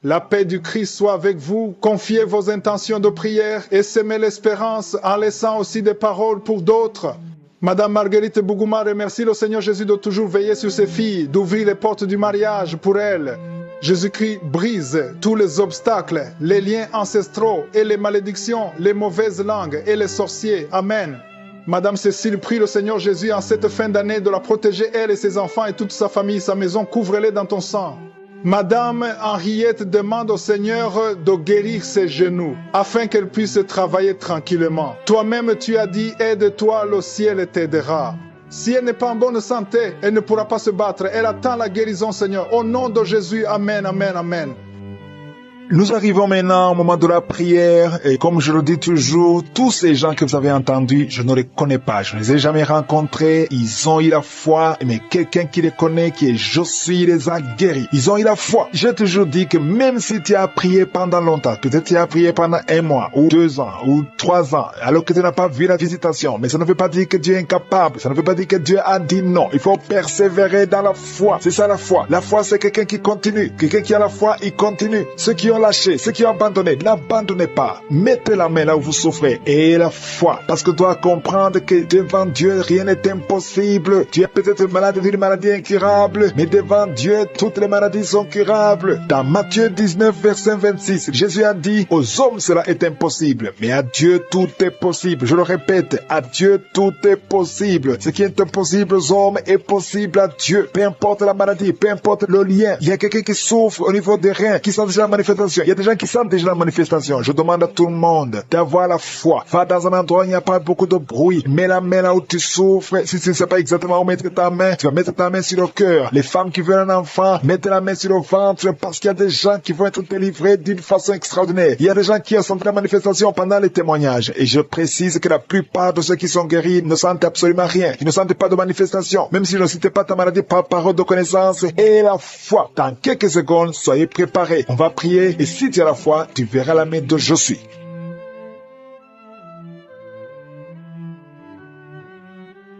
La paix du Christ soit avec vous. Confiez vos intentions de prière et semez l'espérance en laissant aussi des paroles pour d'autres. Madame Marguerite Bougouma remercie le Seigneur Jésus de toujours veiller sur ses filles, d'ouvrir les portes du mariage pour elles. Jésus-Christ brise tous les obstacles, les liens ancestraux et les malédictions, les mauvaises langues et les sorciers. Amen. Madame Cécile prie le Seigneur Jésus en cette fin d'année de la protéger, elle et ses enfants et toute sa famille, sa maison. Couvre-les dans ton sang. Madame Henriette demande au Seigneur de guérir ses genoux afin qu'elle puisse travailler tranquillement. Toi-même tu as dit, aide-toi, le ciel t'aidera. Si elle n'est pas en bonne santé, elle ne pourra pas se battre. Elle attend la guérison, Seigneur. Au nom de Jésus, amen, amen, amen. Nous arrivons maintenant au moment de la prière et comme je le dis toujours, tous ces gens que vous avez entendus, je ne les connais pas, je ne les ai jamais rencontrés, ils ont eu la foi, mais quelqu'un qui les connaît, qui est Josué, les a guéris. Ils ont eu la foi. J'ai toujours dit que même si tu as prié pendant longtemps, peut-être tu as prié pendant 1 mois, ou 2 ans, ou 3 ans, alors que tu n'as pas vu la visitation, mais ça ne veut pas dire que Dieu est incapable, ça ne veut pas dire que Dieu a dit non. Il faut persévérer dans la foi. C'est ça la foi. La foi, c'est quelqu'un qui continue. Quelqu'un qui a la foi, il continue. Ceux qui ont lâché, ceux qui ont abandonné, n'abandonnez pas. Mettez la main là où vous souffrez et la foi. Parce que tu dois comprendre que devant Dieu, rien n'est impossible. Tu es peut-être malade d'une maladie incurable, mais devant Dieu, toutes les maladies sont curables. Dans Matthieu 19, verset 26, Jésus a dit, aux hommes cela est impossible, mais à Dieu tout est possible. Je le répète, à Dieu tout est possible. Ce qui est impossible aux hommes est possible à Dieu. Peu importe la maladie, peu importe le lien. Il y a quelqu'un qui souffre au niveau des reins, qui sent déjà la manifestation. Il y a des gens qui sentent déjà la manifestation. Je demande à tout le monde d'avoir la foi. Va dans un endroit où il n'y a pas beaucoup de bruit. Mets la main là où tu souffres. Si tu ne sais pas exactement où mettre ta main, tu vas mettre ta main sur le cœur. Les femmes qui veulent un enfant, mettez la main sur le ventre parce qu'il y a des gens qui vont être délivrés d'une façon extraordinaire. Il y a des gens qui ont senti la manifestation pendant les témoignages. Et je précise que la plupart de ceux qui sont guéris ne sentent absolument rien. Ils ne sentent pas de manifestation. Même si ne citent pas ta maladie par parole de connaissance et la foi. Dans quelques secondes, soyez préparés. On va prier et si tu as la foi, tu verras la main de Josué.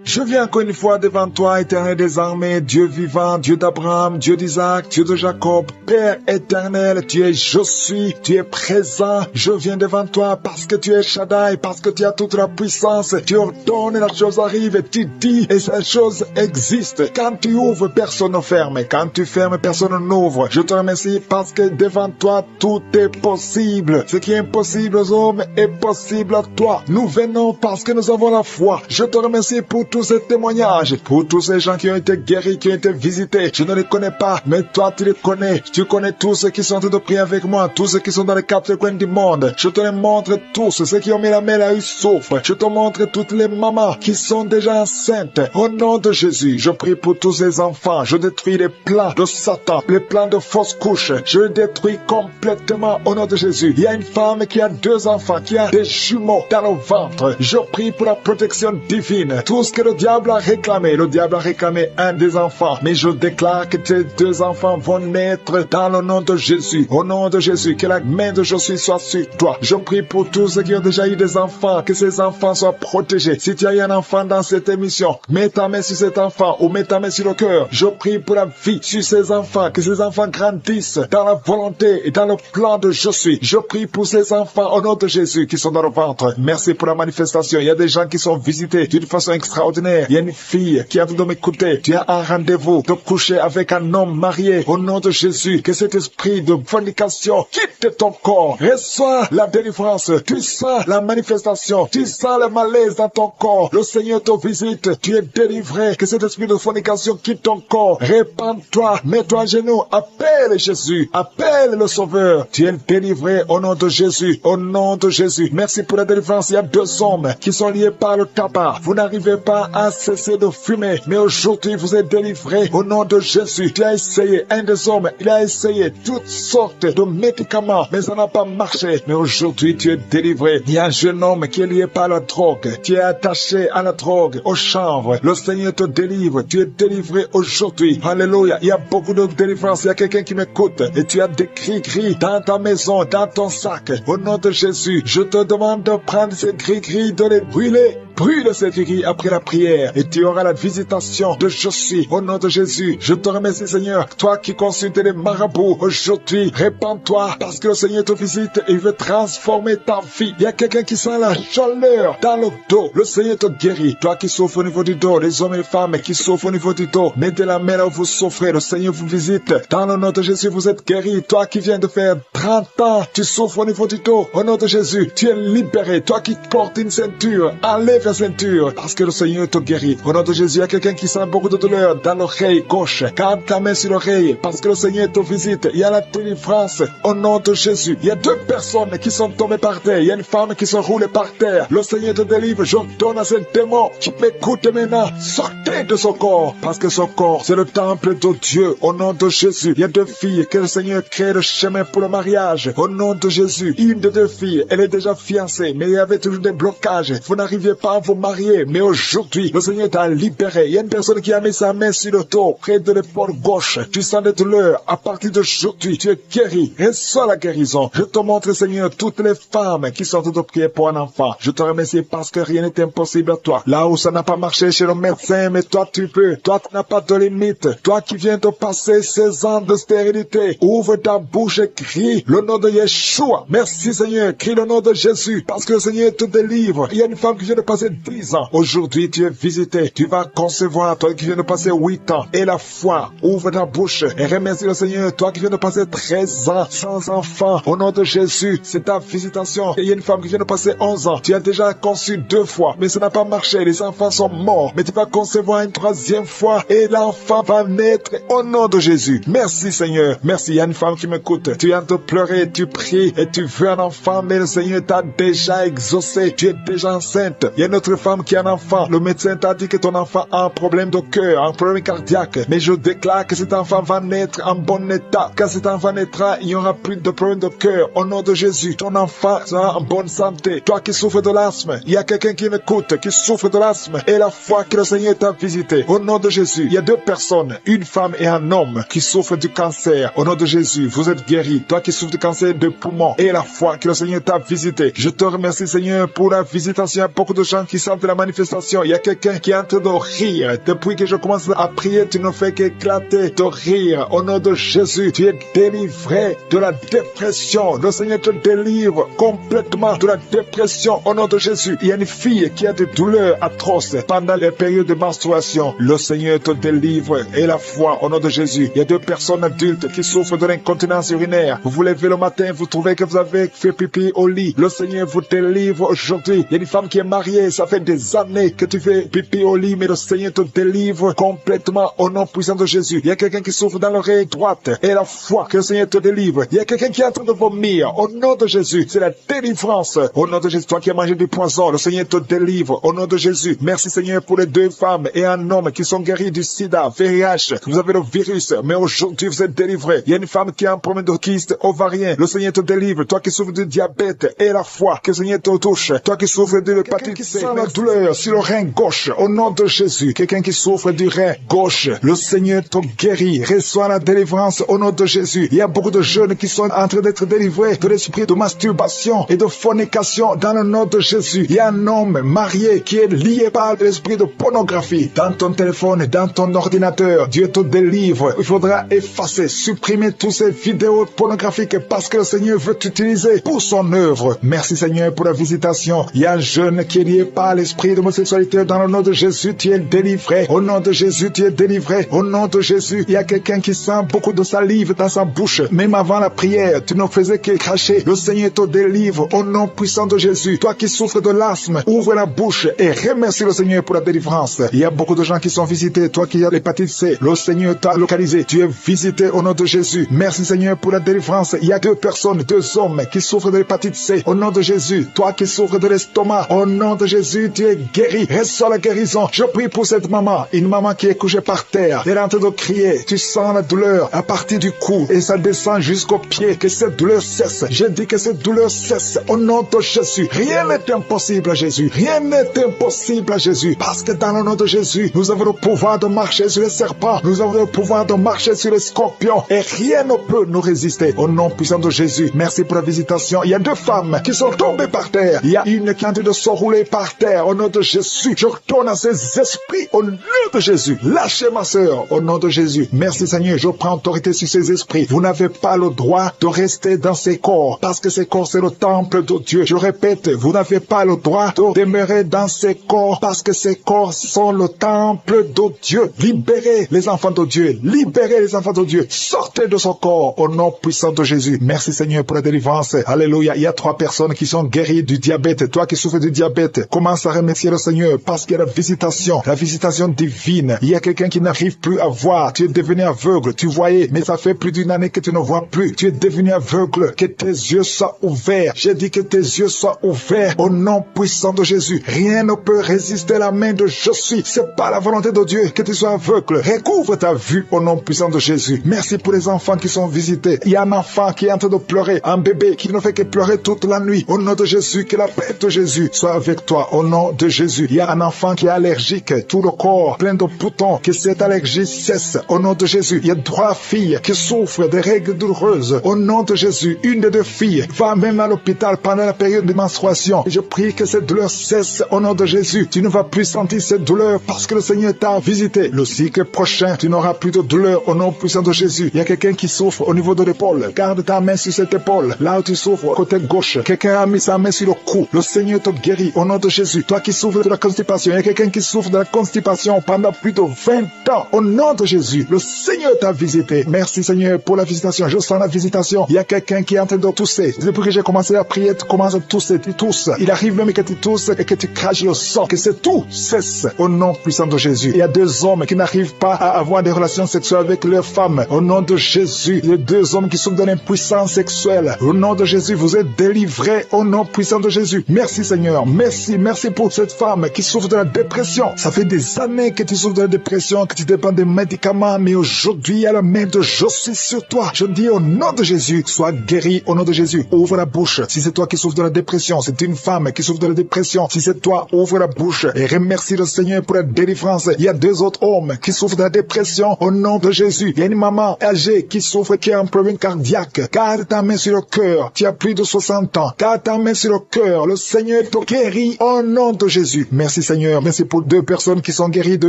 Je viens encore une fois devant toi, éternel des armées, Dieu vivant, Dieu d'Abraham, Dieu d'Isaac, Dieu de Jacob, Père éternel, tu es Josué, tu es présent. Je viens devant toi parce que tu es Shaddai, parce que tu as toute la puissance. Tu ordonnes et la chose arrive, et tu dis et cette chose existe. Quand tu ouvres, personne ne ferme. Quand tu fermes, personne n'ouvre. Je te remercie parce que devant toi, tout est possible. Ce qui est impossible aux hommes est possible à toi. Nous venons parce que nous avons la foi. Je te remercie pour tous ces témoignages, pour tous ces gens qui ont été guéris, qui ont été visités. Je ne les connais pas, mais toi tu les connais. Tu connais tous ceux qui sont en train de prier avec moi, tous ceux qui sont dans les quatre coins du monde. Je te les montre tous, ceux qui ont mis la main là, ils souffrent. Je te montre toutes les mamans qui sont déjà enceintes. Au nom de Jésus, je prie pour tous ces enfants. Je détruis les plans de Satan, les plans de fausses couches. Je les détruis complètement au nom de Jésus. Il y a une femme qui a 2 enfants, qui a des jumeaux dans le ventre. Je prie pour la protection divine. Tout ce que le diable a réclamé un des enfants, mais je déclare que tes 2 enfants vont naître dans le nom de Jésus. Au nom de Jésus, que la main de Josué soit sur toi. Je prie pour tous ceux qui ont déjà eu des enfants, que ces enfants soient protégés. Si tu as eu un enfant dans cette émission, mets ta main sur cet enfant ou mets ta main sur le cœur. Je prie pour la vie sur ces enfants, que ces enfants grandissent dans la volonté et dans le plan de Josué. Je prie pour ces enfants au nom de Jésus qui sont dans le ventre. Merci pour la manifestation. Il y a des gens qui sont visités d'une façon extraordinaire. Il y a une fille qui a voulu m'écouter. Tu as un rendez-vous de coucher avec un homme marié. Au nom de Jésus, que cet esprit de fornication quitte ton corps. Reçois la délivrance. Tu sens la manifestation. Tu sens le malaise dans ton corps. Le Seigneur te visite. Tu es délivré. Que cet esprit de fornication quitte ton corps. Répands-toi. Mets-toi à genoux. Appelle Jésus. Appelle le Sauveur. Tu es délivré au nom de Jésus. Au nom de Jésus. Merci pour la délivrance. Il y a 2 hommes qui sont liés par le tabac. Vous n'arrivez pas à cesser de fumer, mais aujourd'hui vous êtes délivré au nom de Jésus. Tu as essayé, un des hommes, il a essayé toutes sortes de médicaments, mais ça n'a pas marché. Mais aujourd'hui tu es délivré. Il y a un jeune homme qui est lié par la drogue. Tu es attaché à la drogue, au chanvre. Le Seigneur te délivre. Tu es délivré aujourd'hui. Alléluia. Il y a beaucoup de délivrance. Il y a quelqu'un qui m'écoute et tu as des gris-gris dans ta maison, dans ton sac. Au nom de Jésus, je te demande de prendre ces gris-gris, de les brûler. brûle cette aiguille après la prière et tu auras la visitation de Je suis. Au nom de Jésus, je te remercie Seigneur. Toi qui consultes les marabouts aujourd'hui, répands-toi parce que le Seigneur te visite et il veut transformer ta vie. Il y a quelqu'un qui sent la chaleur dans le dos. Le Seigneur te guérit. Toi qui souffres au niveau du dos, les hommes et les femmes qui souffrent au niveau du dos, mettez la main là où vous souffrez. Le Seigneur vous visite. Dans le nom de Jésus, vous êtes guéri. Toi qui viens de faire 30 ans, tu souffres au niveau du dos. Au nom de Jésus, tu es libéré. Toi qui portes une ceinture, enlève la ceinture parce que le Seigneur te guérit. Au nom de Jésus, il y a quelqu'un qui sent beaucoup de douleur dans l'oreille gauche. Garde ta main sur l'oreille parce que le Seigneur te visite. Il y a la délivrance au nom de Jésus. Il y a 2 personnes qui sont tombées par terre. Il y a une femme qui se roule par terre. Le Seigneur te délivre. Je donne à ce démon qui m'écoute maintenant. Sortez de son corps parce que son corps, c'est le temple de Dieu. Au nom de Jésus, il y a 2 filles que le Seigneur crée le chemin pour le mariage. Au nom de Jésus, une de 2 filles, elle est déjà fiancée, mais il y avait toujours des blocages. Vous n'arriviez pas à vous marier, mais aujourd'hui, le Seigneur t'a libéré. Il y a une personne qui a mis sa main sur le dos, près de l'épaule gauche. Tu sens des douleurs. À partir d'aujourd'hui, tu es guéri. Reçois la guérison. Je te montre, Seigneur, toutes les femmes qui sont de prier pour un enfant. Je te remercie parce que rien n'est impossible à toi. Là où ça n'a pas marché chez le médecin, mais toi tu peux. Toi tu n'as pas de limite. Toi qui viens de passer 16 ans de stérilité, ouvre ta bouche et crie le nom de Yeshua. Merci Seigneur, crie le nom de Jésus parce que le Seigneur te délivre. Il y a une femme qui vient de passer 10 ans. Aujourd'hui tu es visité. Tu vas concevoir. Toi qui viens de passer 8 ans. Et la foi, ouvre ta bouche et remercie le Seigneur. Toi qui viens de passer 13 ans sans enfant. Au nom de Jésus, c'est ta visitation. Et il y a une femme qui vient de passer 11 ans. Tu as déjà conçu 2 fois, mais ça n'a pas marché. Les enfants sont morts. Mais tu vas concevoir une 3e fois et l'enfant va naître au nom de Jésus. Merci Seigneur. Merci. Il y a une femme qui m'écoute. Tu viens de pleurer, tu pries et tu veux un enfant, mais le Seigneur t'a déjà exaucé. Tu es déjà enceinte. Il y a une autre femme qui a un enfant. Le médecin t'a dit que ton enfant a un problème de cœur, un problème cardiaque. Mais je déclare que cet enfant va naître en bon état. Quand cet enfant naîtra, il n'y aura plus de problème de cœur. Au nom de Jésus, ton enfant sera en bonne santé. Toi qui souffres de l'asthme, il y a quelqu'un qui m'écoute, qui souffre de l'asthme. Et la foi que le Seigneur t'a visité. Au nom de Jésus, il y a 2 personnes, une femme et un homme, qui souffrent du cancer. Au nom de Jésus, vous êtes guéris. Toi qui souffres du cancer de poumon. Et la foi que le Seigneur t'a visité. Je te remercie Seigneur pour la visitation. Il y a beaucoup de gens qui sentent la manifestation. Il y a quelqu'un qui est en train de rire. Depuis que je commence à prier, tu ne fais qu'éclater de rire. Au nom de Jésus, tu es délivré de la dépression. Le Seigneur te délivre complètement de la dépression. Au nom de Jésus, il y a une fille qui a des douleurs atroces pendant les périodes de menstruation. Le Seigneur te délivre. Et la foi, au nom de Jésus. Il y a 2 personnes adultes qui souffrent de l'incontinence urinaire. Vous vous levez le matin, vous trouvez que vous avez fait pipi au lit. Le Seigneur vous délivre aujourd'hui. Il y a une femme qui est mariée, ça fait des années que tu fais pipi au lit, mais le Seigneur te délivre complètement au nom puissant de Jésus. Il y a quelqu'un qui souffre dans l'oreille droite. Et la foi que le Seigneur te délivre. Il y a quelqu'un qui est en train de vomir. Au nom de Jésus, c'est la délivrance. Au nom de Jésus, toi qui as mangé du poison, le Seigneur te délivre. Au nom de Jésus, merci Seigneur pour les 2 femmes et un homme qui sont guéris du sida, VIH. Vous avez le virus, mais aujourd'hui vous êtes délivrés. Il y a une femme qui a un problème de kyste ovarien. Le Seigneur te délivre. Toi qui souffres du diabète et la foi que le Seigneur te touche. Toi qui souffres de l'hépatite C, la douleur sur le rein gauche. Au nom de Jésus, quelqu'un qui souffre du rein gauche, le Seigneur te guérit. Reçois la délivrance au nom de Jésus. Il y a beaucoup de jeunes qui sont en train d'être délivrés de l'esprit de masturbation et de fornication dans le nom de Jésus. Il y a un homme marié qui est lié par l'esprit de pornographie dans ton téléphone, dans ton ordinateur. Dieu te délivre. Il faudra effacer, supprimer toutes ces vidéos pornographiques parce que le Seigneur veut t'utiliser pour son œuvre. Merci Seigneur pour la visitation. Il y a un jeune qui est lié par l'esprit d'homosexualité dans le nom de Jésus. Tu es délivré. Au nom de Jésus, tu es délivré. Au nom de Jésus, il y a quelqu'un qui sent beaucoup de salive dans sa bouche. Même avant la prière, tu ne faisais que cracher. Le Seigneur te délivre au nom puissant de Jésus. Toi qui souffres de l'asthme, ouvre la bouche et remercie le Seigneur pour la délivrance. Il y a beaucoup de gens qui sont visités. Toi qui as l'hépatite C, le Seigneur t'a localisé. Tu es visité au nom de Jésus. Merci Seigneur pour la délivrance. Il y a 2 personnes, 2 hommes qui souffrent de l'hépatite C. Au nom de Jésus, toi qui souffres de l'estomac, au nom de Jésus, tu es guéri. Reçois la guérison. Je prie pour cette maman, une maman qui est couchée par terre. Elle est en train de crier. Tu sens la douleur à partir du cou et ça descend jusqu'au pied. Que cette douleur cesse. Je dis que cette douleur cesse au nom de Jésus. Rien n'est impossible à Jésus. Rien n'est impossible à Jésus. Parce que dans le nom de Jésus, nous avons le pouvoir de marcher sur les serpents. Nous avons le pouvoir de marcher sur les scorpions. Et rien ne peut nous résister. Au nom puissant de Jésus. Merci pour la visitation. Il y a 2 femmes qui sont tombées par terre. Il y a une qui est en train de s'enrouler par par terre. Au nom de Jésus, je retourne à ces esprits. Au nom de Jésus, lâchez ma sœur. Au nom de Jésus, merci Seigneur, je prends autorité sur ces esprits. Vous n'avez pas le droit de rester dans ces corps, parce que ces corps, c'est le temple de Dieu. Je répète, vous n'avez pas le droit de demeurer dans ces corps, parce que ces corps sont le temple de Dieu. Libérez les enfants de Dieu. Libérez les enfants de Dieu. Sortez de ce corps au nom puissant de Jésus. Merci Seigneur pour la délivrance. Alléluia. Il y a 3 personnes qui sont guéries du diabète. Toi qui souffres du diabète, commence à remercier le Seigneur parce qu'il y a la visitation divine. Il y a quelqu'un qui n'arrive plus à voir. Tu es devenu aveugle. Tu voyais, mais ça fait plus d'une année que tu ne vois plus. Tu es devenu aveugle. Que tes yeux soient ouverts. J'ai dit que tes yeux soient ouverts au nom puissant de Jésus. Rien ne peut résister à la main de je suis. C'est pas la volonté de Dieu que tu sois aveugle. Recouvre ta vue au nom puissant de Jésus. Merci pour les enfants qui sont visités. Il y a un enfant qui est en train de pleurer, un bébé qui ne fait que pleurer toute la nuit. Au nom de Jésus, que la paix de Jésus soit avec toi. Au nom de Jésus, il y a un enfant qui est allergique, tout le corps plein de boutons, que cette allergie cesse. Au nom de Jésus, il y a 3 filles qui souffrent de règles douloureuses. Au nom de Jésus, une des 2 filles va même à l'hôpital pendant la période de menstruation. Et je prie que cette douleur cesse. Au nom de Jésus, tu ne vas plus sentir cette douleur parce que le Seigneur t'a visité. Le cycle prochain, tu n'auras plus de douleur au nom puissant de Jésus. Il y a quelqu'un qui souffre au niveau de l'épaule. Garde ta main sur cette épaule. Là où tu souffres, côté gauche. Quelqu'un a mis sa main sur le cou. Le Seigneur te guérit au nom de Jésus. Toi qui souffres de la constipation, il y a quelqu'un qui souffre de la constipation pendant plus de 20 ans. Au nom de Jésus, le Seigneur t'a visité. Merci Seigneur pour la visitation. Je sens la visitation. Il y a quelqu'un qui est en train de tousser. Depuis que j'ai commencé à prier, tu commences à tousser. Tu tousses. Il arrive même que tu tousses et que tu craches le sang. Que c'est tout cesse au nom puissant de Jésus. Il y a 2 hommes qui n'arrivent pas à avoir des relations sexuelles avec leurs femmes. Au nom de Jésus, il y a 2 hommes qui souffrent de l'impuissance sexuelle. Au nom de Jésus, vous êtes délivrés au nom puissant de Jésus. Merci Seigneur. Merci pour cette femme qui souffre de la dépression. Ça fait des années que tu souffres de la dépression, que tu dépends des médicaments, mais aujourd'hui, il y a la main de je suis sur toi. Je dis au nom de Jésus, sois guéri au nom de Jésus. Ouvre la bouche. Si c'est toi qui souffres de la dépression, c'est une femme qui souffre de la dépression. Si c'est toi, ouvre la bouche et remercie le Seigneur pour la délivrance. Il y a 2 autres hommes qui souffrent de la dépression au nom de Jésus. Il y a une maman âgée qui souffre, qui a un problème cardiaque. Garde ta main sur le cœur. Tu as plus de 60 ans. Garde ta main sur le cœur. Le Seigneur te guérit au nom de Jésus. Merci Seigneur. Merci pour 2 personnes qui sont guéries de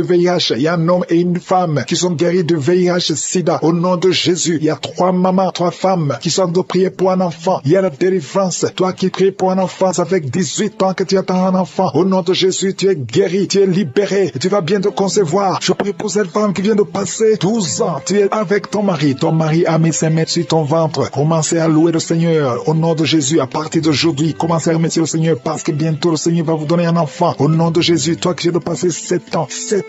VIH. Il y a un homme et une femme qui sont guéris de VIH sida. Au nom de Jésus. Il y a 3 mamans, 3 femmes qui sont de prier pour un enfant. Il y a la délivrance. Toi qui pries pour un enfant, ça fait 18 ans que tu attends un enfant. Au nom de Jésus, tu es guéri, tu es libéré. Et tu vas bientôt concevoir. Je prie pour cette femme qui vient de passer 12 ans. Tu es avec ton mari. Ton mari a mis ses mains sur ton ventre. Commencez à louer le Seigneur. Au nom de Jésus, à partir d'aujourd'hui, commencez à remercier le Seigneur parce que bientôt le Seigneur va vous donner un enfant. Au nom de Jésus, toi qui viens de passer 7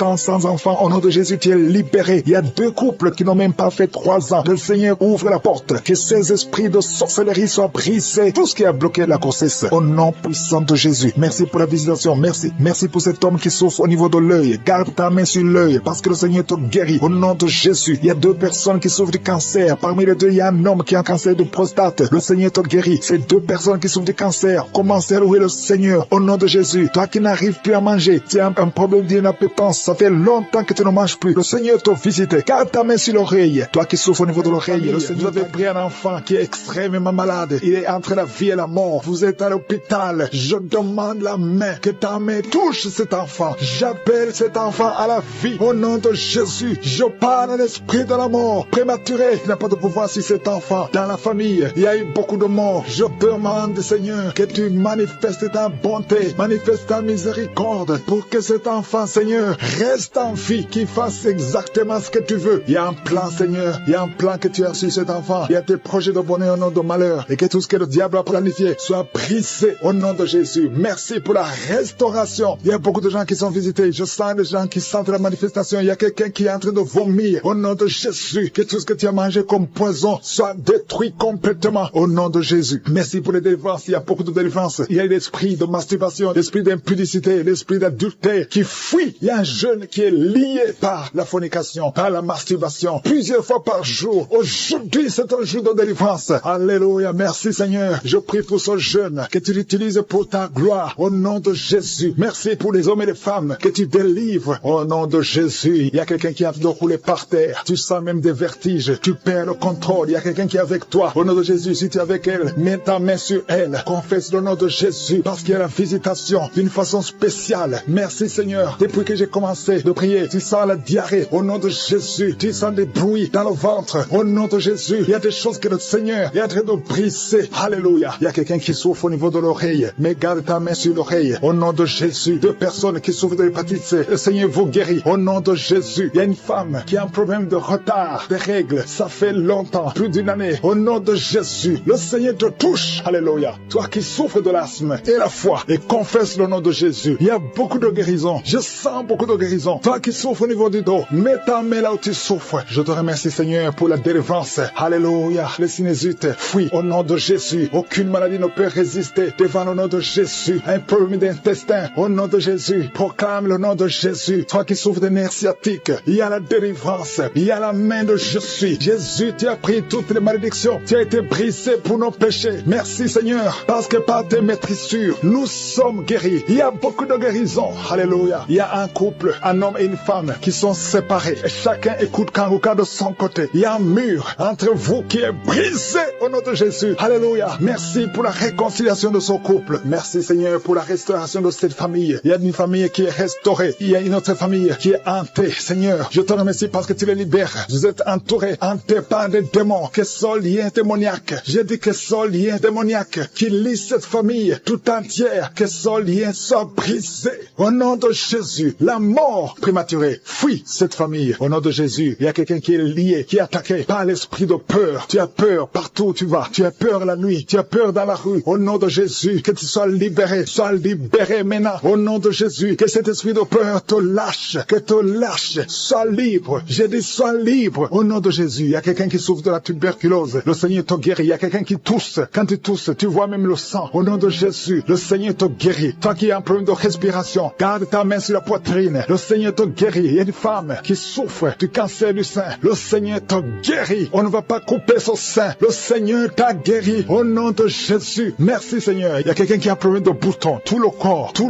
ans sans enfant, au nom de Jésus, tu es libéré. Il y a 2 couples qui n'ont même pas fait 3 ans. Le Seigneur ouvre la porte. Que ces esprits de sorcellerie soient brisés. Tout ce qui a bloqué la grossesse. Au nom puissant de Jésus. Merci pour la visitation. Merci pour cet homme qui souffre au niveau de l'œil. Garde ta main sur l'œil parce que le Seigneur te guérit. Au nom de Jésus. Il y a 2 personnes qui souffrent du cancer. Parmi les 2, il y a un homme qui a un cancer de prostate. Le Seigneur te guérit. Ces 2 personnes qui souffrent du cancer. Commencez à louer le Seigneur. Au nom de Jésus. Toi qui n'arrives plus à manger. Tu as un problème d'inappétence. Ça fait longtemps que tu ne manges plus. Le Seigneur te visite. Garde ta main sur l'oreille. Toi qui souffres au niveau de l'oreille. Le Seigneur vous avez pris un enfant qui est extrêmement malade. Il est entre la vie et la mort. Vous êtes à l'hôpital. Je demande la main. Que ta main touche cet enfant. J'appelle cet enfant à la vie. Au nom de Jésus. Je parle à l'esprit de la mort prématuré. Il n'a pas de pouvoir sur cet enfant. Dans la famille, il y a eu beaucoup de morts. Je demande, Seigneur, que tu manifestes ta bonté, manifestes ta miséricorde pour que cet enfant, Seigneur, reste en vie, qu'il fasse exactement ce que tu veux. Il y a un plan, Seigneur. Il y a un plan que tu as sur cet enfant. Il y a tes projets de bonheur au nom de malheur. Et que tout ce que le diable a planifié soit brisé au nom de Jésus. Merci pour la restauration. Il y a beaucoup de gens qui sont visités. Je sens des gens qui sentent la manifestation. Il y a quelqu'un qui est en train de vomir au nom de Jésus. Que tout ce que tu as mangé comme poison soit détruit complètement au nom de Jésus. Merci pour les délivrances. Il y a beaucoup de délivrances. Il y a l'esprit de masturbation, l'esprit d'impudicité, l'esprit d'adultère qui fuit. Il y a un jeune qui est lié par la fornication, par la masturbation, plusieurs fois par jour. Aujourd'hui, c'est un jour de délivrance. Alléluia. Merci Seigneur. Je prie pour ce jeune que tu l'utilises pour ta gloire au nom de Jésus. Merci pour les hommes et les femmes que tu délivres au nom de Jésus. Il y a quelqu'un qui a de rouler par terre. Tu sens même des vertiges. Tu perds le contrôle. Il y a quelqu'un qui est avec toi. Au nom de Jésus, si tu es avec elle, mets ta main sur elle. Confesse le nom de Jésus parce qu'il y a la visitation respiration d'une façon spéciale. Merci Seigneur. Depuis que j'ai commencé de prier, tu sens la diarrhée. Au nom de Jésus, tu sens des bruits dans le ventre. Au nom de Jésus, il y a des choses que le Seigneur est en train de briser. Alléluia. Il y a quelqu'un qui souffre au niveau de l'oreille. Mais garde ta main sur l'oreille. Au nom de Jésus, deux personnes qui souffrent de l'hépatite C, le Seigneur vous guérit. Au nom de Jésus, il y a une femme qui a un problème de retard, des règles. Ça fait longtemps, plus d'une année. Au nom de Jésus, le Seigneur te touche. Alléluia. Toi qui souffres de l'asthme et la foi et confesse le nom de Jésus. Il y a beaucoup de guérison. Je sens beaucoup de guérison. Toi qui souffres au niveau du dos, mets ta main là où tu souffres. Je te remercie Seigneur pour la délivrance. Alléluia. Les sinusite fuient au nom de Jésus. Aucune maladie ne peut résister devant le nom de Jésus. Un problème d'intestin au nom de Jésus. Proclame le nom de Jésus. Toi qui souffres de nerfs sciatiques, il y a la délivrance. Il y a la main de je suis. Jésus, tu as pris toutes les malédictions. Tu as été brisé pour nos péchés. Merci Seigneur. Parce que par tes maîtrissures, nous sommes guéris. Il y a beaucoup de guérison. Alléluia. Il y a un couple, un homme et une femme qui sont séparés. Et chacun écoute Kanguka de son côté. Il y a un mur entre vous qui est brisé au nom de Jésus. Alléluia. Merci pour la réconciliation de ce couple. Merci Seigneur pour la restauration de cette famille. Il y a une famille qui est restaurée. Il y a une autre famille qui est hantée. Seigneur, je te remercie parce que tu les libères. Vous êtes entourés, hantés par des démons. Que ce lien démoniaque, j'ai dit que ce lien démoniaque qui lie cette famille tout entière, que ce lien soit brisé. Au nom de Jésus, la mort prématurée fuit cette famille. Au nom de Jésus, il y a quelqu'un qui est lié, qui est attaqué par l'esprit de peur. Tu as peur partout où tu vas. Tu as peur la nuit. Tu as peur dans la rue. Au nom de Jésus, que tu sois libéré. Sois libéré maintenant. Au nom de Jésus, que cet esprit de peur te lâche. Que te lâche. Sois libre. J'ai dit sois libre. Au nom de Jésus, il y a quelqu'un qui souffre de la tuberculose. Le Seigneur te guérit. Il y a quelqu'un qui tousse. Quand tu tousses, tu vois même le sang. Au nom de Jésus, le Seigneur te guérit. Toi qui as un problème de respiration, garde ta main sur la poitrine. Le Seigneur te guérit. Il y a une femme qui souffre du cancer du sein. Le Seigneur te guérit. On ne va pas couper son sein. Le Seigneur t'a guéri. Au nom de Jésus. Merci Seigneur. Il y a quelqu'un qui a un problème de boutons. Tout le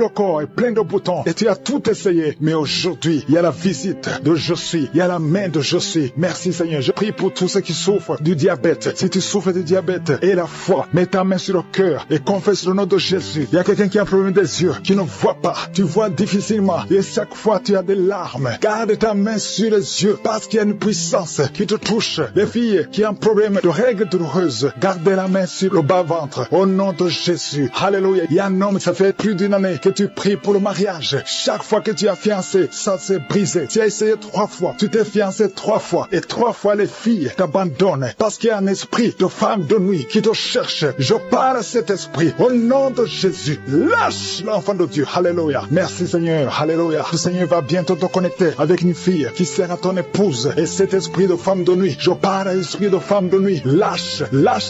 corps est plein de boutons. Et tu as tout essayé. Mais aujourd'hui, il y a la visite de je suis. Il y a la main de je suis. Merci Seigneur. Je prie pour tous ceux qui souffrent du diabète. Si tu souffres du diabète et la foi, mets ta main sur le cœur et confesse le nom de Jésus. Il y a quelqu'un qui a un problème des yeux, qui ne voit pas. Tu vois difficilement. Et chaque fois, tu as des larmes. Garde ta main sur les yeux parce qu'il y a une puissance qui te touche. Les filles qui ont un problème de règles douloureuses, gardez la main sur le bas-ventre. Au nom de Jésus. Alléluia. Il y a un homme, ça fait plus d'une année que tu pries pour le mariage. Chaque fois que tu as fiancé, ça s'est brisé. Tu as essayé 3 fois. Tu t'es fiancé 3 fois. Et 3 fois, les filles t'abandonnent parce qu'il y a un esprit de femme de nuit qui te cherche. Je parle à cet esprit. Au nom de Jésus. Lâche l'enfant de Dieu. Alléluia. Merci Seigneur. Alléluia. Le Seigneur va bientôt te connecter avec une fille qui sera ton épouse. Et cet esprit de femme de nuit, je parle à l'esprit de femme de nuit. Lâche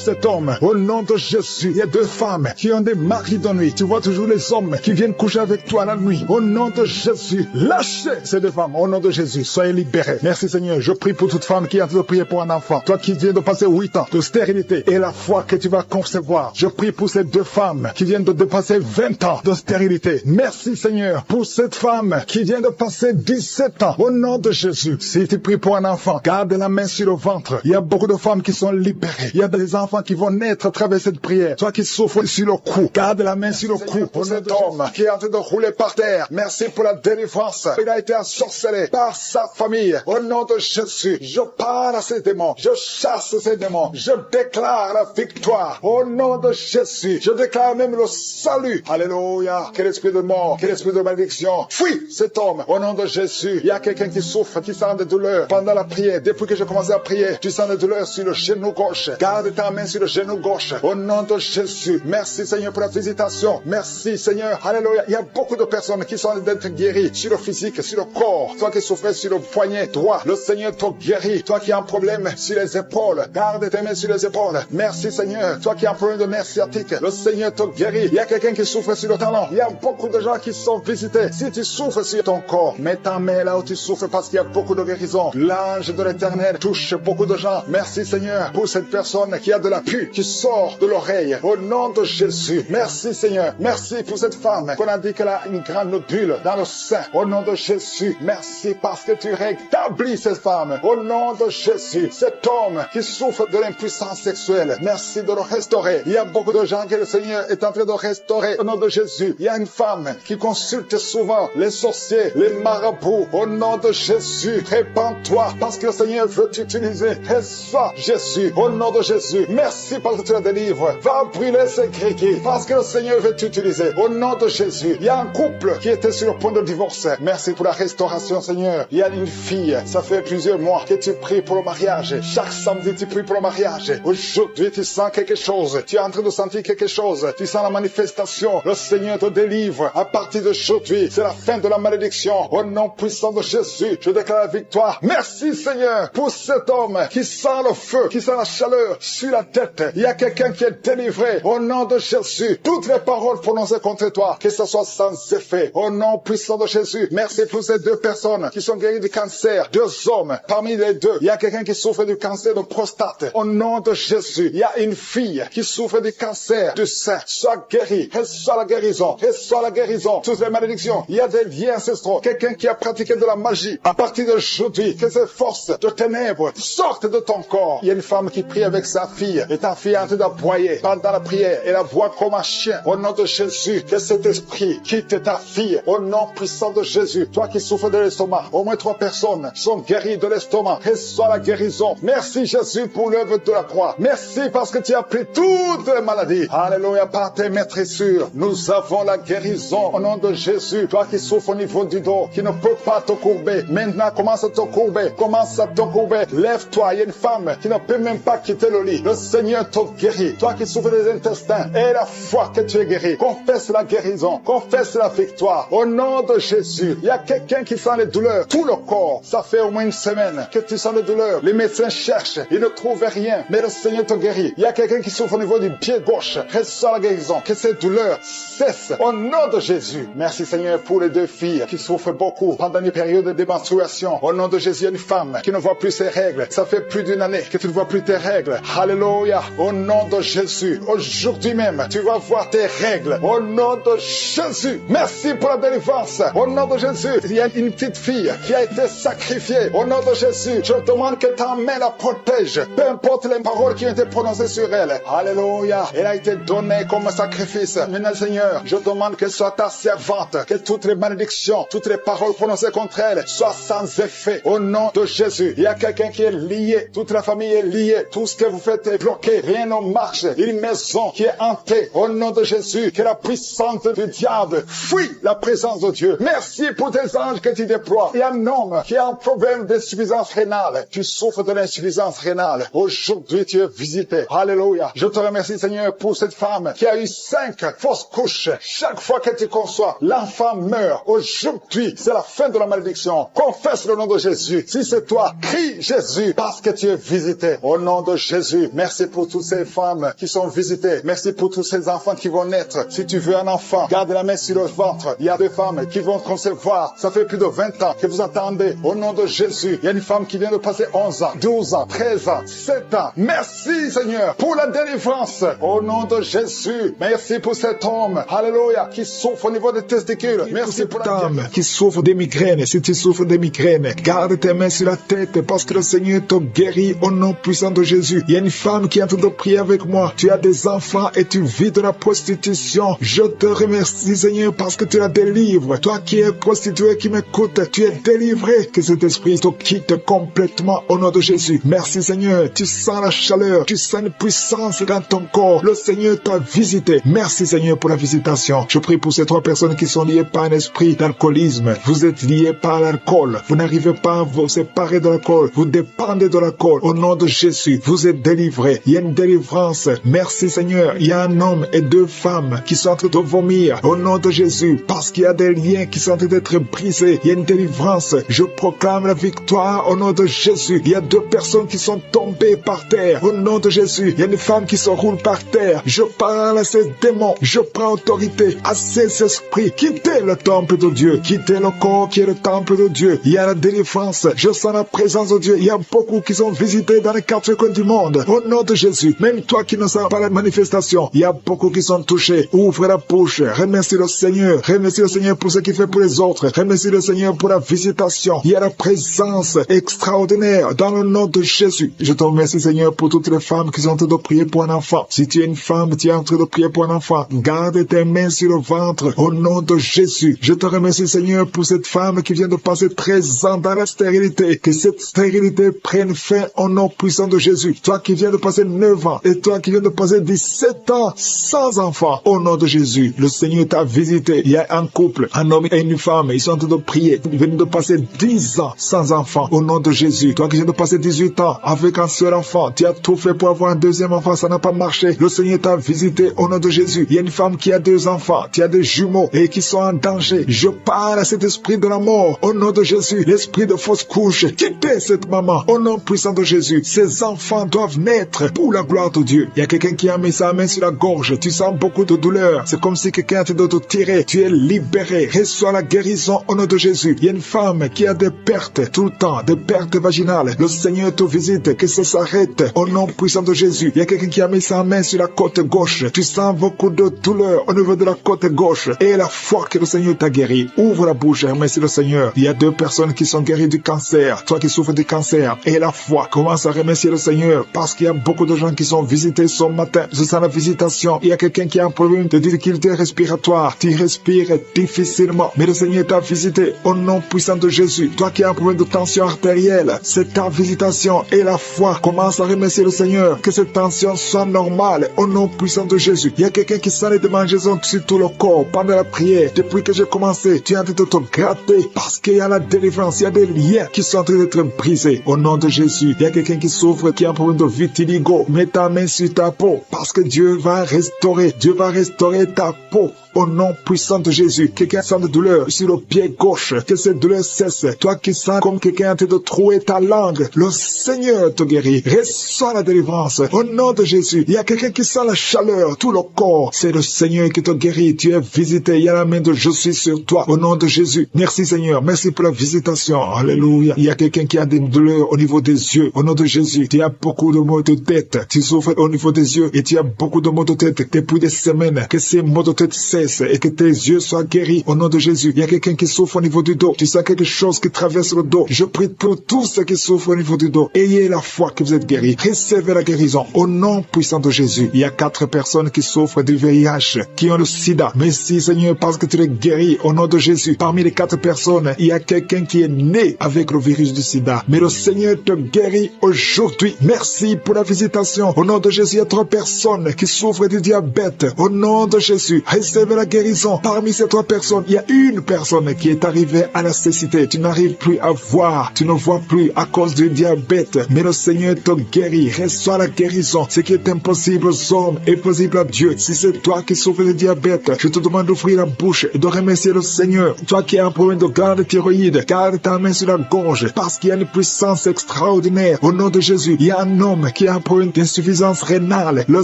cet homme. Au nom de Jésus. Il y a 2 femmes qui ont des maris de nuit. Tu vois toujours les hommes qui viennent coucher avec toi la nuit. Au nom de Jésus. Lâchez ces 2 femmes. Au nom de Jésus. Soyez libérés. Merci Seigneur. Je prie pour toute femme qui est en train de prier pour un enfant. Toi qui viens de passer 8 ans de stérilité et la foi que tu vas concevoir. Je prie pour ces 2 femmes qui viennent de dépasser 20 ans de stérilité. Merci Seigneur pour cette femme qui vient de passer 17 ans. Au nom de Jésus. Si tu pries pour un enfant, garde la main sur le ventre. Il y a beaucoup de femmes qui sont libérées. Il y a des enfants qui vont naître à travers cette prière. Toi qui souffres sur le cou, garde la main sur le cou. Pour cet homme qui est en train de rouler par terre. Merci pour la délivrance. Il a été ensorcelé par sa famille. Au nom de Jésus, je parle à ces démons. Je chasse ces démons. Je déclare la victoire. Au nom de Jésus, je déclare même le salut. Alléluia. Quel esprit de mort, quel esprit de malédiction. Fuis cet homme. Au nom de Jésus, il y a quelqu'un qui souffre, qui sent des douleurs pendant la prière. Depuis que j'ai commencé à prier, tu sens des douleurs sur le genou gauche. Garde ta main sur le genou gauche. Au nom de Jésus. Merci Seigneur pour la visitation. Merci Seigneur. Alléluia. Il y a beaucoup de personnes qui sont d'être guéries sur le physique, sur le corps. Toi qui souffrais sur le poignet droit, le Seigneur te guérit. Toi qui as un problème sur les épaules, garde tes mains sur les épaules. Merci Seigneur. Toi qui as un problème de nerf sciatique, le Seigneur te guérit. Il y a quelqu'un qui souffre sur le talon. Il y a beaucoup de gens qui sont visités. Si tu souffres sur ton corps, mets ta main là où tu souffres parce qu'il y a beaucoup de guérison. L'ange de l'Éternel touche beaucoup de gens. Merci Seigneur pour cette personne qui a de la pus qui sort de l'oreille. Au nom de Jésus. Merci Seigneur. Merci pour cette femme qu'on a dit qu'elle a une grande nodule dans le sein. Au nom de Jésus. Merci parce que tu rétablis cette femme. Au nom de Jésus. Cet homme qui souffre de l'impuissance sexuelle. Merci de le restaurer. Il y a beaucoup de gens que le Seigneur est en train de restaurer. Au nom de de Jésus, il y a une femme qui consulte souvent les sorciers, les marabouts. Au nom de Jésus, répands-toi parce que le Seigneur veut t'utiliser. Reçois Jésus, au nom de Jésus. Merci parce que tu la délivres. Va brûler ces grégues parce que le Seigneur veut t'utiliser. Au nom de Jésus, il y a un couple qui était sur le point de divorce. Merci pour la restauration, Seigneur. Il y a une fille, ça fait plusieurs mois que tu pries pour le mariage. Chaque samedi, tu pries pour le mariage. Aujourd'hui, tu sens quelque chose. Tu es en train de sentir quelque chose. Tu sens la manifestation. Le Seigneur te délivre. À partir d'aujourd'hui, c'est la fin de la malédiction. Au nom puissant de Jésus, je déclare la victoire. Merci, Seigneur, pour cet homme qui sent le feu, qui sent la chaleur sur la tête. Il y a quelqu'un qui est délivré. Au nom de Jésus, toutes les paroles prononcées contre toi, que ce soit sans effet. Au nom puissant de Jésus, merci pour ces deux personnes qui sont guéries du cancer. Deux hommes. Parmi les deux, il y a quelqu'un qui souffre du cancer de prostate. Au nom de Jésus, il y a une fille qui souffre du cancer du sein. Sois guérie. Reçois la guérison. Reçois la guérison. Toutes les malédictions. Il y a des liens ancestraux. Quelqu'un qui a pratiqué de la magie. À partir d'aujourd'hui, que ces forces de ténèbres sortent de ton corps. Il y a une femme qui prie avec sa fille. Et ta fille est en train d'aboyer pendant la prière. Elle aboie comme un chien. Au nom de Jésus, que cet esprit quitte ta fille. Au nom puissant de Jésus. Toi qui souffres de l'estomac. Au moins 3 personnes sont guéries de l'estomac. Reçois la guérison. Merci Jésus pour l'œuvre de la croix. Merci parce que tu as pris toutes les maladies. Alléluia, par tes maîtressures. Nous avons la guérison au nom de Jésus. Toi qui souffres au niveau du dos, qui ne peux pas te courber. Maintenant, commence à te courber. Commence à te courber. Lève-toi. Il y a une femme qui ne peut même pas quitter le lit. Le Seigneur te guérit. Toi qui souffres des intestins, aie la foi que tu es guéri. Confesse la guérison. Confesse la victoire. Au nom de Jésus. Il y a quelqu'un qui sent les douleurs. Tout le corps. Ça fait au moins une semaine que tu sens les douleurs. Les médecins cherchent. Ils ne trouvent rien. Mais le Seigneur te guérit. Il y a quelqu'un qui souffre au niveau du pied gauche. Reçois la guérison. Que ces douleurs cessent. Au nom de Jésus. Merci Seigneur pour les deux filles qui souffrent beaucoup pendant une période de menstruation. Au nom de Jésus, il y a une femme qui ne voit plus ses règles. Ça fait plus d'une année que tu ne vois plus tes règles. Alléluia. Au nom de Jésus. Aujourd'hui même, tu vas voir tes règles. Au nom de Jésus. Merci pour la délivrance. Au nom de Jésus. Il y a une petite fille qui a été sacrifiée. Au nom de Jésus. Je demande que ta main la protège. Peu importe les paroles qui ont été prononcées sur elle. Alléluia. Elle a été donnée comme sacrifice. Maintenant, Seigneur, je demande qu'elle soit ta servante. Que toutes les malédictions, toutes les paroles prononcées contre elle soient sans effet. Au nom de Jésus. Il y a quelqu'un qui est lié. Toute la famille est liée. Tout ce que vous faites est bloqué. Rien ne marche. Une maison qui est hantée. Au nom de Jésus. Que la puissance du diable fuit la présence de Dieu. Merci pour tes anges que tu déploies. Il y a un homme qui a un problème d'insuffisance rénale. Tu souffres de l'insuffisance rénale. Aujourd'hui, tu es visité. Alléluia. Je te remercie, Seigneur, pour cette femme qui a eu 5 fausses couches. Chaque fois que tu conçois, l'enfant meurt. Aujourd'hui, c'est la fin de la malédiction. Confesse le nom de Jésus. Si c'est toi, crie Jésus parce que tu es visité. Au nom de Jésus, merci pour toutes ces femmes qui sont visitées. Merci pour tous ces enfants qui vont naître. Si tu veux un enfant, garde la main sur le ventre. Il y a des femmes qui vont concevoir. Ça fait plus de 20 ans que vous attendez. Au nom de Jésus, il y a une femme qui vient de passer 11 ans, 12 ans, 13 ans, 7 ans. Merci Seigneur pour la délivrance. Au nom de Jésus, merci pour cet homme, alléluia, qui souffre au niveau des testicules. Merci pour cette dame qui souffre des migraines. Si tu souffres des migraines, garde tes mains sur la tête parce que le Seigneur te guérit au nom puissant de Jésus. Il y a une femme qui est en train de prier avec moi. Tu as des enfants et tu vis de la prostitution. Je te remercie Seigneur parce que tu la délivres. Toi qui es prostituée, qui m'écoute, tu es délivré. Que cet esprit te quitte complètement au nom de Jésus. Merci Seigneur. Tu sens la chaleur, tu sens une puissance dans ton corps. Le Seigneur t'a visité. Merci Seigneur pour la visitation. Je prie pour ces 3 personnes qui sont liées par un esprit d'alcoolisme. Vous êtes liés par l'alcool. Vous n'arrivez pas à vous séparer de l'alcool. Vous dépendez de l'alcool. Au nom de Jésus, vous êtes délivrés. Il y a une délivrance. Merci Seigneur. Il y a un homme et 2 femmes qui sont en train de vomir. Au nom de Jésus, parce qu'il y a des liens qui sont en train d'être brisés. Il y a une délivrance. Je proclame la victoire au nom de Jésus. Il y a 2 personnes qui sont tombées par terre. Au nom de Jésus, il y a une femme qui se roule par terre. Je parle à ces démons. Je prends autorité à ces esprits. Quittez le temple de Dieu. Quittez le corps qui est le temple de Dieu. Il y a la délivrance. Je sens la présence de Dieu. Il y a beaucoup qui sont visités dans les 4 coins du monde. Au nom de Jésus, même toi qui ne sens pas la manifestation, il y a beaucoup qui sont touchés. Ouvre la bouche. Remercie le Seigneur. Remercie le Seigneur pour ce qu'il fait pour les autres. Remercie le Seigneur pour la visitation. Il y a la présence extraordinaire dans le nom de Jésus. Je te remercie Seigneur pour toutes les femmes qui sont en train de prier pour un enfant. Si tu es une femme, tu es en train de prier pour un enfant, garde garde tes mains sur le ventre. Au nom de Jésus, je te remercie, Seigneur, pour cette femme qui vient de passer 13 ans dans la stérilité. Que cette stérilité prenne fin au nom puissant de Jésus. Toi qui viens de passer 9 ans et toi qui viens de passer 17 ans sans enfant. Au nom de Jésus, le Seigneur t'a visité. Il y a un couple, un homme et une femme. Ils sont en train de prier. Ils viennent de passer 10 ans sans enfant. Au nom de Jésus, toi qui viens de passer 18 ans avec un seul enfant, tu as tout fait pour avoir un deuxième enfant, ça n'a pas marché. Le Seigneur t'a visité au nom de Jésus. Il y a une femme qui a 2 enfants, tu as des jumeaux et qui sont en danger. Je parle à cet esprit de la mort au nom de Jésus. L'esprit de fausse couche, quittez cette maman au nom puissant de Jésus. Ces enfants doivent naître pour la gloire de Dieu. Il y a quelqu'un qui a mis sa main sur la gorge. Tu sens beaucoup de douleur. C'est comme si quelqu'un était de te tirer. Tu es libéré. Reçois la guérison au nom de Jésus. Il y a une femme qui a des pertes tout le temps, des pertes vaginales. Le Seigneur te visite, que ça s'arrête au nom puissant de Jésus. Il y a quelqu'un qui a mis sa main sur la côte gauche. Tu sens beaucoup de douleur au niveau de la côte gauche. Et la foi que le Seigneur t'a guéri. Ouvre la bouche et remercie le Seigneur. Il y a 2 personnes qui sont guéries du cancer. Toi qui souffres du cancer. Et la foi. Commence à remercier le Seigneur parce qu'il y a beaucoup de gens qui sont visités ce matin. Je sens la visitation. Il y a quelqu'un qui a un problème de difficulté respiratoire. Tu respires difficilement. Mais le Seigneur t'a visité au nom puissant de Jésus. Toi qui as un problème de tension artérielle. C'est ta visitation et la foi. Commence à remercier le Seigneur. Que cette tension soit normale au nom puissant de Jésus. Il y a quelqu'un qui sent les démangeaisons sur tout le corps pendant la prière. Depuis que j'ai commencé, tu es en train de te gratter parce qu'il y a la délivrance. Il y a des liens qui sont en train d'être brisés au nom de Jésus. Il y a quelqu'un qui souffre, qui a un problème de vitiligo. Mets ta main sur ta peau parce que Dieu va restaurer. Dieu va restaurer ta peau. Au nom puissant de Jésus, quelqu'un sent de douleur sur le pied gauche, que cette douleur cesse. Toi qui sens comme quelqu'un en train de trouer ta langue, le Seigneur te guérit. Reçois la délivrance. Au nom de Jésus, il y a quelqu'un qui sent la chaleur, tout le corps. C'est le Seigneur qui te guérit. Tu es visité. Il y a la main de je suis sur toi. Au nom de Jésus. Merci Seigneur. Merci pour la visitation. Alléluia. Il y a quelqu'un qui a des douleurs au niveau des yeux. Au nom de Jésus, tu as beaucoup de maux de tête. Tu souffres au niveau des yeux et tu as beaucoup de maux de tête depuis des semaines. Que ces maux de tête cessent et que tes yeux soient guéris au nom de Jésus. Il y a quelqu'un qui souffre au niveau du dos. Tu sens quelque chose qui traverse le dos. Je prie pour tous ceux qui souffrent au niveau du dos. Ayez la foi que vous êtes guéris. Recevez la guérison au nom puissant de Jésus. Il y a 4 personnes qui souffrent du VIH, qui ont le sida. Merci Seigneur parce que tu les guéris au nom de Jésus. Parmi les 4 personnes, il y a quelqu'un qui est né avec le virus du sida. Mais le Seigneur te guérit aujourd'hui. Merci pour la visitation. Au nom de Jésus, il y a 3 personnes qui souffrent du diabète. Au nom de Jésus, recevez la guérison. Parmi ces 3 personnes, il y a une personne qui est arrivée à la cécité. Tu n'arrives plus à voir, tu ne vois plus à cause du diabète. Mais le Seigneur te guérit. Reçois la guérison. Ce qui est impossible aux hommes est possible à Dieu. Si c'est toi qui souffres de diabète, je te demande d'ouvrir la bouche et de remercier le Seigneur. Toi qui as un problème de glande thyroïde, garde ta main sur la gorge parce qu'il y a une puissance extraordinaire. Au nom de Jésus, il y a un homme qui a un problème d'insuffisance rénale. Le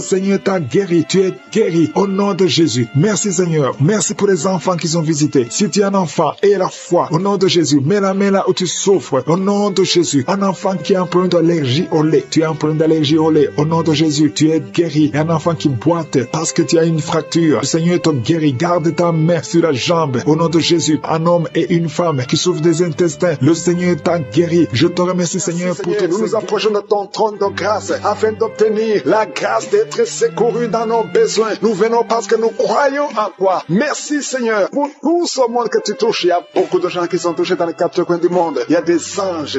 Seigneur t'a guéri. Tu es guéri au nom de Jésus. Merci Seigneur. Merci pour les enfants qui sont visités. Si tu es un enfant, aie la foi. Au nom de Jésus, mets la main là où tu souffres. Au nom de Jésus, un enfant qui a un problème d'allergie au lait. Tu as un problème d'allergie au lait. Au nom de Jésus, tu es guéri. Et un enfant qui boite parce que tu as une fracture. Le Seigneur te guérit. Garde ta main sur la jambe. Au nom de Jésus, un homme et une femme qui souffrent des intestins. Le Seigneur t'a guéri. Je te remercie Seigneur pour tout. Nous nous approchons de ton trône de grâce afin d'obtenir la grâce d'être secourus dans nos besoins. Nous venons parce que nous croyons en toi. Merci Seigneur pour tout ce monde que tu touches. Il y a beaucoup de gens qui sont touchés dans les 4 coins du monde. Il y a des anges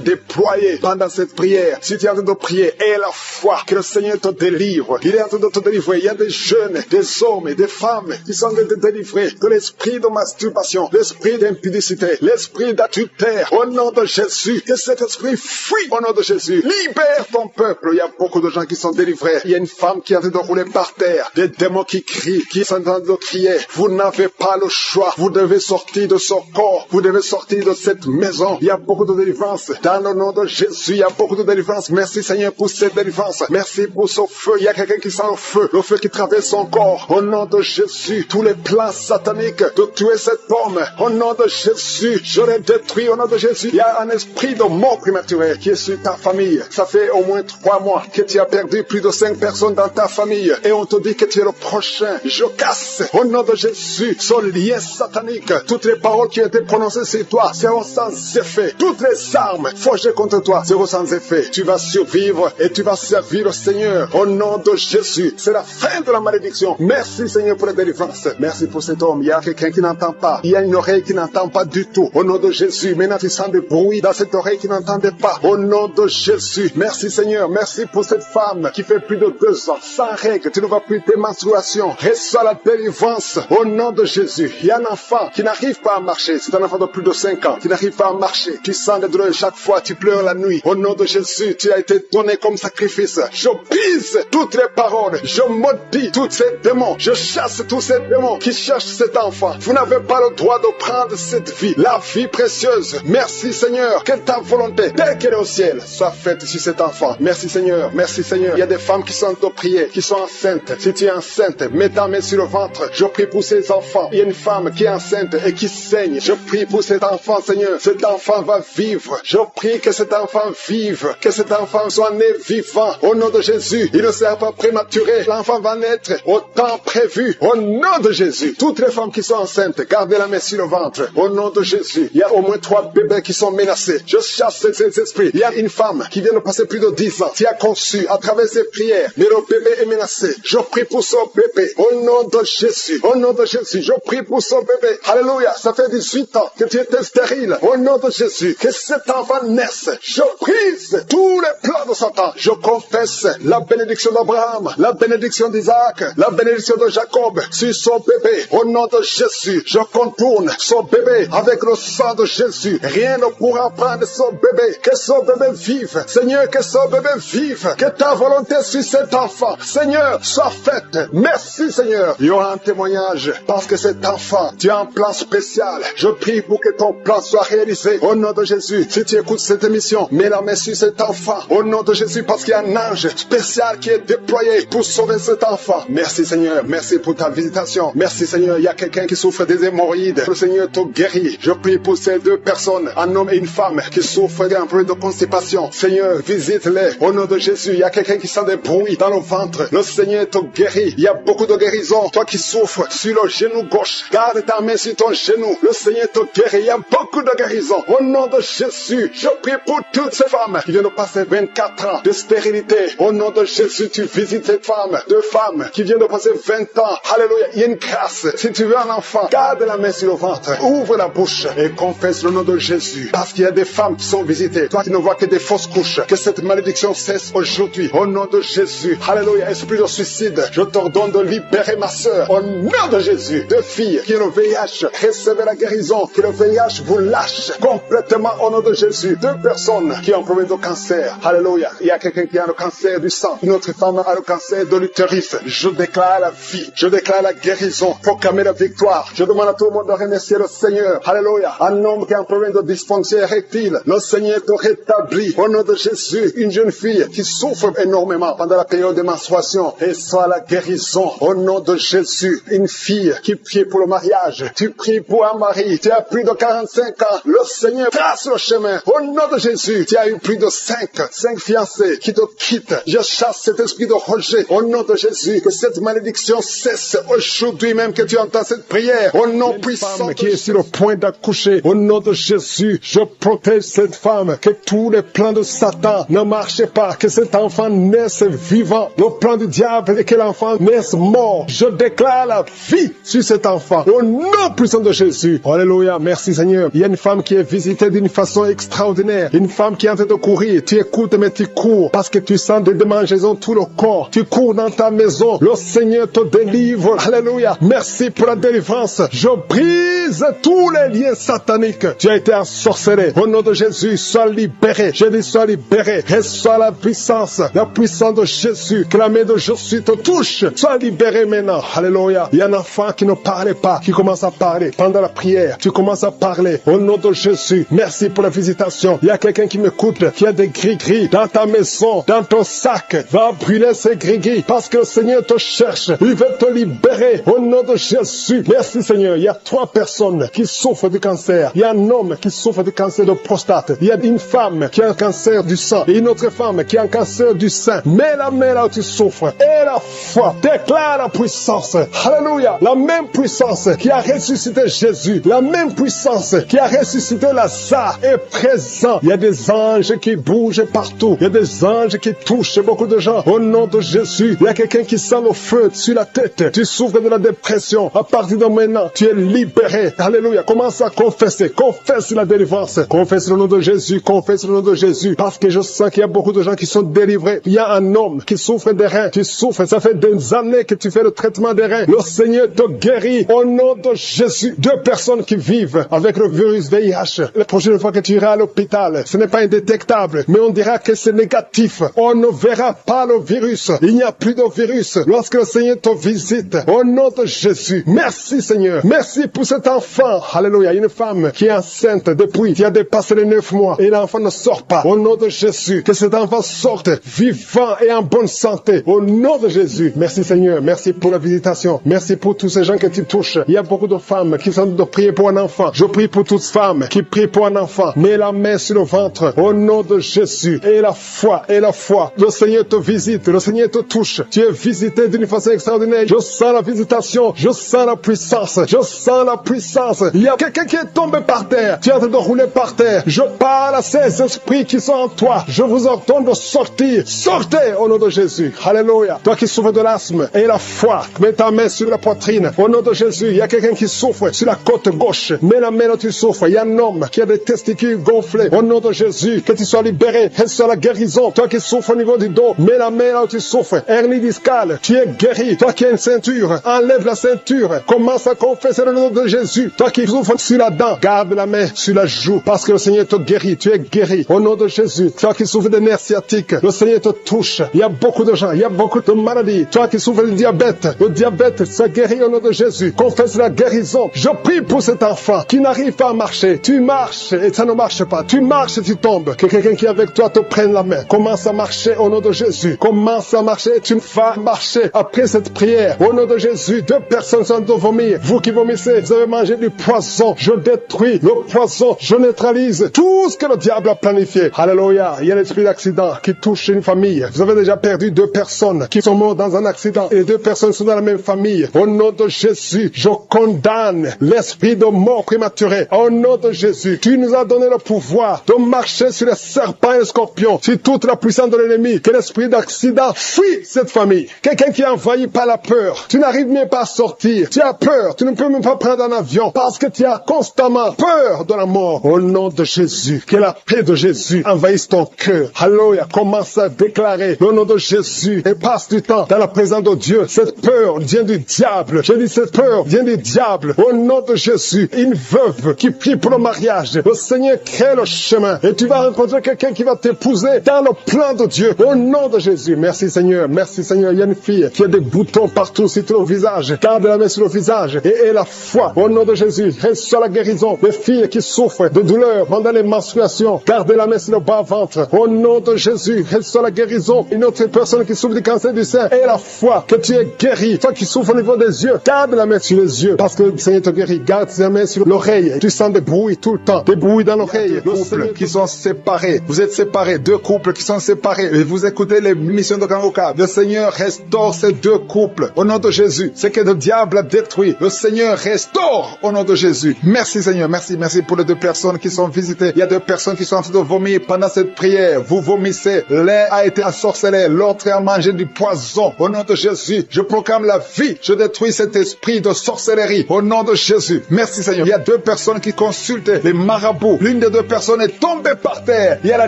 déployés pendant cette prière. Si tu es en train de prier, aie la foi que le Seigneur te délivre. Il est en train de te délivrer. Il y a des jeunes, des hommes et des femmes qui sont en train de te délivrer de l'esprit de masturbation, l'esprit d'impudicité, l'esprit d'adultère. Au nom de Jésus, que cet esprit fuit au nom de Jésus. Libère ton peuple. Il y a beaucoup de gens qui sont délivrés. Il y a une femme qui est en train de rouler par terre. Des démons qui crient, qui sont en train de crier. Vous n'avez pas le choix. Vous devez sortir de ce corps. Vous devez sortir de cette maison. Il y a beaucoup de délivrance. Dans le nom de Jésus, il y a beaucoup de délivrance. Merci Seigneur pour cette délivrance. Merci pour ce feu. Il y a quelqu'un qui sent le feu qui traverse son corps. Au nom de Jésus, tous les plans sataniques de tuer cet homme. Au nom de Jésus, je les détruis. Au nom de Jésus, il y a un esprit de mort prématurée qui est sur ta famille. Ça fait au moins 3 mois que tu as perdu plus de 5 personnes dans ta famille. Et on te dit que tu es le prochain. Je casse. Au nom de Jésus, ce lien satanique, toutes les paroles qui ont été prononcées sur toi seront sans effet. Toutes les armes forgées contre toi seront sans effet. Tu vas survivre et tu vas servir le Seigneur. Au nom de Jésus, c'est la fin de la malédiction. guérison. Merci Seigneur pour la délivrance. Merci pour cet homme. Il y a quelqu'un qui n'entend pas. Il y a une oreille qui n'entend pas du tout. Au nom de Jésus, maintenant tu sens des bruits dans cette oreille qui n'entendait pas. Au nom de Jésus, merci Seigneur. Merci pour cette femme qui fait plus de 2 ans, sans règles. Tu ne vois plus tes menstruations. Reçois la délivrance. Au nom de Jésus, il y a un enfant qui n'arrive pas à marcher. C'est un enfant de plus de 5 ans qui n'arrive pas à marcher. Tu sens des douleurs chaque fois. Tu pleures la nuit. Au nom de Jésus, tu as été donné comme sacrifice. Je brise toutes les paroles. Je maudis tous ces démons. Je chasse tous ces démons qui cherchent cet enfant. Vous n'avez pas le droit de prendre cette vie, la vie précieuse. Merci Seigneur, que ta volonté, telle qu'elle est au ciel, soit faite sur cet enfant. Merci Seigneur, merci Seigneur. Il y a des femmes qui sont de prier, qui sont enceintes. Si tu es enceinte, mets ta main sur le ventre. Je prie pour ces enfants. Il y a une femme qui est enceinte et qui saigne. Je prie pour cet enfant, Seigneur. Cet enfant va vivre. Je prie que cet enfant vive, que cet enfant soit né vivant. Au nom de Jésus, il ne sera pas prématuré. L'enfant va naître au temps prévu. Au nom de Jésus, toutes les femmes qui sont enceintes, gardez la main sur le ventre. Au nom de Jésus, il y a au moins 3 bébés qui sont menacés. Je chasse ces esprits. Il y a une femme qui vient de passer plus de 10 ans, qui a conçu à travers ses prières, mais le bébé est menacé. Je prie pour son bébé. Au nom de Jésus, au nom de Jésus, je prie pour son bébé. Alléluia, ça fait 18 ans que tu étais stérile. Au nom de Jésus, que cet enfant naisse. Je brise tous les plans de Satan. Je confesse la bénédiction d'Abraham, la bénédiction d'Isaac, la bénédiction de Jacob sur son bébé. Au nom de Jésus, je contourne son bébé avec le sang de Jésus. Rien ne pourra prendre son bébé. Que son bébé vive. Seigneur, que son bébé vive. Que ta volonté sur cet enfant, Seigneur, soit faite. Merci Seigneur. Il y aura un témoignage parce que cet enfant, tu as un plan spécial. Je prie pour que ton plan soit réalisé. Au nom de Jésus, si tu écoutes cette émission, mets la main sur cet enfant. Au nom de Jésus, parce qu'il y a un ange spécial qui est déployé pour sauver cet enfant. Merci Seigneur. Merci pour ta visitation. Merci Seigneur. Il y a quelqu'un qui souffre des hémorroïdes. Le Seigneur te guérit. Je prie pour ces 2 personnes, un homme et une femme qui souffrent d'un problème de constipation. Seigneur, visite-les. Au nom de Jésus, il y a quelqu'un qui sent des bruits dans le ventre. Le Seigneur te guérit. Il y a beaucoup de guérison. Toi qui souffres sur le genou gauche, garde ta main sur ton genou. Le Seigneur te guérit. Il y a beaucoup de guérison. Au nom de Jésus, je prie pour toutes ces femmes qui viennent de passer 24 ans de stérilité. Au nom de Jésus, tu visites ces femmes. 2 femmes qui viennent de passer 20 ans. Alléluia. Il y a une grâce. Si tu veux un enfant, garde la main sur le ventre. Ouvre la bouche et confesse le nom de Jésus. Parce qu'il y a des femmes qui sont visitées. Toi qui ne vois que des fausses couches. Que cette malédiction cesse aujourd'hui. Au nom de Jésus. Alléluia. Esprit de suicide, je t'ordonne de libérer ma soeur. Au nom de Jésus. 2 filles qui ont le VIH. Recevez la guérison. Que le VIH vous lâche complètement au nom de Jésus. 2 personnes qui ont un problème de cancer. Alléluia. Il y a quelqu'un qui a le cancer du sang. Une autre femme a le cancer de l'utérus. Je déclare la vie. Je déclare la guérison. Proclamer la victoire. Je demande à tout le monde de remercier le Seigneur. Alléluia. Un homme qui a un problème de dysfonction érectile. Le Seigneur te rétablit. Au nom de Jésus. Une jeune fille qui souffre énormément pendant la période de menstruation. Et soit la guérison. Au nom de Jésus. Une fille qui prie pour le mariage. Tu pries pour un mari. Tu as plus de 45 ans. Le Seigneur trace le chemin. Au nom de Jésus. Tu as eu plus de 5 fiancés qui te quittent. Je chasse cet esprit de rejet. Au nom de Jésus. Que cette malédiction cesse aujourd'hui même que tu entends cette prière. Au nom puissant qui est sur le point d'accoucher. Au nom de Jésus. Je protège cette femme. Que tous les plans de Satan ne marchent pas. Que cet enfant naisse vivant. Le plan du diable est que l'enfant naisse mort. Je déclare la vie sur cet enfant. Au nom puissant de Jésus. Alléluia. Merci Seigneur. Il y a une femme qui est visitée d'une façon extraordinaire. Une femme qui est en train de courir. Tu écoutes mais tu cours parce que tu sens des démangeaisons tout le corps. Tu cours dans ta maison. Le Seigneur te délivre. Alléluia. Merci pour la délivrance. Je brise tous les liens sataniques. Tu as été ensorcelé. Au nom de Jésus, sois libéré. Je dis sois libéré. Reçois la puissance de Jésus. Que la main de Jésus te touche. Sois libéré maintenant. Alléluia. Il y a un enfant qui ne parlait pas, qui commence à parler. Pendant la prière, tu commences à parler. Au nom de Jésus, merci pour la visitation. Il y a quelqu'un qui m'écoute, qui a des gris-gris dans ta maison, dans ton sac. Va brûler ces gris-gris parce que le Seigneur te cherche. Il veut te libérer. Au nom de Jésus. Merci Seigneur. Il y a 3 personnes qui souffrent du cancer. Il y a un homme qui souffre du cancer de prostate. Il y a une femme qui a un cancer du sang. Et une autre femme qui a un cancer du sein. Mets la main là où tu souffres. Et la foi. Déclare la puissance. Alléluia. La même puissance qui a ressuscité Jésus. La même puissance qui a ressuscité Lazare est présent. Il y a des anges qui bougent partout. Il y a des anges qui touchent beaucoup de gens. Au nom de Jésus, il y a quelqu'un qui sent le feu sur la tête. Tu souffres de la dépression. À partir de maintenant, tu es libéré. Alléluia. Commence à confesser. Confesse la délivrance. Confesse le nom de Jésus. Confesse le nom de Jésus. Parce que je sens qu'il y a beaucoup de gens qui sont délivrés. Il y a un homme qui souffre des reins. Tu souffres. Ça fait des années que tu fais le traitement des reins. Le Seigneur te guérit. Au nom de Jésus. 2 personnes qui vivent avec le virus VIH. La prochaine fois que tu iras à l'hôpital, ce n'est pas indétectable, mais on dira que c'est négatif. On ne verra pas le virus. Il n'y a plus de virus. Lorsque le Seigneur te visite, au nom de Jésus. Merci Seigneur. Merci pour cet enfant. Alléluia. Une femme qui est enceinte depuis, qui a dépassé les 9 mois et l'enfant ne sort pas. Au nom de Jésus. Que cet enfant sorte vivant et en bonne santé. Au nom de Jésus. Merci Seigneur. Merci pour la visitation. Merci pour tous ces gens que tu touches. Il y a beaucoup de femmes qui sont de prier pour un enfant. Je prie pour toutes femmes qui prient pour un enfant. Mets la main sur le ventre. Au nom de Jésus. Et la foi. Et la foi. Le Seigneur te visite. Le Seigneur te touche. Tu es visité d'une façon extraordinaire. Je sens la visitation. Je sens la puissance. Je sens la puissance. Il y a quelqu'un qui est tombé par terre. Tu es en train de rouler par terre. Je parle à ces esprits qui sont en toi. Je vous ordonne de sortir. Sortez au nom de Jésus. Alléluia. Toi qui souffres de l'asthme et la foi, mets ta main sur la poitrine. Au nom de Jésus, il y a quelqu'un qui souffre sur la côte gauche. Mets la main là tu souffres. Il y a un homme qui a des testicules gonflés. Au nom de Jésus, que tu sois libéré. Reçois la guérison. Toi qui souffres au niveau du dos, mets la main là où tu souffres. Hernie discale, tu es guéri. Toi qui as une ceinture, enlève la ceinture. Commence à confesser le nom de Jésus. Toi qui souffres sur la dent, garde la main sur la joue parce que le Seigneur te guérit. Tu es guéri. Au nom de Jésus. Toi qui souffres de nerfs sciatiques, le Seigneur te touche. Il y a beaucoup de gens, il y a beaucoup de maladies. Toi qui souffres de diabète, le diabète, ça guérit au nom de Jésus. Confesse la guérison. Je prie pour cet enfant qui n'arrive pas à marcher. Tu marches et ça ne marche pas. Tu marches et tu tombes. Que quelqu'un qui est avec toi te prenne la main. Commence à marcher au nom de Jésus. Commence à marcher. Tu vas marcher après cette prière. Au nom de Jésus, 2 personnes sont de vomir. Vous qui vomissez, vous avez mangé du poison. Je détruis le poison. Je neutralise tout ce que le diable a planifié. Alléluia. Il y a l'esprit d'accident qui touche une famille. Vous avez déjà perdu 2 personnes qui sont mortes dans un accident et 2 personnes sont dans la même famille. Au nom de Jésus, je condamne l'esprit de mort prématurée. Au nom de Jésus, tu nous as donné le pouvoir de marcher sur les serpents et les scorpions, sur toute la puissance de l'ennemi. Que l'esprit d'accident fuit cette famille. Quelqu'un qui est envahi par la peur. Tu n'arrives même pas à sortir. Tu as peur. Tu ne peux même pas prendre un avion parce que tu as constamment peur de la mort. Au nom de Jésus, que la paix de Jésus envahisse ton cœur. Alléluia. Commence à déclarer le nom de Jésus et passe du temps dans la présence de Dieu. Cette peur vient du diable. Je dis cette peur vient du diable. Au nom de Jésus, une veuve qui prie pour le mariage. Le Seigneur crée le chemin et tu vas rencontrer quelqu'un qui va t'épouser dans le plan de Dieu. Au nom de Jésus. Merci Seigneur. Merci Seigneur. Il y a une fille qui a des boutons partout sur ton visage. Garde la main sur le visage et la foi. Au nom de Jésus, reçois la guérison. Les filles qui souffrent de douleurs pendant les menstruations, gardez la main sur le bas-ventre. Au nom de Jésus, reçois la guérison. Une autre personne qui souffre du cancer du sein et la foi que tu es guéri. Toi qui souffres au niveau des yeux, garde la main sur les yeux parce que le Seigneur te guérit. Garde la main sur l'oreille. Tu sens des bruits tout le temps. Des bruits dans l'oreille. Deux couples qui sont séparés. Vous êtes séparés. 2 couples qui sont séparés. Et vous écoutez les missions de Kangoka. Le Seigneur restaure ces 2 couples. Au nom de Jésus. Ce que le diable a détruit. Le Seigneur restaure au nom de Jésus. Merci Seigneur. Merci. Merci pour les 2 personnes qui sont visitées. Il y a 2 personnes qui sont en train de vomir pendant cette prière. Vous vomissez. L'un a été ensorcelé. L'autre a mangé du poison. Au nom de Jésus. Je proclame la vie. Je détruis cet esprit de sorcellerie. Au nom de Jésus. Merci Seigneur. Il y a 2 personnes qui consultent les marabouts. L'une des 2 personnes est tombée par terre. Il y a la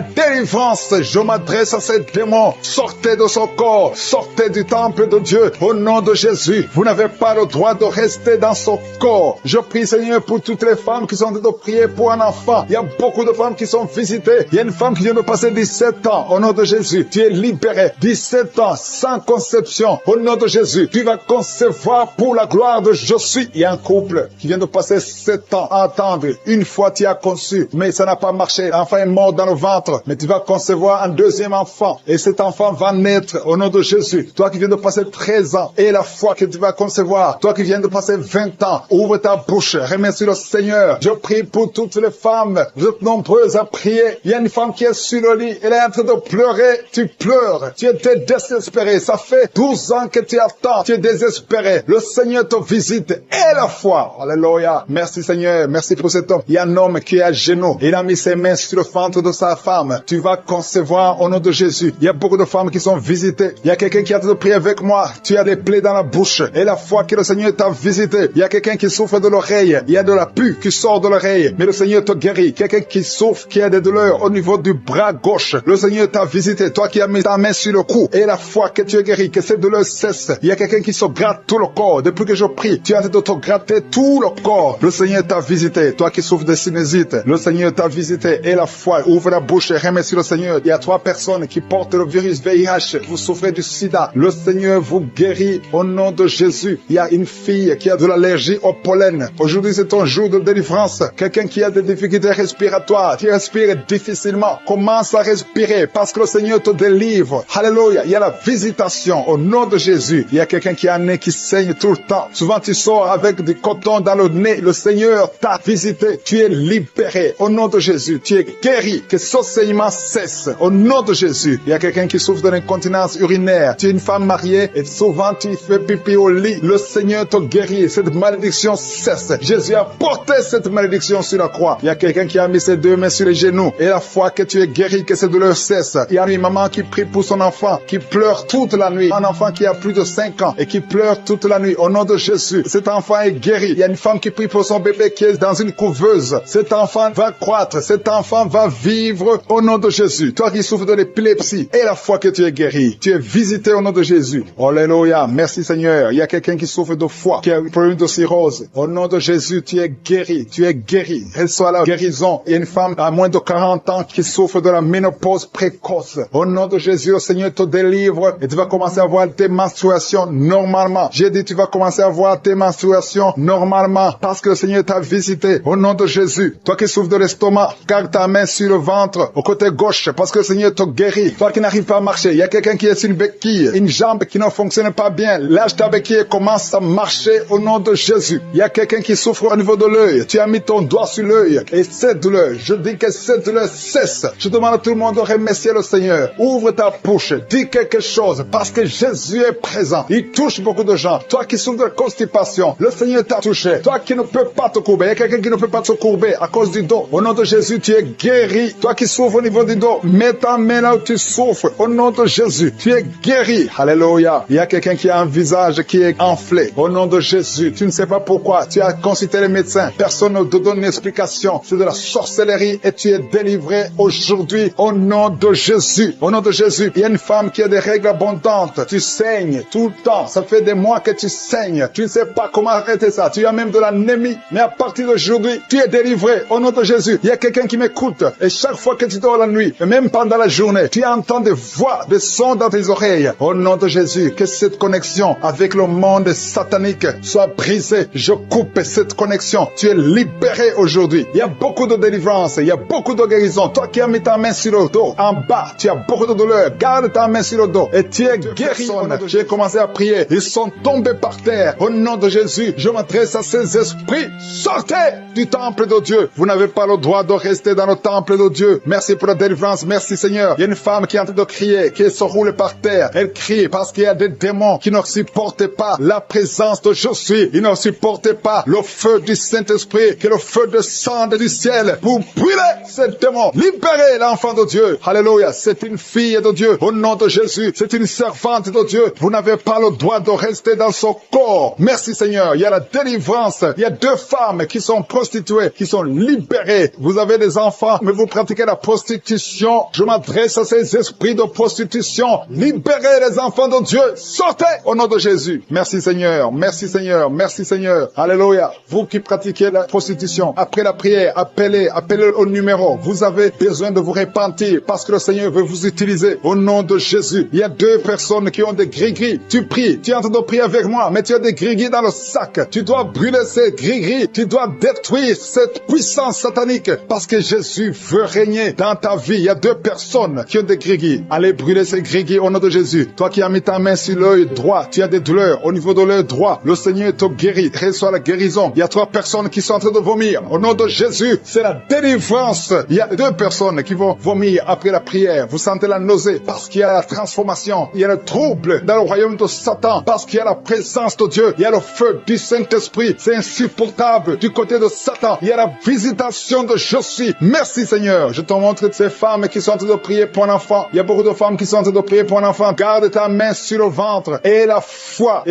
délivrance. Je m'adresse à ces démons. Sortez de son corps. Sortez du temple de Dieu. Au nom de Jésus. Vous n'avez pas le droit de rester dans son corps. Je prie Seigneur pour toutes les femmes qui sont en train de prier pour un enfant. Il y a beaucoup de femmes qui sont visitées. Il y a une femme qui vient de passer 17 ans. Au nom de Jésus. Tu es libéré. 17 ans sans conception. Au nom de Jésus. Tu vas concevoir pour la gloire de je suis. Il y a un couple qui vient de passer 7 ans à attendre. Une fois tu as conçu, mais ça n'a pas marché. L'enfant est mort dans le ventre. Mais tu vas concevoir un 2e enfant. Et cet enfant va naître au nom de Jésus. Toi qui viens de passer 13 ans. Et la foi que tu vas concevoir. Toi qui viens de passer 20 ans. Ouvre ta bouche. Remercie le Seigneur. Je prie pour toutes les femmes. Vous êtes nombreuses à prier. Il y a une femme qui est sur le lit. Elle est en train de pleurer. Tu pleures. Tu étais désespéré. Ça fait 12 ans que tu attends. Tu es désespéré. Le Seigneur te visite. Et la foi. Alléluia. Merci Seigneur. Merci pour cet homme. Il y a un homme qui est à genoux. Il a mis ses mains sur le ventre de sa femme. Tu vas concevoir au nom de Jésus. Il y a beaucoup de femmes qui sont visitées. Il y a quelqu'un qui a de prier avec moi. foi, tu as des plaies dans la bouche et la foi que le Seigneur t'a visité. Il y a quelqu'un qui souffre de l'oreille, il y a de la pus qui sort de l'oreille, mais le Seigneur te guérit. Quelqu'un qui souffre, qui a des douleurs au niveau du bras gauche, le Seigneur t'a visité. Toi qui as mis ta main sur le cou et la foi que tu es guéri, que cette douleur cesse. Il y a quelqu'un qui se gratte tout le corps. Depuis que je prie, tu as de te gratter tout le corps. Le Seigneur t'a visité. Toi qui souffres de sinusite, le Seigneur t'a visité et la foi. Ouvre la bouche et remercie le Seigneur. Il y a 3 personnes qui portent le virus VIH. Vous souffrez du sida. Le Seigneur vous guérit au nom de Jésus. Il y a une fille qui a de l'allergie au pollen. Aujourd'hui, c'est ton jour de délivrance. Quelqu'un qui a des difficultés respiratoires, qui respire difficilement, commence à respirer parce que le Seigneur te délivre. Alléluia. Il y a la visitation au nom de Jésus. Il y a quelqu'un qui a un nez qui saigne tout le temps. Souvent, tu sors avec du coton dans le nez. Le Seigneur t'a visité. Tu es libéré au nom de Jésus. Tu es guéri. Que ce saignement cesse au nom de Jésus. Il y a quelqu'un qui souffre de l'incontinence urinaire. Tu es une femme mariée et souvent tu fais pipi au lit. Le Seigneur te guérit. Cette malédiction cesse. Jésus a porté cette malédiction sur la croix. Il y a quelqu'un qui a mis ses 2 mains sur les genoux et la foi que tu es guéri, que cette douleur cesse. Il y a une maman qui prie pour son enfant, qui pleure toute la nuit. Un enfant qui a plus de 5 ans et qui pleure toute la nuit au nom de Jésus. Cet enfant est guéri. Il y a une femme qui prie pour son bébé qui est dans une couveuse. Cet enfant va croître. Cet enfant va vivre au nom de Jésus. Toi qui souffres de l'épilepsie et la foi que tu es guéri. Tu es visité au nom de Jésus. Alléluia. Merci Seigneur. Il y a quelqu'un qui souffre de foie, qui a un problème de cirrhose. Au nom de Jésus, tu es guéri. Tu es guéri. Reçois la guérison. Il y a une femme à moins de 40 ans qui souffre de la ménopause précoce. Au nom de Jésus, le Seigneur te délivre et tu vas commencer à voir tes menstruations normalement. J'ai dit, tu vas commencer à voir tes menstruations normalement parce que le Seigneur t'a visité. Au nom de Jésus. Toi qui souffres de l'estomac, garde ta main sur le ventre, au côté gauche, parce que le Seigneur te guérit. Toi qui n'arrives pas à marcher, il y a quelqu'un qui est sur une béquille, une jambe qui ne fonctionne pas bien. Lâche ta béquille, commence à marcher au nom de Jésus. Il y a quelqu'un qui souffre au niveau de l'œil. Tu as mis ton doigt sur l'œil et cette douleur, je dis que cette douleur cesse. Je demande à tout le monde de remercier le Seigneur. Ouvre ta bouche, dis quelque chose parce que Jésus est présent. Il touche beaucoup de gens. Toi qui souffres de constipation, le Seigneur t'a touché. Toi qui ne peux pas te courber, il y a quelqu'un qui ne peut pas te courber à cause du dos. Au nom de Jésus, tu es guéri. Toi qui souffres au niveau du dos, mets ta main là où tu souffres. Au nom de Jésus, tu es guéri. Alléluia. Il y a quelqu'un qui a un visage qui est enflé. Au nom de Jésus, tu ne sais pas pourquoi. Tu as consulté les médecins. Personne ne te donne une explication. C'est de la sorcellerie et tu es délivré aujourd'hui au nom de Jésus. Au nom de Jésus, il y a une femme qui a des règles abondantes. Tu saignes tout le temps. Ça fait des mois que tu saignes. Tu ne sais pas comment arrêter ça. Tu as même de l'anémie. Mais à partir d'aujourd'hui, tu es délivré au nom de Jésus. Il y a quelqu'un qui m'écoute et chaque fois que tu dors la nuit, et même pendant la journée, tu entends des voix, des sons dans tes oreilles. Au nom de Jésus, que cette connexion avec le monde satanique soit brisée. Je coupe cette connexion. Tu es libéré aujourd'hui. Il y a beaucoup de délivrance, il y a beaucoup de guérison. Toi qui as mis ta main sur le dos, en bas, tu as beaucoup de douleur. Garde ta main sur le dos et tu es guéri. J'ai commencé à prier. Ils sont tombés par terre. Au nom de Jésus, je m'adresse à ces esprits. Sortez du temple de Dieu. Vous n'avez pas le droit de rester dans le temple de Dieu. Merci pour la délivrance. Merci Seigneur. Il y a une femme qui est en train de crier, qui se roule par terre. Elle crie parce qu'il y a des démons qui ne supportent pas la présence de Je suis. Ils ne supportent pas le feu du Saint-Esprit, que le feu descende du ciel pour brûler ces démons. Libérez l'enfant de Dieu. Alléluia. C'est une fille de Dieu. Au nom de Jésus. C'est une servante de Dieu. Vous n'avez pas le droit de rester dans son corps. Merci Seigneur. Il y a la délivrance. Il y a 2 femmes qui sont prostituées, qui sont libérées. Vous avez des enfants, mais vous pratiquez la prostitution. Je m'adresse à ces esprits de prostitution. Libérez les enfants de Dieu. Sortez au nom de Jésus. Merci Seigneur. Merci Seigneur. Merci Seigneur. Alléluia. Vous qui pratiquez la prostitution, après la prière, appelez au numéro. Vous avez besoin de vous repentir parce que le Seigneur veut vous utiliser au nom de Jésus. Il y a 2 personnes qui ont des gris-gris. Tu pries. Tu es en train de prier avec moi, mais tu as des gris-gris dans le sac. Tu dois brûler ces gris-gris. Tu dois détruire cette puissance satanique parce que Jésus veut régner dans ta vie. Il y a 2 personnes qui ont des gris-gris. Allez brûler ces gris-gris au nom de Jésus. Toi qui as mis ta main sur l'œil droit, tu as des douleurs au niveau de l'œil droit. Le Seigneur te guérit. Reçois la guérison. Il y a 3 personnes qui sont en train de vomir. Au nom de Jésus, c'est la délivrance. Il y a 2 personnes qui vont vomir après la prière. Vous sentez la nausée parce qu'il y a la transformation. Il y a le trouble dans le royaume de Satan parce qu'il y a la présence de Dieu. Il y a le feu du Saint-Esprit. C'est insupportable du côté de Satan. Il y a la visitation de Je suis. Merci Seigneur. Je te montre ces femmes qui sont en train de prier pour un enfant. Il y a beaucoup de femmes qui sont en train de prier pour un enfant. Garde ta main sur le ventre. Et la foi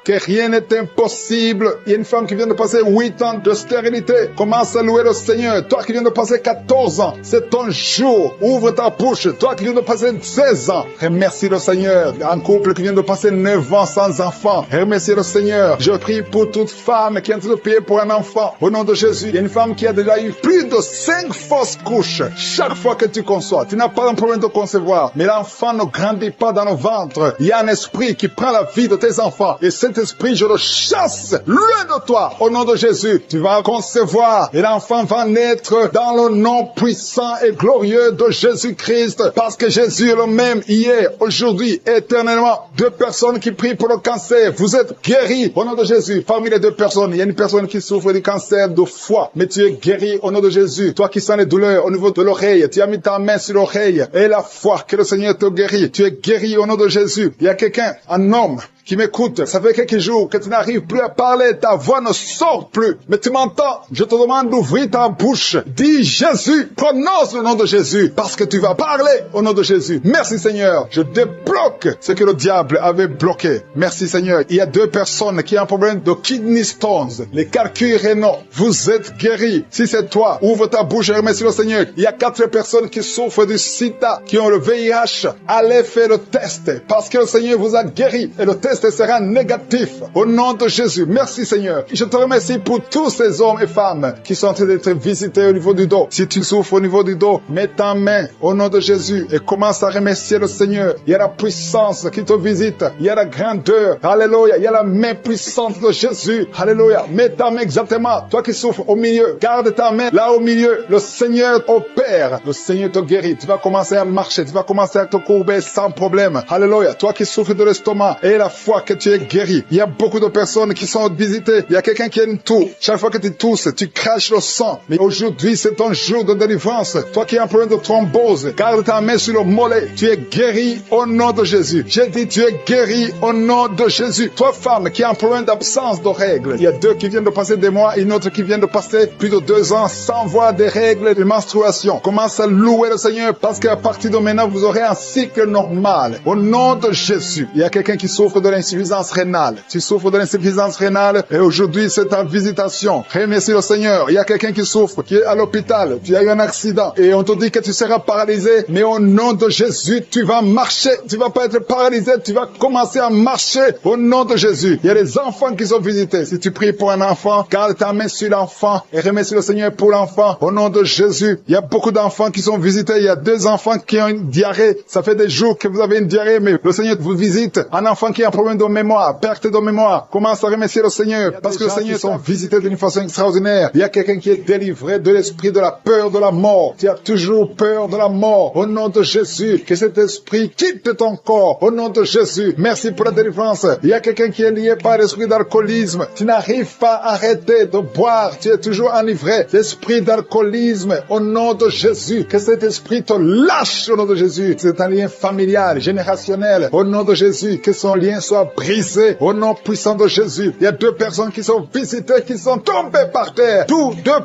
que rien n'est impossible. Il y a une femme qui vient de passer 8 ans de stérilité. Commence à louer le Seigneur. Toi qui viens de passer 14 ans, c'est ton jour. Ouvre ta bouche. Toi qui viens de passer 16 ans, remercie le Seigneur. Un couple qui vient de passer 9 ans sans enfant, remercie le Seigneur. Je prie pour toute femme qui est en train de prier pour un enfant. Au nom de Jésus, il y a une femme qui a déjà eu plus de 5 fausses couches. Chaque fois que tu conçois, tu n'as pas un problème de concevoir, mais l'enfant ne grandit pas dans le ventre. Il y a un esprit qui prend la vie de tes enfants. Et cet esprit, je le chasse loin de toi. Au nom de Jésus, tu vas concevoir et l'enfant va naître dans le nom puissant et glorieux de Jésus-Christ. Parce que Jésus est le même hier, aujourd'hui, éternellement. 2 personnes qui prient pour le cancer. Vous êtes guéris au nom de Jésus. Parmi les 2 personnes, il y a une personne qui souffre du cancer de foie, mais tu es guéri au nom de Jésus. Toi qui sens les douleurs au niveau de l'oreille, tu as mis ta main sur l'oreille et la foi que le Seigneur te guérit. Tu es guéri au nom de Jésus. Il y a quelqu'un, un homme, qui m'écoute, ça fait quelques jours que tu n'arrives plus à parler, ta voix ne sort plus, mais tu m'entends, je te demande d'ouvrir ta bouche, dis Jésus, prononce le nom de Jésus, parce que tu vas parler au nom de Jésus. Merci Seigneur, je débloque ce que le diable avait bloqué. Merci Seigneur. Il y a 2 personnes qui ont un problème de kidney stones, les calculs rénaux, vous êtes guéris. Si c'est toi, ouvre ta bouche et remercie le Seigneur. Il y a 4 personnes qui souffrent du sida, qui ont le VIH, allez faire le test, parce que le Seigneur vous a guéri, et le test sera négatif au nom de Jésus. Merci Seigneur. Je te remercie pour tous ces hommes et femmes qui sont en train d'être visités au niveau du dos. Si tu souffres au niveau du dos, mets ta main au nom de Jésus et commence à remercier le Seigneur. Il y a la puissance qui te visite. Il y a la grandeur. Alléluia. Il y a la main puissante de Jésus. Alléluia. Mets ta main exactement. Toi qui souffres au milieu, garde ta main là au milieu. Le Seigneur opère. Le Seigneur te guérit. Tu vas commencer à marcher. Tu vas commencer à te courber sans problème. Alléluia. Toi qui souffres de l'estomac et la foi que tu es guéri. Il y a beaucoup de personnes qui sont visitées. Il y a quelqu'un qui a une toux. Chaque fois que tu tousses, tu craches le sang. Mais aujourd'hui, c'est ton jour de délivrance. Toi qui as un problème de thrombose, garde ta main sur le mollet. Tu es guéri au nom de Jésus. J'ai dit, tu es guéri au nom de Jésus. Toi, femme, qui a un problème d'absence de règles. Il y a 2 qui viennent de passer des mois, une autre qui vient de passer plus de 2 ans sans voir des règles de menstruation. Commence à louer le Seigneur parce qu'à partir de maintenant, vous aurez un cycle normal. Au nom de Jésus. Il y a quelqu'un qui souffre de l'insuffisance rénale. Tu souffres de l'insuffisance rénale et aujourd'hui c'est ta visitation. Remercie le Seigneur. Il y a quelqu'un qui souffre, qui est à l'hôpital. Tu as eu un accident et on te dit que tu seras paralysé. Mais au nom de Jésus, tu vas marcher. Tu vas pas être paralysé. Tu vas commencer à marcher au nom de Jésus. Il y a des enfants qui sont visités. Si tu pries pour un enfant, garde ta main sur l'enfant et remercie le Seigneur pour l'enfant. Au nom de Jésus, il y a beaucoup d'enfants qui sont visités. Il y a 2 enfants qui ont une diarrhée. Ça fait des jours que vous avez une diarrhée, mais le Seigneur vous visite. Un enfant qui a un problème de mémoire, perte de mémoire, commence à remercier le Seigneur parce que le Seigneur sont visités d'une façon extraordinaire. Il y a quelqu'un qui est délivré de l'esprit de la peur de la mort. Tu as toujours peur de la mort. Au nom de Jésus, que cet esprit quitte ton corps. Au nom de Jésus, merci pour la délivrance. Il y a quelqu'un qui est lié par l'esprit d'alcoolisme. Tu n'arrives pas à arrêter de boire. Tu es toujours enivré. L'esprit d'alcoolisme, au nom de Jésus, que cet esprit te lâche au nom de Jésus. C'est un lien familial, générationnel. Au nom de Jésus, que son lien soit brisé au nom puissant de Jésus. Il y a 2 personnes qui sont visitées, qui sont tombées par terre. 2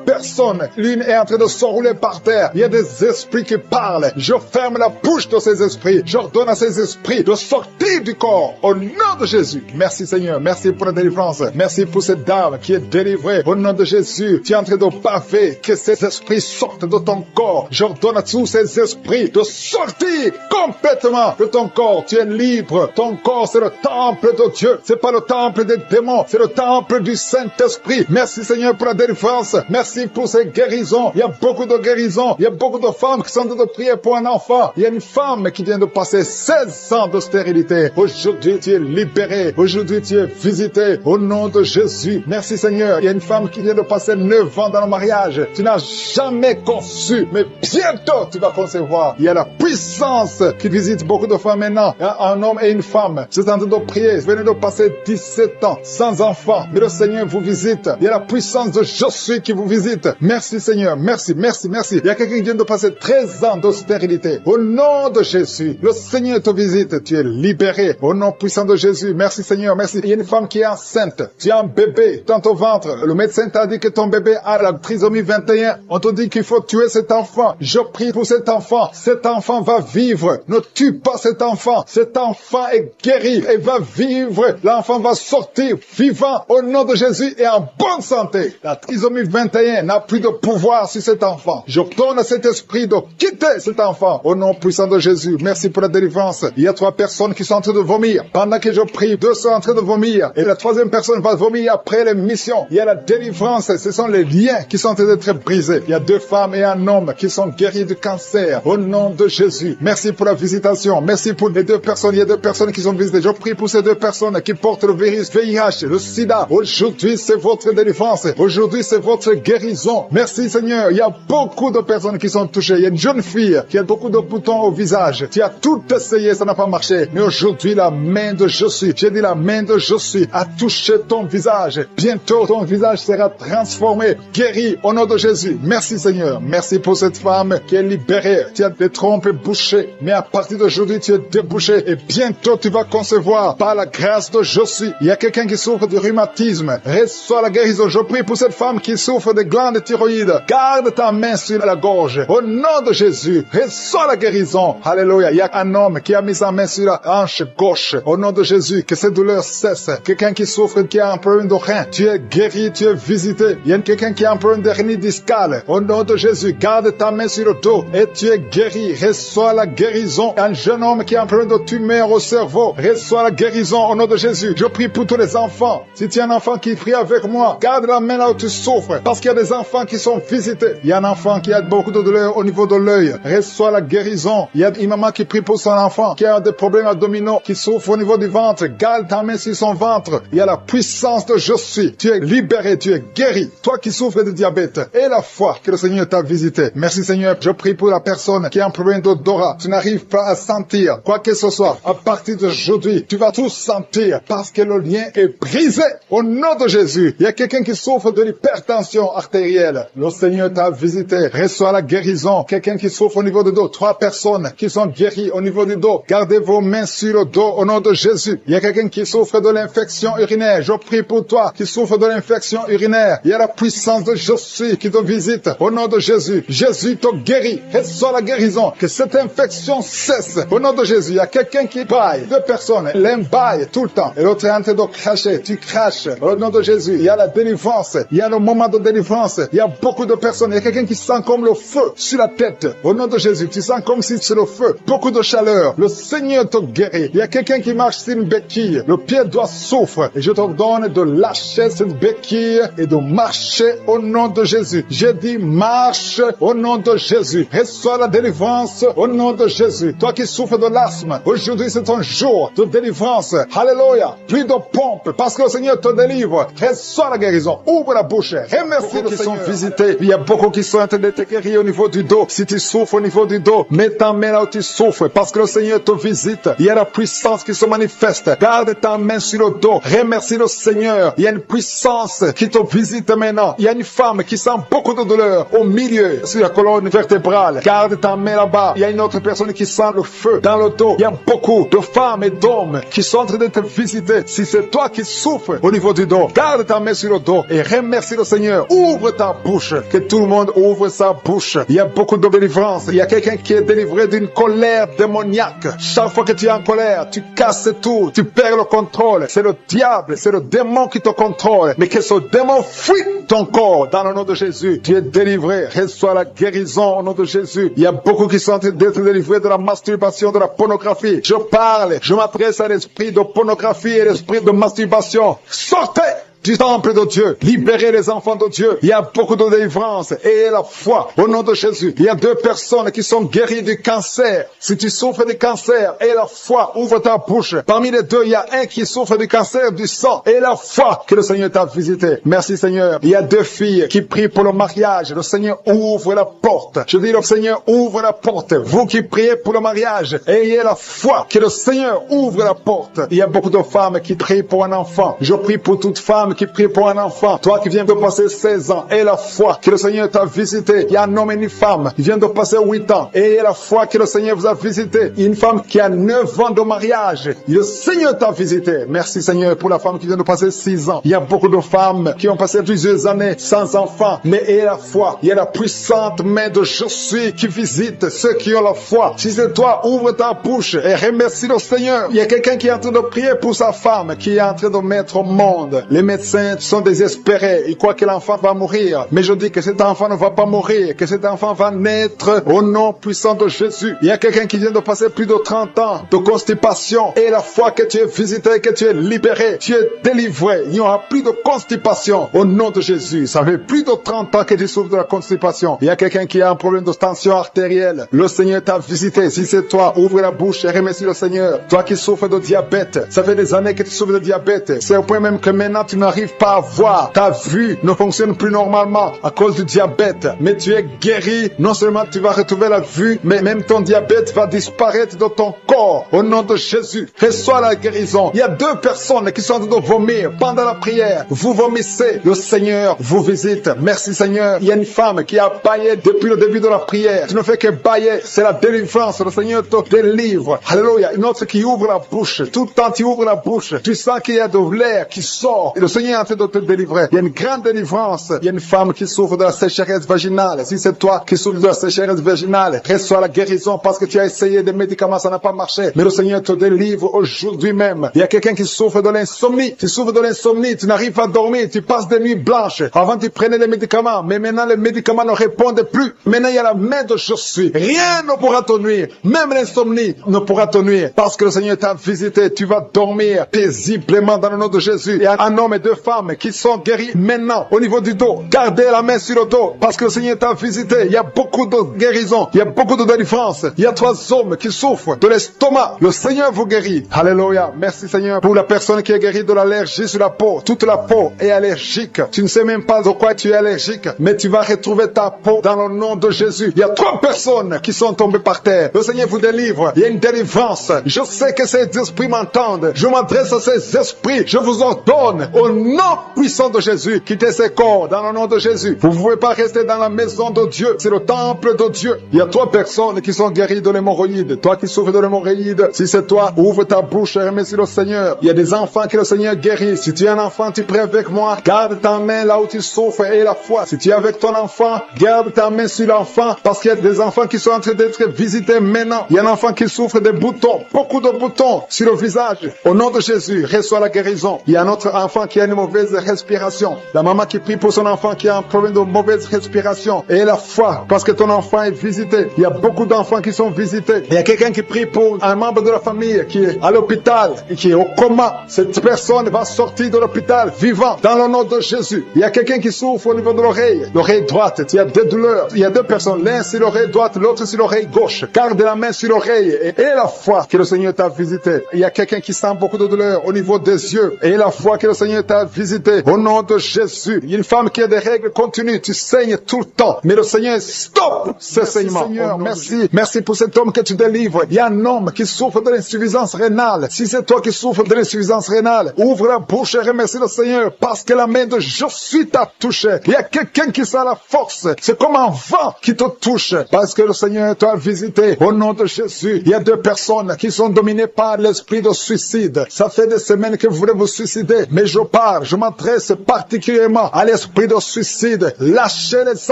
personnes. L'une est en train de s'enrouler par terre. Il y a des esprits qui parlent. Je ferme la bouche de ces esprits. J'ordonne à ces esprits de sortir du corps au nom de Jésus. Merci Seigneur. Merci pour la délivrance. Merci pour cette dame qui est délivrée au nom de Jésus. Tu es en train de baver que ces esprits sortent de ton corps. J'ordonne à tous ces esprits de sortir complètement de ton corps. Tu es libre. Ton corps, c'est le temple de Dieu. C'est pas le temple des démons. C'est le temple du Saint-Esprit. Merci Seigneur pour la délivrance. Merci pour ces guérisons. Il y a beaucoup de guérisons. Il y a beaucoup de femmes qui sont en train de prier pour un enfant. Il y a une femme qui vient de passer 16 ans de stérilité. Aujourd'hui, tu es libéré. Aujourd'hui, tu es visité au nom de Jésus. Merci Seigneur. Il y a une femme qui vient de passer 9 ans dans le mariage. Tu n'as jamais conçu, mais bientôt tu vas concevoir. Il y a la puissance qui visite beaucoup de femmes maintenant. Un homme et une femme. C'est en train de prier, venez de passer 17 ans sans enfant, mais le Seigneur vous visite. Il y a la puissance de Je suis qui vous visite. Merci Seigneur, merci. Il y a quelqu'un qui vient de passer 13 ans de stérilité. Au nom de Jésus, le Seigneur te visite, tu es libéré. Au nom puissant de Jésus, merci Seigneur, merci. Il y a une femme qui est enceinte, tu as un bébé dans ton ventre. Le médecin t'a dit que ton bébé a la trisomie 21. On te dit qu'il faut tuer cet enfant. Je prie pour cet enfant. Cet enfant va vivre. Ne tue pas cet enfant. Cet enfant est guéri et va vivre. L'enfant va sortir vivant au nom de Jésus et en bonne santé. La trisomie 21 n'a plus de pouvoir sur cet enfant. Je donne à cet esprit de quitter cet enfant au nom puissant de Jésus. Merci pour la délivrance. Il y a 3 personnes qui sont en train de vomir. Pendant que je prie, 2 sont en train de vomir. Et la 3e personne va vomir après l'émission. Il y a la délivrance. Ce sont les liens qui sont en train d'être brisés. Il y a 2 femmes et un homme qui sont guéris du cancer au nom de Jésus. Merci pour la visitation. Merci pour les 2 personnes. Il y a 2 personnes qui sont visitées. Je prie pour ces 2 personnes qui portent le virus VIH, le sida. Aujourd'hui, c'est votre délivrance. Aujourd'hui, c'est votre guérison. Merci Seigneur. Il y a beaucoup de personnes qui sont touchées. Il y a une jeune fille qui a beaucoup de boutons au visage. Tu as tout essayé, ça n'a pas marché. Mais aujourd'hui, la main de Je suis, j'ai dit la main de Je suis, a touché ton visage. Bientôt, ton visage sera transformé, guéri au nom de Jésus. Merci Seigneur. Merci pour cette femme qui est libérée. Tu as des trompes bouchées. Mais à partir d'aujourd'hui, tu es débouché. Et bientôt, tu vas concevoir par la grâce de Je suis. Il y a quelqu'un qui souffre de rhumatisme. Reçois la guérison. Je prie pour cette femme qui souffre de glandes thyroïdes. Garde ta main sur la gorge. Au nom de Jésus, reçois la guérison. Alléluia. Il y a un homme qui a mis sa main sur la hanche gauche. Au nom de Jésus, que cette douleur cesse. Quelqu'un qui souffre, qui a un problème de rein. Tu es guéri, tu es visité. Il y a quelqu'un qui a un problème d'hernie discale. Au nom de Jésus, garde ta main sur le dos et tu es guéri. Reçois la guérison. Un jeune homme qui a un problème de tumeur au cerveau. Reçois la guérison au nom de Jésus. Je prie pour tous les enfants. Si tu es un enfant qui prie avec moi, garde la main là où tu souffres. Parce qu'il y a des enfants qui sont visités. Il y a un enfant qui a beaucoup de douleur au niveau de l'œil. Reçois la guérison. Il y a une maman qui prie pour son enfant qui a des problèmes abdominaux, qui souffre au niveau du ventre. Garde ta main sur son ventre. Il y a la puissance de Je suis. Tu es libéré, tu es guéri. Toi qui souffres de diabète et la foi que le Seigneur t'a visité. Merci Seigneur. Je prie pour la personne qui a un problème d'odorat. Tu n'arrives pas à sentir quoi que ce soit. À partir d'aujourd'hui, tu vas tout sentir parce que le lien est brisé au nom de Jésus. Il y a quelqu'un qui souffre de l'hypertension artérielle. Le Seigneur t'a visité. Reçois la guérison. Quelqu'un qui souffre au niveau du dos. 3 personnes qui sont guéries au niveau du dos. Gardez vos mains sur le dos au nom de Jésus. Il y a quelqu'un qui souffre de l'infection urinaire. Je prie pour toi qui souffre de l'infection urinaire. Il y a la puissance de Je suis qui te visite au nom de Jésus. Jésus te guérit. Reçois la guérison. Que cette infection cesse au nom de Jésus. Il y a quelqu'un qui baille. 2 personnes. L'un baille tout le temps. Et l'autre est en train de cracher. Tu craches au nom de Jésus. Il y a la délivrance. Il y a le moment de délivrance. Il y a beaucoup de personnes. Il y a quelqu'un qui sent comme le feu sur la tête. Au nom de Jésus. Tu sens comme si c'est le feu. Beaucoup de chaleur. Le Seigneur te guérit. Il y a quelqu'un qui marche sur une béquille. Le pied doit souffrir. Et je te donne de lâcher cette béquille et de marcher au nom de Jésus. J'ai dit marche au nom de Jésus. Reçois la délivrance au nom de Jésus. Toi qui souffres de l'asthme, aujourd'hui c'est un jour de délivrance. Alléluia. Plus de pompe parce que le Seigneur te délivre. Reçois la guérison. Ouvre la bouche. Remercie le Seigneur. Sont visités. Il y a beaucoup qui sont en train de te guérir au niveau du dos. Si tu souffres au niveau du dos, mets ta main là où tu souffres parce que le Seigneur te visite. Il y a la puissance qui se manifeste. Garde ta main sur le dos. Remercie le Seigneur. Il y a une puissance qui te visite maintenant. Il y a une femme qui sent beaucoup de douleur au milieu, sur la colonne vertébrale. Garde ta main là-bas. Il y a une autre personne qui sent le feu dans le dos. Il y a beaucoup de femmes et d'hommes qui sont en train de te visiter. Si c'est toi qui souffres au niveau du dos, garde ta main sur le dos et remercie le Seigneur. Ouvre ta bouche. Que tout le monde ouvre sa bouche. Il y a beaucoup de délivrance. Il y a quelqu'un qui est délivré d'une colère démoniaque. Chaque fois que tu es en colère, tu casses tout. Tu perds le contrôle. C'est le diable, c'est le démon qui te contrôle. Mais que ce démon fuit ton corps dans le nom de Jésus. Tu es délivré. Reçois la guérison au nom de Jésus. Il y a beaucoup qui sont en train d'être délivrés de la masturbation, de la pornographie. Je parle, je m'adresse à l'esprit de pornographie et l'esprit de masturbation. Sortez du temple de Dieu. Libérez les enfants de Dieu. Il y a beaucoup de délivrance. Et la foi, au nom de Jésus. Il y a 2 personnes qui sont guéries du cancer. Si tu souffres du cancer, et la foi, ouvre ta bouche. Parmi les 2, il y a un qui souffre du cancer du sang. Et la foi que le Seigneur t'a visité. Merci Seigneur. Il y a 2 filles qui prient pour le mariage. Le Seigneur ouvre la porte. Je dis, le Seigneur ouvre la porte. Vous qui priez pour le mariage, ayez la foi que le Seigneur ouvre la porte. Il y a beaucoup de femmes qui prient pour un enfant. Je prie pour toute femme qui prie pour un enfant. Toi qui viens de passer 16 ans, aie la foi que le Seigneur t'a visité. Il y a un homme et une femme qui vient de passer 8 ans. Ayez la foi que le Seigneur vous a visité. Il y a une femme qui a 9 ans de mariage. Le Seigneur t'a visité. Merci Seigneur pour la femme qui vient de passer 6 ans. Il y a beaucoup de femmes qui ont passé plusieurs années sans enfant. Mais ayez la foi. Il y a la puissante main de Je suis qui visite ceux qui ont la foi. Si c'est toi, ouvre ta bouche et remercie le Seigneur. Il y a quelqu'un qui est en train de prier pour sa femme qui est en train de mettre au monde. Les médecins sont désespérés. Ils croient que l'enfant va mourir. Mais je dis que cet enfant ne va pas mourir. Que cet enfant va naître au nom puissant de Jésus. Il y a quelqu'un qui vient de passer plus de 30 ans de constipation. Et la foi que tu es visité, que tu es libéré, tu es délivré. Il n'y aura plus de constipation au nom de Jésus. Ça fait plus de 30 ans que tu souffres de la constipation. Il y a quelqu'un qui a un problème de tension artérielle. Le Seigneur t'a visité. Si c'est toi, ouvre la bouche et remercie le Seigneur. Toi qui souffres de diabète, ça fait des années que tu souffres de diabète. C'est au point même que maintenant tu n'arrives pas à voir. Ta vue ne fonctionne plus normalement à cause du diabète. Mais tu es guéri. Non seulement tu vas retrouver la vue, mais même ton diabète va disparaître de ton corps. Au nom de Jésus, reçois la guérison. Il y a 2 personnes qui sont en train de vomir pendant la prière. Vous vomissez. Le Seigneur vous visite. Merci Seigneur. Il y a une femme qui a baillé depuis le début de la prière. Tu ne fais que bailler. C'est la délivrance. Le Seigneur te délivre. Alléluia. Une autre qui ouvre la bouche. Tout le temps tu ouvres la bouche. Tu sens qu'il y a de l'air qui sort. Et le Seigneur est en train de te délivrer. Il y a une grande délivrance. Il y a une femme qui souffre de la sécheresse vaginale. Si c'est toi qui souffres de la sécheresse vaginale, reçois la guérison parce que tu as essayé des médicaments, ça n'a pas marché. Mais le Seigneur te délivre aujourd'hui même. Il y a quelqu'un qui souffre de l'insomnie. Tu souffres de l'insomnie. Tu n'arrives pas à dormir. Tu passes des nuits blanches. Avant tu prenais les médicaments. Mais maintenant les médicaments ne répondent plus. Maintenant il y a la main de Je suis. Rien ne pourra te nuire. Même l'insomnie ne pourra te nuire. Parce que le Seigneur t'a visité. Tu vas dormir paisiblement dans le nom de Jésus. Il y a un homme et 2 femmes qui sont guéris maintenant au niveau du dos. Gardez la main sur le dos parce que le Seigneur t'a visité. Il y a beaucoup de guérison. Il y a beaucoup de délivrance. Il y a 3 hommes qui souffrent de l'estomac. Le Seigneur vous guérit. Alléluia. Merci Seigneur pour la personne qui est guérie de l'allergie sur la peau. Toute la peau est allergique. Tu ne sais même pas de quoi tu es allergique. Mais tu vas retrouver ta peau dans le nom de Jésus. Il y a 3 personnes qui sont tombées par terre. Le Seigneur vous délivre. Il y a une délivrance. Je sais que ces esprits m'entendent. Je m'adresse à ces esprits. Je vous ordonne au nom puissant de Jésus. Quittez ces corps dans le nom de Jésus. Vous ne pouvez pas rester dans la maison de Dieu. C'est le temple de Dieu. Il y a 3 personnes qui sont guéries de l'hémorroïde. Toi qui souffres de l'hémorroïde, si c'est toi, ouvre ta bouche et remercie le Seigneur. Il y a des enfants que le Seigneur guérit. Si tu es un enfant, tu pries avec moi. Garde ta main là où tu souffres et la foi. Si tu es avec ton enfant, garde ta main sur l'enfant parce qu'il y a des enfants qui sont en train d'être visités maintenant. Il y a un enfant qui souffre des boutons, beaucoup de boutons sur le visage. Au nom de Jésus, reçois la guérison. Il y a un autre enfant qui a une mauvaise respiration. La maman qui prie pour son enfant qui a un problème de mauvaise respiration. Et la foi, parce que ton enfant est visité. Il y a beaucoup d'enfants qui sont visités. Il y a quelqu'un qui prie pour un membre de la famille qui est à l'hôpital et qui est au coma. Cette personne va sortir de l'hôpital vivant dans le nom de Jésus. Il y a quelqu'un qui souffre au niveau de l'oreille droite. Il y a des douleurs. Il y a 2 personnes. L'un sur l'oreille droite, l'autre sur l'oreille gauche. Garde la main sur l'oreille et la foi que le Seigneur t'a visité. Il y a quelqu'un qui sent beaucoup de douleur au niveau des yeux et la foi que le Seigneur t'a visité. Au nom de Jésus. Il y a une femme qui a des règles continues. Tu saignes tout le temps. Mais le Seigneur stop ce saignement. Seigneur, merci. Merci pour cet homme que tu délivres. Il y a un homme qui souffre de l'insuffisance rénale. Si c'est toi qui souffres de l'insuffisance rénale, ouvre la bouche et remercie le Seigneur parce que la main de Je suis t'a touché. Il y a quelqu'un qui sent la force. C'est comme un vent qui te touche parce que le Seigneur t'a visité. Au nom de Jésus, il y a 2 personnes qui sont dominées par l'esprit de suicide. Ça fait des semaines que vous voulez vous suicider, mais je m'adresse particulièrement à l'esprit de suicide. Lâchez les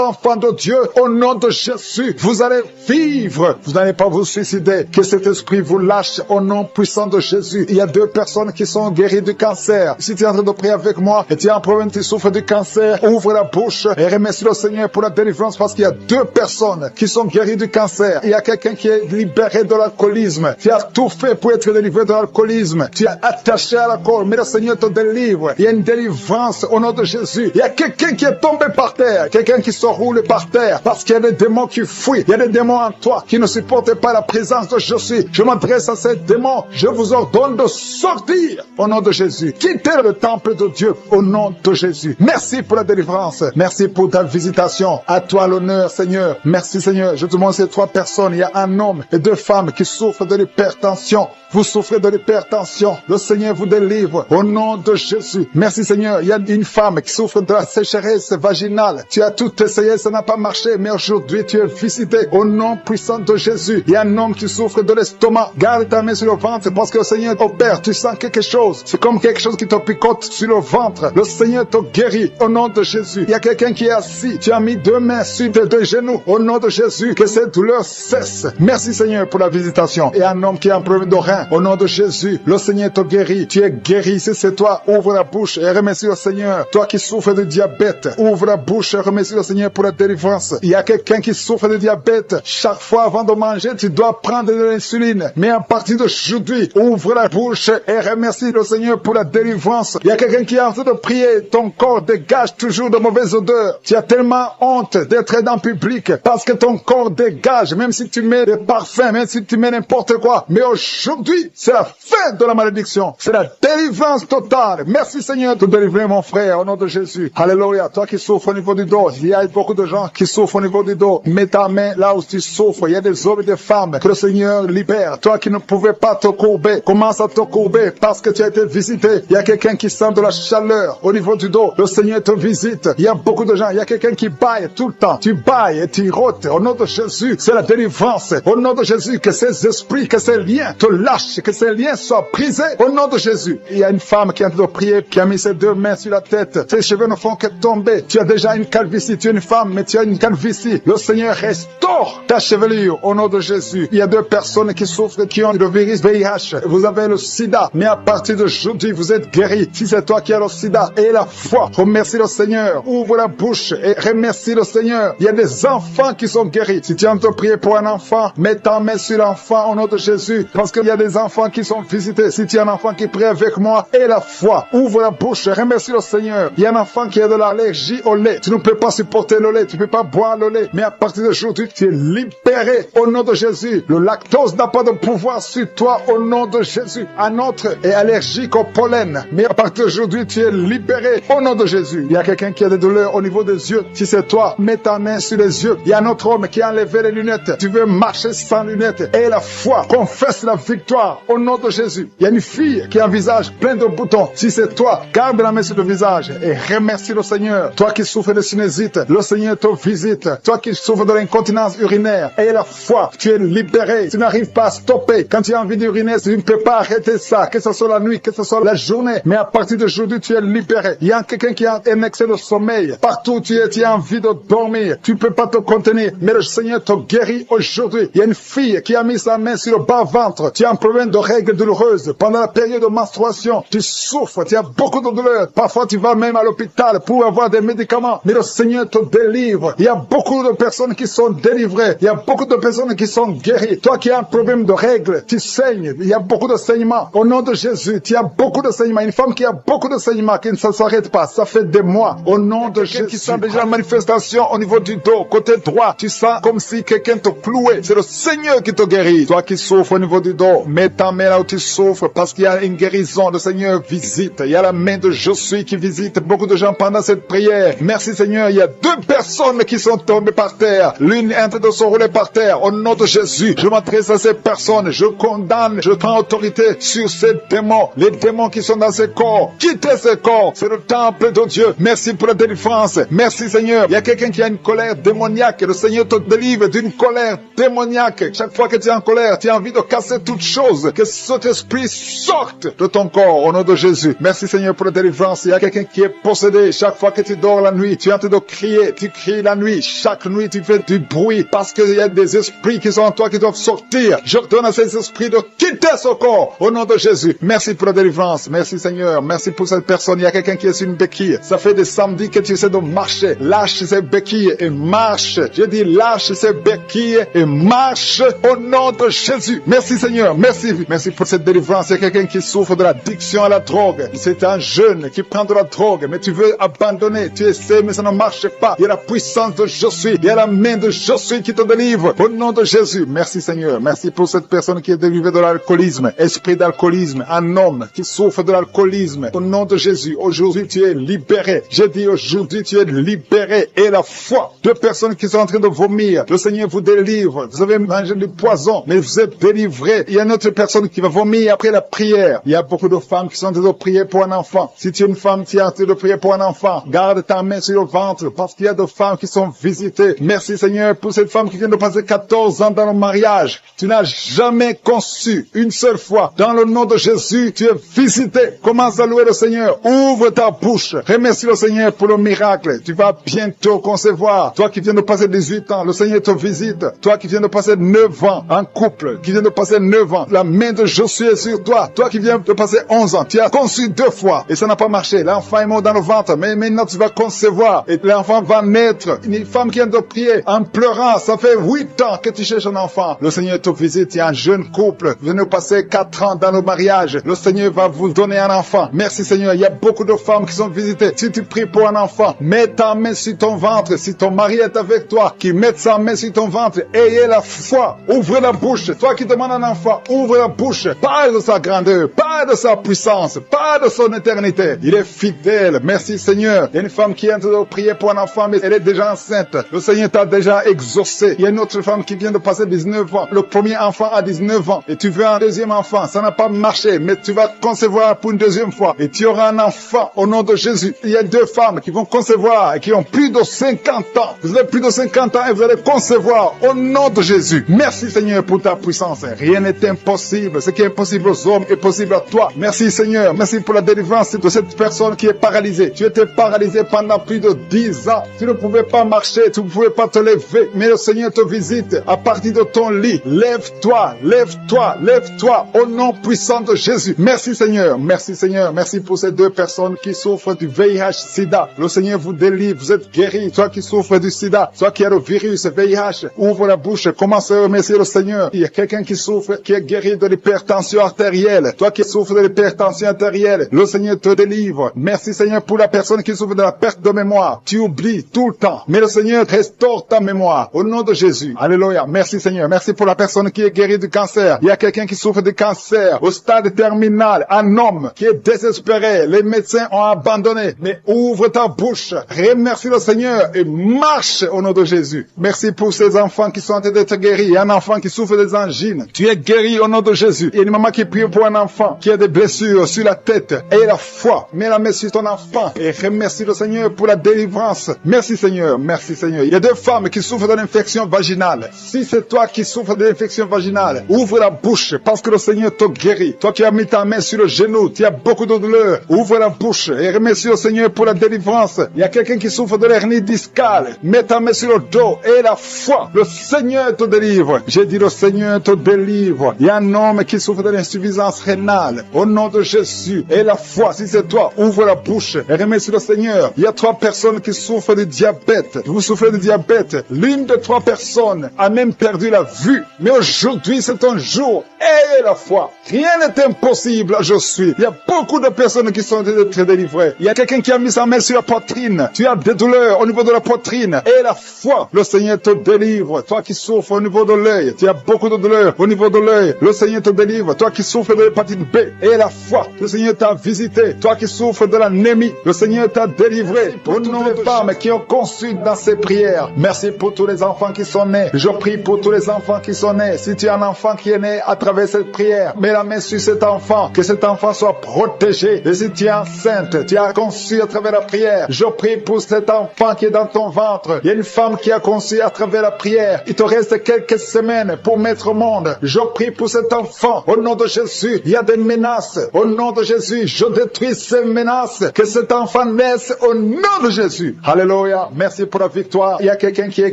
enfants de Dieu au nom de Jésus. Vous allez vivre. Vous n'allez pas vous suicider. Que cet esprit vous lâche au nom puissant de Jésus. Il y a 2 personnes qui sont guéries du cancer. Si tu es en train de prier avec moi et tu as un problème, tu souffres du cancer, ouvre la bouche et remercie le Seigneur pour la délivrance parce qu'il y a 2 personnes qui sont guéries du cancer. Il y a quelqu'un qui est libéré de l'alcoolisme. Tu as tout fait pour être délivré de l'alcoolisme. Tu es attaché à l'alcool, mais le Seigneur te délivre. Il Il y a une délivrance au nom de Jésus. Il y a quelqu'un qui est tombé par terre, quelqu'un qui se roule par terre parce qu'il y a des démons qui fuient. Il y a des démons en toi qui ne supportent pas la présence de Jésus. Je m'adresse à ces démons. Je vous ordonne de sortir au nom de Jésus. Quittez le temple de Dieu au nom de Jésus. Merci pour la délivrance. Merci pour ta visitation. À toi l'honneur, Seigneur. Merci, Seigneur. Je te demande ces 3 personnes. Il y a un homme et 2 femmes qui souffrent de l'hypertension. Vous souffrez de l'hypertension. Le Seigneur vous délivre au nom de Jésus. Merci, Seigneur. Il y a une femme qui souffre de la sécheresse vaginale. Tu as tout essayé, ça n'a pas marché, mais aujourd'hui tu es visité au nom puissant de Jésus. Il y a un homme qui souffre de l'estomac. Garde ta main sur le ventre parce que le Seigneur opère. Tu sens quelque chose. C'est comme quelque chose qui te picote sur le ventre. Le Seigneur te guérit au nom de Jésus. Il y a quelqu'un qui est assis. Tu as mis 2 mains sur tes 2 genoux au nom de Jésus. Que cette douleur cesse. Merci, Seigneur, pour la visitation. Et un homme qui a un problème de rein. Au nom de Jésus, le Seigneur te guérit. Tu es guéri. Si c'est toi, ouvre la bouche et remercie le Seigneur. Toi qui souffres de diabète, ouvre la bouche et remercie le Seigneur pour la délivrance. Il y a quelqu'un qui souffre de diabète. Chaque fois avant de manger, tu dois prendre de l'insuline. Mais à partir d'aujourd'hui, ouvre la bouche et remercie le Seigneur pour la délivrance. Il y a quelqu'un qui est en train de prier. Ton corps dégage toujours de mauvaises odeurs. Tu as tellement honte d'être dans le public parce que ton corps dégage, même si tu mets des parfums, même si tu mets n'importe quoi. Mais aujourd'hui, c'est la fin de la malédiction. C'est la délivrance totale. Merci, Seigneur, de délivrer mon frère au nom de Jésus. Alléluia. Toi qui souffres au niveau du dos, il y a beaucoup de gens qui souffrent au niveau du dos. Mets ta main là où tu souffres. Il y a des hommes et des femmes que le Seigneur libère. Toi qui ne pouvais pas te courber, commence à te courber parce que tu as été visité. Il y a quelqu'un qui sent de la chaleur au niveau du dos. Le Seigneur te visite. Il y a beaucoup de gens. Il y a quelqu'un qui baille tout le temps. Tu bailles et tu rôtes. Au nom de Jésus, c'est la délivrance. Au nom de Jésus, que ces esprits, que ces liens te lâchent, que ces liens soient brisés. Au nom de Jésus. Il y a une femme qui est en train de prier, qui a mis ses 2 mains sur la tête. Ses cheveux ne font que tomber. Tu as déjà une calvitie. Tu es une femme, mais tu as une calvitie. Le Seigneur restaure ta chevelure au nom de Jésus. Il y a 2 personnes qui souffrent, qui ont le virus VIH. Vous avez le sida, mais à partir d'aujourd'hui, vous êtes guéris. Si c'est toi qui as le sida et la foi, remercie le Seigneur. Ouvre la bouche et remercie le Seigneur. Il y a des enfants qui sont guéris. Si tu es en train de prier pour un enfant, mets ta main sur l'enfant au nom de Jésus. Parce qu'il y a des enfants qui sont visités. Si tu es un enfant qui prie avec moi et la foi, ouvre la bouche et remercie le Seigneur. Il y a un enfant qui a de l'allergie au lait. Tu ne peux pas supporter le lait. Tu ne peux pas boire le lait. Mais à partir d'aujourd'hui, tu es libéré au nom de Jésus. Le lactose n'a pas de pouvoir sur toi au nom de Jésus. Un autre est allergique au pollen. Mais à partir d'aujourd'hui, tu es libéré au nom de Jésus. Il y a quelqu'un qui a des douleurs au niveau des yeux. Si c'est toi, mets ta main sur les yeux. Il y a un autre homme qui a enlevé les lunettes. Tu veux marcher sans lunettes. Et la foi, confesse la victoire au nom de Jésus. Il y a une fille qui a un visage plein de boutons. Si c'est toi, garde la main sur le visage et remercie le Seigneur. Toi qui souffres de sinusite, le Seigneur te visite. Toi qui souffres de l'incontinence urinaire, et la foi, tu es libéré. Tu n'arrives pas à stopper. Quand tu as envie d'uriner, tu ne peux pas arrêter ça, que ce soit la nuit, que ce soit la journée. Mais à partir d'aujourd'hui, tu es libéré. Il y a quelqu'un qui a un excès de sommeil. Partout où tu es, tu as envie de dormir. Tu ne peux pas te contenir. Mais le Seigneur te guérit aujourd'hui. Il y a une fille qui a mis sa main sur le bas-ventre. Tu as un problème de règles douloureuses. Pendant la période de menstruation, tu souffres. Tu as beaucoup de douleurs. Parfois, tu vas même à l'hôpital pour avoir des médicaments. Mais le Seigneur te délivre. Il y a beaucoup de personnes qui sont délivrées. Il y a beaucoup de personnes qui sont guéries. Toi qui as un problème de règles, tu saignes. Il y a beaucoup de saignements. Au nom de Jésus, tu as beaucoup de saignements. Une femme qui a beaucoup de saignements, qui ne s'arrête pas. Ça fait des mois. Au nom de Jésus. Qui sent déjà la manifestation au niveau du dos, côté droit. Tu sens comme si quelqu'un te clouait. C'est le Seigneur qui te guérit. Toi qui souffres au niveau du dos, mets ta main là où tu souffres parce qu'il y a une guérison. Le Seigneur visite. Il y a la main de Je suis qui visite beaucoup de gens pendant cette prière. Merci Seigneur. Il y a 2 personnes qui sont tombées par terre. L'une est en train de se rouler par terre. Au nom de Jésus, je m'adresse à ces personnes. Je condamne, je prends autorité sur ces démons. Les démons qui sont dans ces corps. Quittez ces corps. C'est le temple de Dieu. Merci pour la délivrance. Merci Seigneur. Il y a quelqu'un qui a une colère démoniaque. Le Seigneur te délivre d'une colère démoniaque. Chaque fois que tu es en colère, tu as envie de casser toute chose. Que cet esprit sorte de ton corps au nom de Jésus. Merci Seigneur pour la délivrance. Il y a quelqu'un qui est possédé. Chaque fois que tu dors la nuit, tu es en train de crier. Tu cries la nuit. Chaque nuit, tu fais du bruit parce qu'il y a des esprits qui sont en toi qui doivent sortir. Je donne à ces esprits de quitter ce corps au nom de Jésus. Merci pour la délivrance. Merci Seigneur. Merci pour cette personne. Il y a quelqu'un qui est sur une béquille. Ça fait des samedis que tu essaies de marcher. Lâche ces béquilles et marche. Je dis lâche ces béquilles et marche au nom de Jésus. Merci Seigneur. Merci. Merci pour cette délivrance. Il y a quelqu'un qui souffre de l'addiction à la drogue. C'est un jeune qui prend de la drogue, mais tu veux abandonner, tu essaies, mais ça ne marche pas. Il y a la puissance de je suis, il y a la main de je suis qui te délivre. Au nom de Jésus, merci Seigneur. Merci pour cette personne qui est délivrée de l'alcoolisme, esprit d'alcoolisme, un homme qui souffre de l'alcoolisme. Au nom de Jésus, aujourd'hui tu es libéré. J'ai dit aujourd'hui tu es libéré. Et la foi, deux personnes qui sont en train de vomir, le Seigneur vous délivre. Vous avez mangé du poison, mais vous êtes délivré. Il y a une autre personne qui va vomir après la prière. Il y a beaucoup de femmes qui sont en train de prier pour un enfant. Si tu es une femme qui est en train de prier pour un enfant, garde ta main sur le ventre, parce qu'il y a des femmes qui sont visitées. Merci Seigneur pour cette femme qui vient de passer 14 ans dans le mariage. Tu n'as jamais conçu une seule fois. Dans le nom de Jésus, tu es visité. Commence à louer le Seigneur. Ouvre ta bouche. Remercie le Seigneur pour le miracle. Tu vas bientôt concevoir. Toi qui viens de passer 18 ans, le Seigneur te visite. Toi qui viens de passer 9 ans en couple, qui vient de passer 9 ans, la main de Josué est sur toi. Toi qui viens de passer 11 ans, tu as conçu 2 fois et ça n'a pas marché. L'enfant est mort dans le ventre, mais maintenant tu vas concevoir et l'enfant va naître. Une femme qui vient de prier en pleurant, ça fait 8 ans que tu cherches un enfant. Le Seigneur te visite. Il y a un jeune couple qui vient de passer 4 ans dans le mariage. Le Seigneur va vous donner un enfant. Merci Seigneur. Il y a beaucoup de femmes qui sont visitées. Si tu pries pour un enfant, mets ta main sur ton ventre. Si ton mari est avec toi, qu'il mette sa main sur ton ventre. Ayez la foi. Ouvre la bouche. Toi qui demandes un enfant, ouvre la bouche. Parle de sa grandeur. Parle de sa puissance. Parle de son éternité. Il est fidèle. Merci Seigneur. Il y a une femme qui est en train de prier pour un enfant, mais elle est déjà enceinte. Le Seigneur t'a déjà exaucé. Il y a une autre femme qui vient de passer 19 ans. Le premier enfant a 19 ans. Et tu veux un deuxième enfant. Ça n'a pas marché, mais tu vas concevoir pour une deuxième fois. Et tu auras un enfant au nom de Jésus. Il y a 2 femmes qui vont concevoir et qui ont plus de 50 ans. Vous avez plus de 50 ans et vous allez concevoir au nom de Jésus. Merci Seigneur pour ta puissance. Rien n'est impossible. Ce qui est impossible aux hommes est possible à toi. Merci Seigneur. Merci pour la délivrance de cette personne qui est paralysée. Tu étais paralysé pendant plus de 10 ans. Tu ne pouvais pas marcher. Tu ne pouvais pas te lever. Mais le Seigneur te visite à partir de ton lit. Lève-toi, lève-toi, lève-toi au nom puissant de Jésus. Merci Seigneur. Merci Seigneur. Merci pour ces 2 personnes qui souffrent du VIH-Sida. Le Seigneur vous délivre. Vous êtes guéris. Toi qui souffres du Sida, toi qui as le virus VIH, ouvre la bouche. Commence à remercier le Seigneur. Il y a quelqu'un qui souffre, qui est guéri de l'hypertension artérielle. Toi qui souffres de l'hypertension artérielle, le Seigneur te délivre. Merci Seigneur pour la personne qui souffre de la perte de mémoire. Tu oublies tout le temps. Mais le Seigneur restaure ta mémoire. Au nom de Jésus. Alléluia. Merci Seigneur. Merci pour la personne qui est guérie du cancer. Il y a quelqu'un qui souffre de cancer au stade terminal. Un homme qui est désespéré. Les médecins ont abandonné. Mais ouvre ta bouche. Remercie le Seigneur et marche au nom de Jésus. Merci pour ces enfants qui sont en train d'être guéris. Il y a un enfant qui souffre des angines. Tu es guéri au nom de Jésus. Il y a une maman qui prie pour un enfant qui a des blessures sur la tête. Aie la foi. Mets la main sur ton enfant et remercie le Seigneur pour la délivrance. Merci Seigneur. Merci Seigneur. Il y a 2 femmes qui souffrent de l'infection vaginale. Si c'est toi qui souffres de l'infection vaginale, ouvre la bouche parce que le Seigneur te guérit. Toi qui as mis ta main sur le genou, tu as beaucoup de douleur. Ouvre la bouche et remercie le Seigneur pour la délivrance. Il y a quelqu'un qui souffre de l'hernie discale. Mets ta main sur le dos et la foi. Le Seigneur te délivre. J'ai dit le Seigneur te délivre. Il y a un homme qui souffre de l'insuffisance rénale. Au nom de Jésus. Et la foi, si c'est toi, ouvre la bouche et remercie le Seigneur. Il y a 3 personnes qui souffrent de diabète. Vous souffrez de diabète. L'une de 3 personnes a même perdu la vue. Mais aujourd'hui, c'est un jour. Ayez la foi. Rien n'est impossible. Je suis. Il y a beaucoup de personnes qui sont très délivrées. Il y a quelqu'un qui a mis sa main sur la poitrine. Tu as des douleurs au niveau de la poitrine. Et la foi. Le Seigneur te délivre. Toi qui souffres au niveau de l'œil. Tu as beaucoup de douleurs au niveau de l'œil. Le Seigneur te délivre. Toi qui souffres de l'hépatite B. Et la foi. Le Seigneur t'a visité. Toi qui souffres de l'anémie. Le Seigneur t'a délivré. Au nom des femmes qui ont conçu dans ces prières. Merci pour tous les enfants qui sont nés. Je prie pour tous les enfants qui sont nés. Si tu as un enfant qui est né à travers cette prière, mets la main sur cet enfant. Que cet enfant soit protégé. Et si tu es enceinte, tu as conçu à travers la prière. Je prie pour cet enfant qui est dans ton ventre. Il y a une femme qui a conçu à travers la prière. Il te reste quelques semaines pour mettre au monde. Je prie pour cet enfant. Au nom de Jésus, il y a des menaces. Au nom de Jésus, je détruis ces menaces. Que cet enfant naisse au nom de Jésus. Alléluia. Merci pour la victoire. Il y a quelqu'un qui est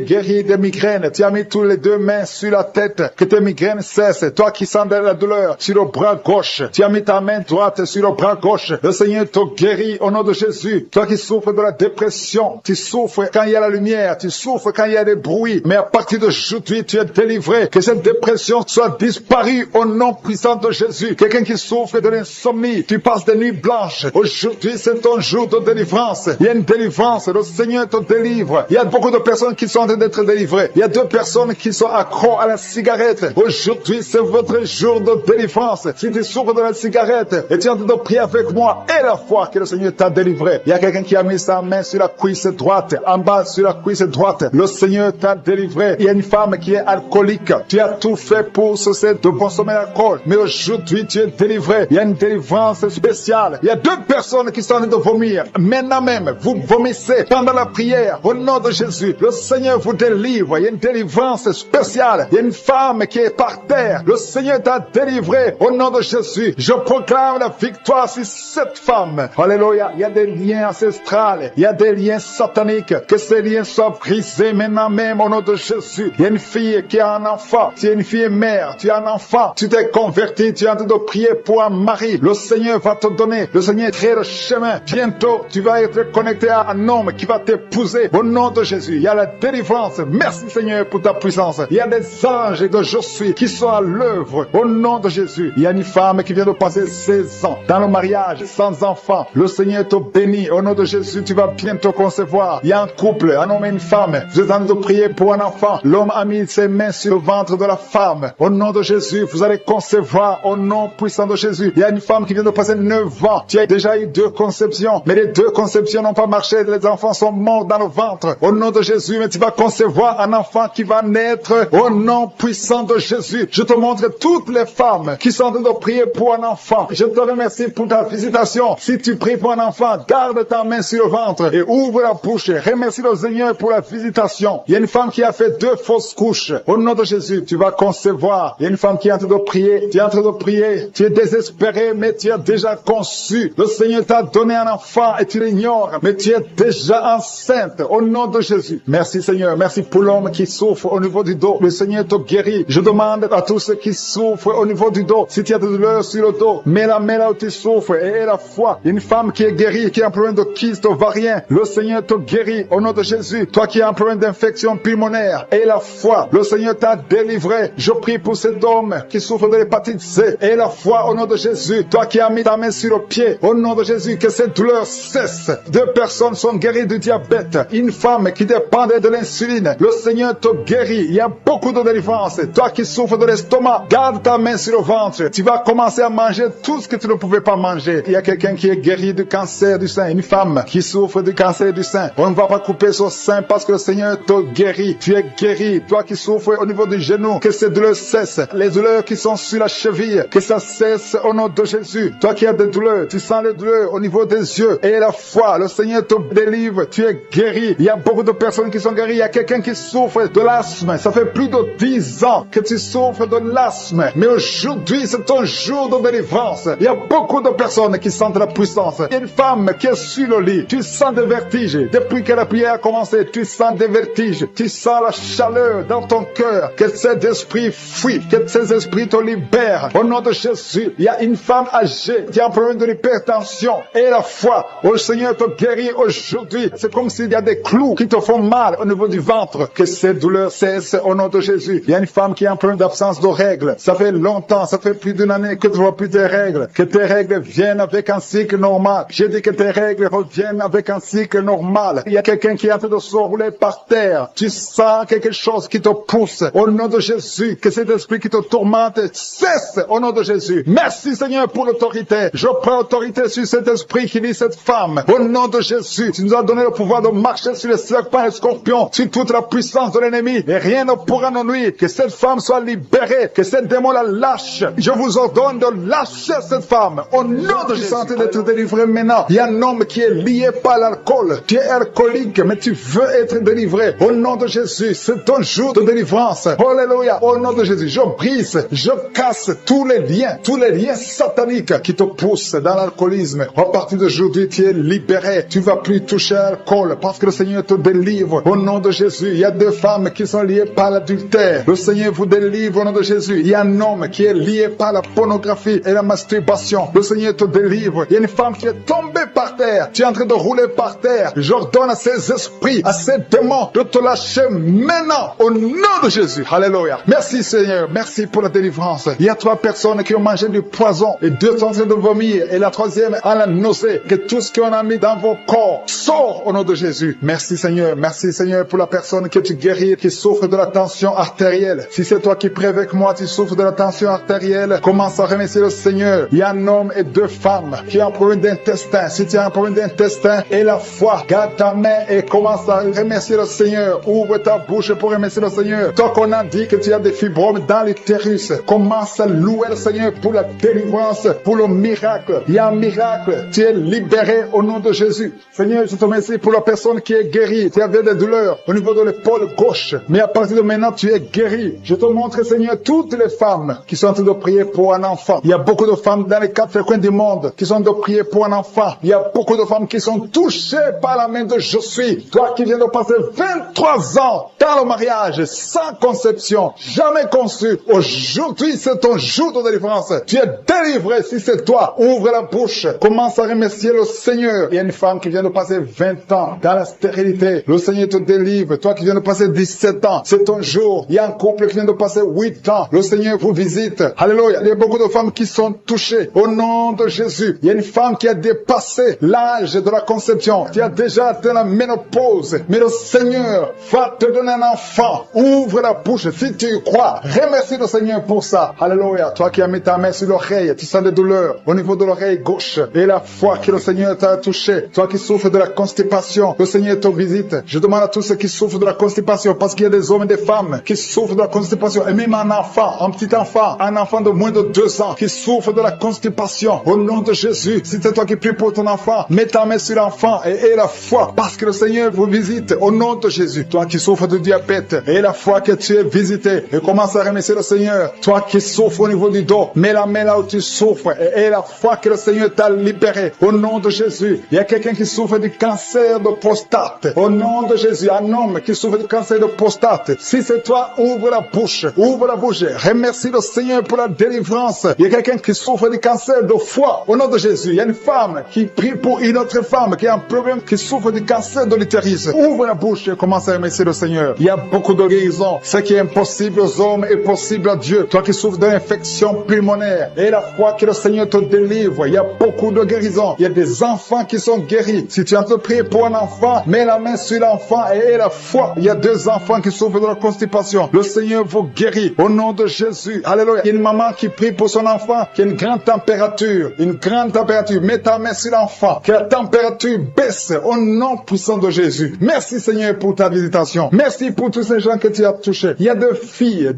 guéri des migraines. Tu as mis tous les 2 mains sur la tête. Que tes migraines cessent. Toi qui sens de la douleur sur le bras gauche. Tu as mis ta main droite sur le bras gauche. Le Seigneur te guérit au nom de Jésus. Toi qui souffres de la dépression. Tu souffres quand il y a la lumière. Tu souffres quand il y a des bruits. Mais à partir d'aujourd'hui, tu es délivré. Que cette dépression soit disparue au nom puissant de Jésus. Quelqu'un qui souffre de l'insomnie. Tu passes des nuit blanche. Aujourd'hui, c'est ton jour de délivrance. Il y a une délivrance. Le Seigneur te délivre. Il y a beaucoup de personnes qui sont en train d'être délivrées. Il y a 2 personnes qui sont accros à la cigarette. Aujourd'hui, c'est votre jour de délivrance. Si tu souffres de la cigarette et tu es en train de prier avec moi et la foi que le Seigneur t'a délivré. Il y a quelqu'un qui a mis sa main sur la cuisse droite, en bas sur la cuisse droite. Le Seigneur t'a délivré. Il y a une femme qui est alcoolique. Tu as tout fait pour cesser de consommer l'alcool. Mais aujourd'hui, tu es délivré. Il y a une délivrance spéciale. Il y a 2 personnes qui sont en train de vomir. Maintenant même, vous vomissez pendant la prière. Au nom de Jésus, le Seigneur vous délivre. Il y a une délivrance spéciale. Il y a une femme qui est par terre. Le Seigneur t'a délivré. Au nom de Jésus, je proclame la victoire sur cette femme. Alléluia. Il y a des liens ancestrales. Il y a des liens sataniques. Que ces liens soient brisés maintenant même au nom de Jésus. Il y a une fille qui a un enfant. Tu es une fille mère. Tu as un enfant. Tu t'es converti. Tu es en train de prier pour un mari. Le Seigneur va te donner. Le Seigneur crée le chemin. Bientôt, tu vas être connecté à un homme qui va t'épouser. Au nom de Jésus, il y a la délivrance. Merci Seigneur pour ta puissance. Il y a des anges de je suis qui sont à l'œuvre. Au nom de Jésus, il y a une femme qui vient de passer 16 ans dans le mariage sans enfant. Le Seigneur te bénit. Au nom de Jésus, tu vas bientôt concevoir. Il y a un couple, un homme et une femme. Vous êtes en train de prier pour un enfant. L'homme a mis ses mains sur le ventre de la femme. Au nom de Jésus, vous allez concevoir au nom puissant de Jésus. Il y a une femme qui vient de passer 9 ans. Tu as déjà eu 2 conceptions, mais les 2 conceptions n'ont pas marché. Les enfants sont morts dans le ventre. Au nom de Jésus, mais tu vas concevoir un enfant qui va naître au nom puissant de Jésus. Je te montre toutes les femmes qui sont en train de prier pour un enfant. Je te remercie pour ta visitation. Si tu pries pour un enfant, garde ta main sur le ventre et ouvre la bouche. Remercie le Seigneur pour la visitation. Il y a une femme qui a fait 2 fausses couches. Au nom de Jésus, tu vas concevoir. Il y a une femme qui est en train de prier. Tu es en train de prier. Tu es désespéré, mais tu as déjà conçu. Le Seigneur t'a donné un enfant et tu l'ignores, mais tu es déjà enceinte. Au nom de Jésus. Merci Seigneur. Merci pour l'homme qui souffre au niveau du dos. Le Seigneur te guérit. Je demande à tous ceux qui souffrent au niveau du dos, si tu as de douleur sur le dos, mets la main là où tu souffres et aie la foi. Une femme qui est guérie, qui a un problème de kyste ovarien, le Seigneur te guérit au nom de Jésus. Toi qui as un problème d'infection pulmonaire, aie la foi. Le Seigneur t'a délivré. Je prie pour cet homme qui souffre de l'hépatite C. Aie la foi au nom de Jésus. Toi qui as mis ta main sur le pied, au nom de Jésus, que cette douleur cesse. 2 personnes sont guéries du diabète. Une femme qui dépendait de l'insuline. Le Seigneur te guérit. Il y a beaucoup de délivrance. Toi qui souffres de l'estomac, garde ta main sur le ventre. Tu vas commencer à manger tout ce que tu ne pouvais pas manger. Il y a quelqu'un qui est guéri du cancer du sein. Une femme qui souffre du cancer du sein. On ne va pas couper son sein parce que le Seigneur te guérit. Tu es guéri. Toi qui souffres au niveau du genou, que ces douleurs cessent. Les douleurs qui sont sur la cheville, que ça cesse au nom de Jésus. Toi qui as des douleurs, tu sens les douleurs au niveau des yeux. Et la foi, le Seigneur te délivre. Tu es guéri. Il y a beaucoup de personnes qui sont guéries. Il y a quelqu'un qui souffre de l'asthme. Ça fait plus de 10 ans que tu souffres de l'asthme. Mais aujourd'hui, c'est ton jour de délivrance. Il y a beaucoup de personnes qui sentent la puissance. Il y a une femme qui est sur le lit. Tu sens des vertiges. Depuis que la prière a commencé, tu sens des vertiges. Tu sens la chaleur dans ton cœur. Que ces esprits fuient. Que ces esprits te libèrent. Au nom de Jésus, il y a une femme âgée qui a un problème de l'hypertension. Et la foi, le Seigneur te guérit aujourd'hui. C'est comme s'il y a des clous qui te font mal au niveau du ventre. Que ces douleurs cessent au nom de Jésus. Il y a une femme qui a un problème d'absence de règles. Ça fait longtemps, ça fait plus d'une année que tu vois plus tes règles. Que tes règles viennent avec un cycle normal. J'ai dit que tes règles reviennent avec un cycle normal. Il y a quelqu'un qui est en train de se rouler par terre. Tu sens quelque chose qui te pousse. Au nom de Jésus, que cet esprit qui te tourmente cesse au nom de Jésus. Merci Seigneur pour l'autorité. Je prends autorité sur cet esprit qui lit cette femme. Au nom de Jésus, tu nous as donné le pouvoir de marcher sur les serpents et les scorpions, sur toute la puissance de l'ennemi. Et rien ne pourra nous nuire. Que cette femme soit libérée. Que cette démon la lâche. Je vous ordonne de lâcher cette femme. Au nom de Jésus. Tu es d'être délivré maintenant. Il y a un homme qui est lié par l'alcool. Tu es alcoolique, mais tu veux être délivré. Au nom de Jésus, c'est ton jour de délivrance. Alléluia. Au nom de Jésus, je brise, je casse tous les liens sataniques qui te poussent dans l'alcoolisme. À partir d'aujourd'hui, tu es libéré. Tu vas plus toucher à l'alcool parce que le Seigneur te délivre. Au nom de Jésus, il y a 2 femmes qui sont liées par l'adultère. Le Seigneur vous délivre au nom de Jésus. Il y a un homme qui est lié par la pornographie et la masturbation. Le Seigneur te délivre. Il y a une femme qui est tombée par terre. Tu es en train de rouler par terre. J'ordonne à ces esprits, à ces démons de te lâcher maintenant au nom de Jésus. Alléluia. Merci Seigneur. Merci pour la délivrance. Il y a 3 personnes qui ont mangé du poison et 2 sont en train de vomir. vomir et la troisième à la nausée. Que tout ce qu'on a mis dans vos corps sort au nom de Jésus. Merci Seigneur pour la personne que tu guéris, qui souffre de la tension artérielle. Si c'est toi qui pries avec moi, tu souffres de la tension artérielle, commence à remercier le Seigneur. Il y a un homme et 2 femmes qui ont un problème d'intestin. Si tu as un problème d'intestin et la foi, garde ta main et commence à remercier le Seigneur. Ouvre ta bouche pour remercier le Seigneur. Toi qu'on a dit que tu as des fibromes dans l'utérus, commence à louer le Seigneur pour la délivrance, pour le miracle. Il y a un miracle. Tu es libéré au nom de Jésus. Seigneur, je te remercie pour la personne qui est guérie. Tu avais des douleurs au niveau de l'épaule gauche, mais à partir de maintenant, tu es guéri. Je te montre, Seigneur, toutes les femmes qui sont en train de prier pour un enfant. Il y a beaucoup de femmes dans les 4 coins du monde qui sont en train de prier pour un enfant. Il y a beaucoup de femmes qui sont touchées par la main de Je suis. Toi qui viens de passer 23 ans dans le mariage, sans conception, jamais conçu. Aujourd'hui, c'est ton jour de délivrance. Tu es délivré si c'est toi. Ouvre la bouche. Commence à remercier le Seigneur. Il y a une femme qui vient de passer 20 ans dans la stérilité. Le Seigneur te délivre. Toi qui viens de passer 17 ans, c'est ton jour. Il y a un couple qui vient de passer 8 ans. Le Seigneur vous visite. Alléluia. Il y a beaucoup de femmes qui sont touchées au nom de Jésus. Il y a une femme qui a dépassé l'âge de la conception, qui a déjà atteint la ménopause. Mais le Seigneur va te donner un enfant. Ouvre la bouche si tu y crois. Remercie le Seigneur pour ça. Alléluia. Toi qui as mis ta main sur l'oreille, tu sens des douleurs au niveau de l'oreille gauche. Et la foi que le Seigneur t'a touché. Toi qui souffres de la constipation, le Seigneur te visite. Je demande à tous ceux qui souffrent de la constipation, parce qu'il y a des hommes et des femmes qui souffrent de la constipation. Et même un enfant, un petit enfant, un enfant de moins de 2 ans qui souffre de la constipation. Au nom de Jésus, si c'est toi qui pries pour ton enfant, mets ta main sur l'enfant et aie la foi, parce que le Seigneur vous visite. Au nom de Jésus, toi qui souffres de diabète, aie la foi que tu es visité et commence à remercier le Seigneur. Toi qui souffres au niveau du dos, mets la main là où tu souffres et aie la foi que le Seigneur t'a libéré. Au nom de Jésus, il y a quelqu'un qui souffre du cancer de prostate. Au nom de Jésus, un homme qui souffre du cancer de prostate. Si c'est toi, ouvre la bouche. Ouvre la bouche. Remercie le Seigneur pour la délivrance. Il y a quelqu'un qui souffre du cancer de foie. Au nom de Jésus, il y a une femme qui prie pour une autre femme qui a un problème, qui souffre du cancer de l'utérus. Ouvre la bouche et commence à remercier le Seigneur. Il y a beaucoup de guérisons. Ce qui est impossible aux hommes est possible à Dieu. Toi qui souffres d'une infection pulmonaire, et la foi que le Seigneur te délivre. Il y a beaucoup de guérisons. Il y a des enfants qui sont guéris. Si tu as te prier pour un enfant, mets la main sur l'enfant et aie la foi. Il y a 2 enfants qui souffrent de la constipation. Le Seigneur vous guérit au nom de Jésus. Alléluia. Il y a une maman qui prie pour son enfant qui a une grande température. Une grande température. Mets ta main sur l'enfant. Que la température baisse au nom puissant de Jésus. Merci Seigneur pour ta visitation. Merci pour tous ces gens que tu as touchés. Il y a 2 filles